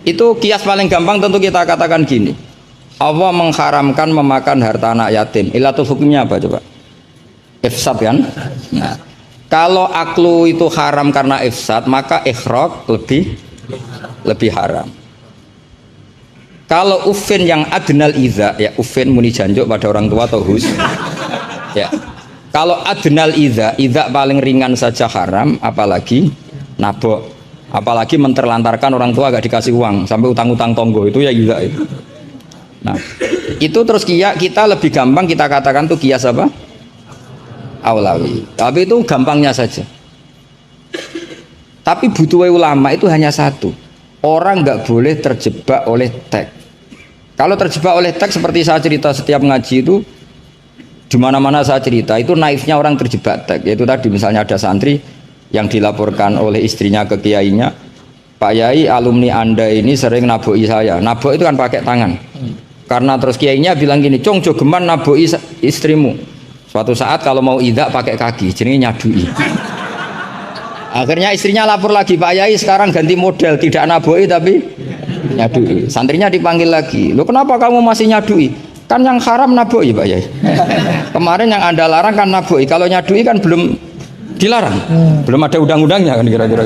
itu kias paling gampang tentu kita katakan gini. Allah mengharamkan memakan harta anak yatim. Ilatul hukumnya apa coba? Ifsad kan? Nah, kalau aklu itu haram karena ifsad, maka ikhraq lebih haram. Kalau ufin yang adnal iza, ya ufin muni janjuk pada orang tua atau hus, ya. Kalau adnal iza paling ringan saja haram, apalagi nabok, apalagi menterlantarkan orang tua gak dikasih uang sampai utang-utang tonggo itu ya iza itu. Nah, itu terus kita lebih gampang kita katakan tuh kias apa? aulawi. Tapi itu gampangnya saja. Tapi butuh ulama itu hanya satu. Orang nggak boleh terjebak oleh teks. Kalau terjebak oleh teks seperti saya cerita setiap ngaji itu, di mana-mana saya cerita itu naifnya orang terjebak teks. Yaitu tadi misalnya ada santri yang dilaporkan oleh istrinya ke kiainya, Pak Yai, alumni Anda ini sering naboi saya. Nabok itu kan pakai tangan. Karena terus kiainya bilang gini, "Cong, jogeman naboi istrimu." Suatu saat kalau mau idak pakai kaki, jenenge nyadui. Akhirnya istrinya lapor lagi, "Pak Yai sekarang ganti model, tidak naboi tapi nyadui." Santrinya dipanggil lagi, "Loh kenapa kamu masih nyadui? Kan yang haram naboi Pak Yai. Kemarin yang Anda larang kan naboi, kalau nyadui kan belum dilarang, belum ada undang-undangnya kan kira-kira.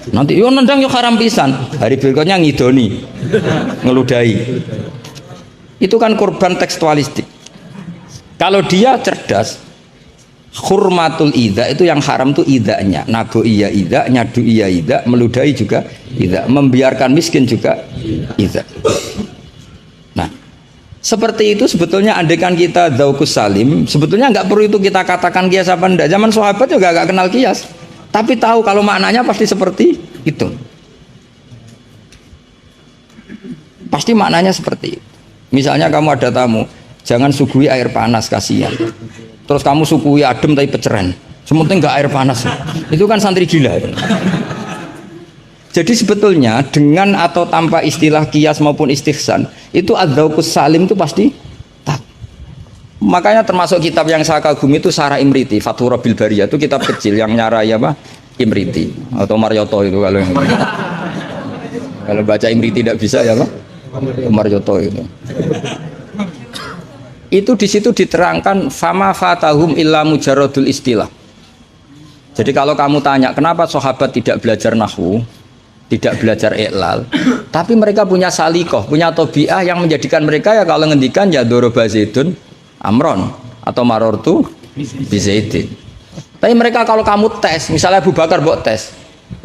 Nanti yo nendang yo haram pisan, hari berikutnya ngidoni, ngeludahi. Itu kan korban tekstualistik. Kalau dia cerdas, hurmatul idza itu yang haram tuh idzanya, nabo iya idza, nyadu iya idza, meludahi juga idza, membiarkan miskin juga idza. Nah, seperti itu sebetulnya andaikan kita dzauqus salim, sebetulnya nggak perlu itu kita katakan kias apa enggak. Zaman sahabat juga nggak kenal kias, tapi tahu kalau maknanya pasti seperti itu. Pasti maknanya seperti itu. Misalnya kamu ada tamu, jangan suguhi air panas, kasihan. Terus kamu sukuhi adem tapi peceren, sementing nggak air panas, itu kan santri gila. Jadi sebetulnya dengan atau tanpa istilah kias maupun istihsan itu adzauqus salim itu pasti tak. Makanya termasuk kitab yang saya kagumi itu Sarah Imriti, Fathur Rabbil Bariyah, itu kitab kecil yang nyarai apa Imriti atau Marioto itu kalau yang kalau baca Imriti tidak bisa ya Pak Marioto itu di situ diterangkan fama fatahum illa mujarradul istilah. Jadi kalau kamu tanya kenapa sahabat tidak belajar nahwu, tidak belajar i'lal, tapi mereka punya salikoh, punya tobiah yang menjadikan mereka ya kalau ngendikan ya doroba zaidun amron atau marortu bizaidin. Tapi mereka kalau kamu tes, misalnya Abu Bakar buat tes,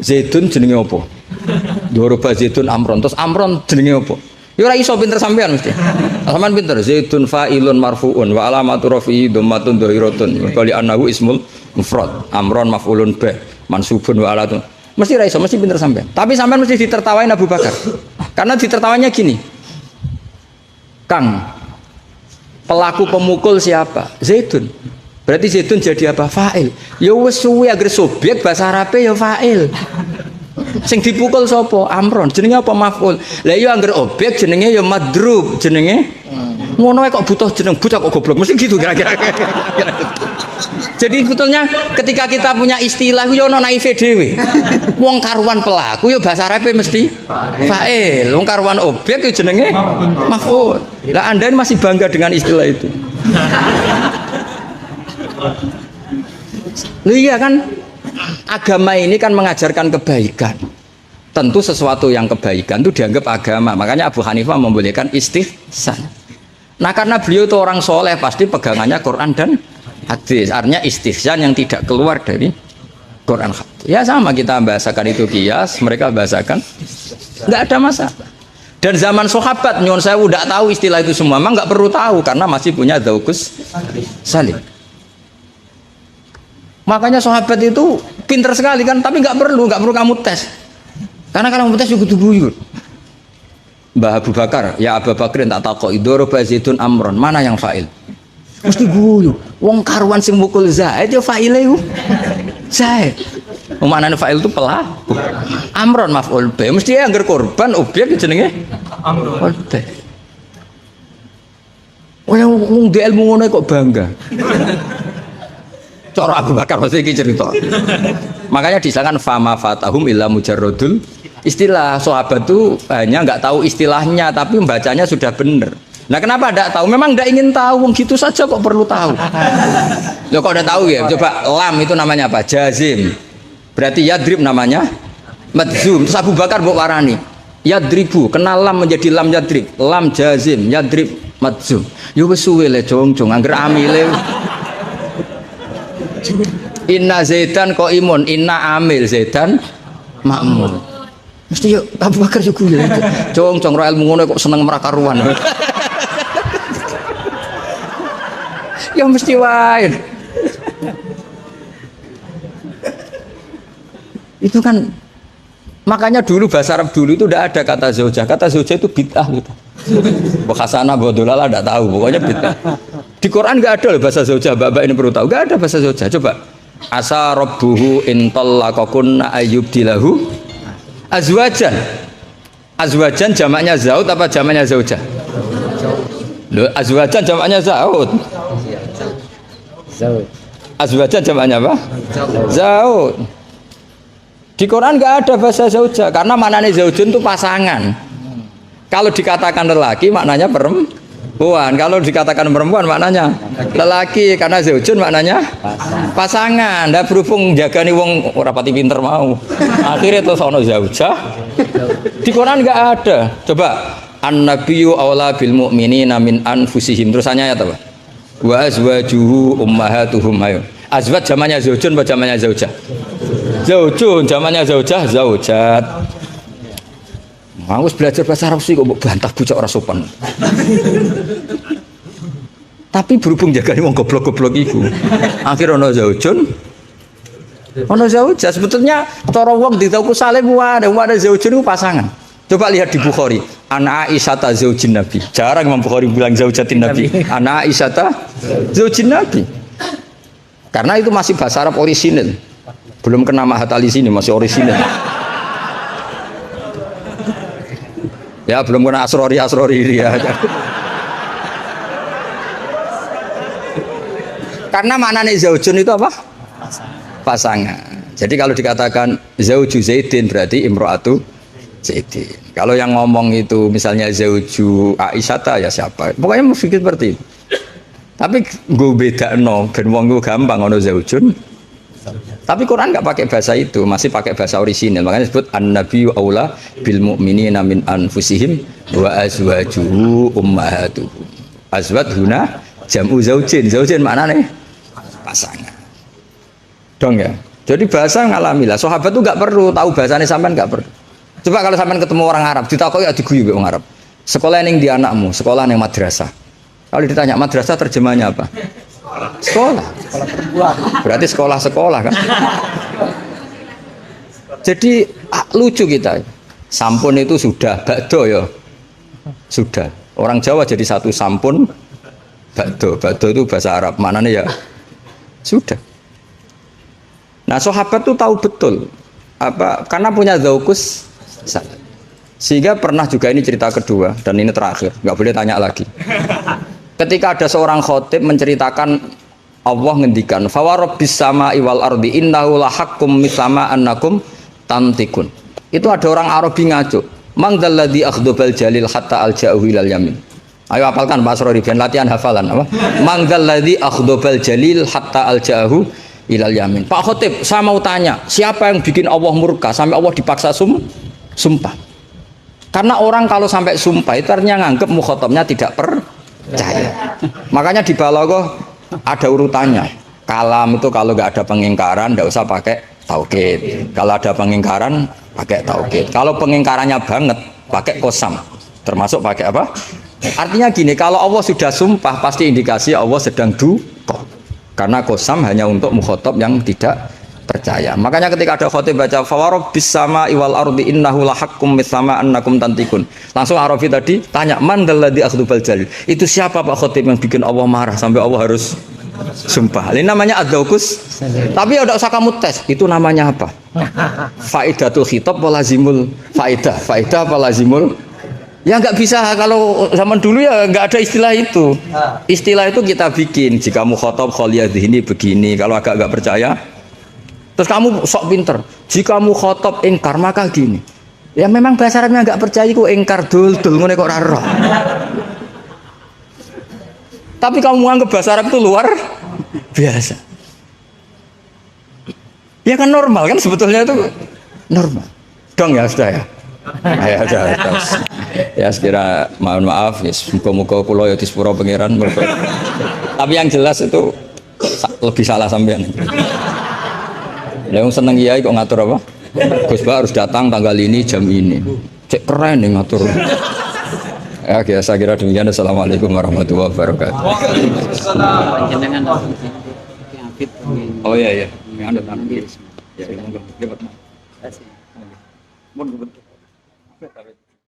zaidun jenenge apa? Doroba zaidun amron, terus amron jenenge apa? Ya ora iso pinter sampean mesti. Sampean pinter zaidun fa'ilun marfu'un wa alamatu rafi'i dhammatun dhahiratun wa li annahu ismul mufrad. Amron maf'ulun bih mansubun wa alatun. Mesti ra iso, mesti pinter sampean. Tapi sampean mesti ditertawain Abu Bakar. Karena ditertawanya gini. Kang, pelaku pemukul siapa? Zaidun. Berarti zaidun jadi apa? Fa'il. Ya wis suwi agar subjek bahasa Arabe ya fa'il. Sing dipukul sapa? Amron. Jenenge apa maf'ul? Lah iya angger objek jenenge ya madrub, jenenge. Ngono kok butuh jeneng bocah kok goblok. Mesti gitu kira-kira. Jadi sebetulnya ketika kita punya istilah yo ono naife dhewe. Wong karuan pelaku yo bahasa Arabe mesti fa'il. Wong karuan objek yo jenenge maf'ul. Lah Anda ini masih bangga dengan istilah itu. Loh iya kan? Agama ini kan mengajarkan kebaikan. Tentu sesuatu yang kebaikan itu dianggap agama. Makanya Abu Hanifah membolehkan istihsan. Nah karena beliau itu orang soleh pasti pegangannya Quran dan hadis. Artinya istihsan yang tidak keluar dari Quran hadis. Ya sama kita bahasakan itu kias, mereka bahasakan nggak ada masalah. Dan zaman sahabat nyon saya udah tahu istilah itu semua, memang nggak perlu tahu karena masih punya dzauqus salim. Makanya sahabat itu pinter sekali kan, tapi nggak perlu kamu tes. Karena kalau kamu tes juga tubuh. Mbah Abu Bakar, ya Abu Bakrin tak takok idoroba zaitun amron, mana yang fa'il? Mesti guyu. Wong karuan sing mukul Zaid ya fa'ile ku. Zaid. Maknane fa'il itu pelaku. Amron maf'ul bi. Mesti angger korban objek jenenge amron. Wong di ilmu ngono kok bangga. Cara Abu Bakar pasti iki cerita. Makanya disangkan fama fatahum illa mujarradul istilah. Sahabat itu hanya nggak tahu istilahnya tapi membacanya sudah benar. Nah kenapa tidak tahu? Memang tidak ingin tahu. Gitu saja kok perlu tahu. Loh kok udah tahu ya? Coba lam itu namanya apa? Jazim. Berarti yadrib namanya madzum. Terus Abu Bakar mbok warani yadribu. Kenal lam menjadi lam yadrib. Lam jazim yadrib madzum. Yo wis suwe le jong-jong angger amile. Inna zaitan ko imun, inna amil zaitan makmur. Mesti yuk Abu Bakar juga ya. Cong ilmu ngono kok seneng merakaruan. Ya mesti wae. Itu kan makanya dulu bahasa Arab dulu itu tidak ada kata zaujah. Kata zaujah itu bid'ah gitu. Bahasana bodolala tidak tahu, pokoknya bid'ah. Di Quran nggak ada loh bahasa zaujah. Mbak ini perlu tahu, nggak ada bahasa zaujah. Coba. Asa rabbuhu in tallaqakunna ayyubdilahu azwajan. Azwajan jamaknya zaud apa jamaknya zaujah? Loh, azwajan jamaknya zaud. Azwajan jamaknya apa? Zaud. Di Quran nggak ada bahasa zaujah karena maknanya zaujun itu pasangan. Kalau dikatakan lelaki maknanya perempuan. Kalau dikatakan perempuan maknanya lelaki karena zaujun maknanya pasangan. Ndak berhubung jagani wong ora pati pinter mau. Akhirnya terus ono zaujah. Di Quran nggak ada. Coba an-nabiyyu aula bil mu'minina min anfusihim. Terusannya ya apa? Wa azwajuhu ummahatuhum. Ayo. Azwaj zamannya zaujun apa zamannya zaujah? Zaujun, zamannya zaujah, zaujat. Aku belajar bahasa Arab sih kok bantah bocah ora sopan. Tapi berhubung jagane wong goblok-goblok iku. Akhir ono zaujun. Ono zaujah sebetulnya cara wong ditauku salim wae, ada zaujun itu pasangan. Coba lihat di Bukhari, Ana Aisyah zaujin Nabi. Jarang Imam Bukhari bilang zaujatin Nabi. Ana Aisyah zaujin Nabi. Karena itu masih bahasa Arab orisinil. Belum kena mahat ali sini masih orisinil. Ya belum kena asrori ya. Karena maknanya zaujun itu apa? Pasangan. Jadi kalau dikatakan zauju Zaidin berarti imro'atu Zaidin. Kalau yang ngomong itu misalnya zauju Aisyata ya siapa? Pokoknya berpikir seperti itu. Tapi gue beda no, ben wong gue gampang ono zaujun. Tapi Quran nggak pakai bahasa itu, masih pakai bahasa orisinal. Makanya disebut an-nabiyyu aula bil mu'minina min anfusihim wa azwajuhu ummahatuhum. Azwaj huna jam'u zaujin. Zaujin maknanya pasangan. Dong ya. Jadi bahasa ngalamilah. Sahabat tuh nggak perlu tahu bahasanya sampean nggak perlu. Coba kalau sampean ketemu orang Arab, ditakoki ya diguyu orang Arab. Sekolah ning di anakmu, sekolah ning madrasah. Kalau ditanya madrasah terjemahnya apa? Sekolah. Berarti sekolah-sekolah kan? Jadi lucu kita. Sampun itu sudah, bakdo ya. Sudah. Orang Jawa jadi satu sampun, bakdo. Bakdo itu bahasa Arab. Maknanya ya sudah. Nah, sahabat tuh tahu betul apa karena punya zaukus sehingga pernah juga ini cerita kedua dan ini terakhir, nggak boleh tanya lagi. Ketika ada seorang khotib menceritakan Allah ngendikan fawarabbis samai wal ardi innahu lahaqqum mislama annakum tantikun. Itu ada orang Arabi ngaco. Mangdalladzi akhdobal jalil hatta alja'u ilal yamin. Ayo hafalkan Pak Asrori biar latihan hafalan apa? Mangdalladzi akhdobal jalil hatta alja'u ilal yamin. Pak Khotib, saya mau tanya, siapa yang bikin Allah murka sampai Allah dipaksa sumpah? Karena orang kalau sampai sumpah itu artinya nganggep mukhatabnya tidak percaya. Makanya di balaghah ada urutannya. Kalam itu kalau nggak ada pengingkaran nggak usah pakai taukid. Kalau ada pengingkaran pakai taukid. Kalau pengingkarannya banget pakai kosam. Termasuk pakai apa? Artinya gini, kalau Allah sudah sumpah pasti indikasi Allah sedang duka. Karena kosam hanya untuk mukhatab yang tidak percaya. Makanya ketika ada khotib baca fawarabbis sama iwal ardi innahu lahaqqum mislama annakum tantikun. Langsung Arabi tadi tanya man dalladzi akhdubal jalil. Itu siapa Pak Khotib yang bikin Allah marah sampai Allah harus sumpah? Ini namanya adzaukus. Tapi ya udah usah kamu tes. Itu namanya apa? Faidatul khitab apa lazimul faidah? Faidah apa lazimul? Ya nggak bisa, kalau zaman dulu ya nggak ada istilah itu. Istilah itu kita bikin. Jika mukhatab khaliyadhini begini, kalau agak nggak percaya terus kamu sok pinter. Jika mukhatab ingkar maka gini. Ya memang bahasa Arabnya nggak percaya ku ingkar dul ngene kok ora roh. Tapi kamu menganggap bahasa Arab itu luar biasa. Ya kan normal kan sebetulnya itu normal. Dong ya sudah ya. Ya sudah. Ya sekira mohon maaf ya muga-muga kula ya disepuro pangeran. Tapi yang jelas itu lebih salah sampean. Yang seneng kiai kok ngatur apa? Gus Ba harus datang tanggal ini jam ini. Cek keren nih ngatur. Ya saya kira demikian. Assalamualaikum warahmatullahi wabarakatuh. Hafid. Oh iya iya. Anda tanam. Ya, monggo. Dapat. Terima kasih. Monggo.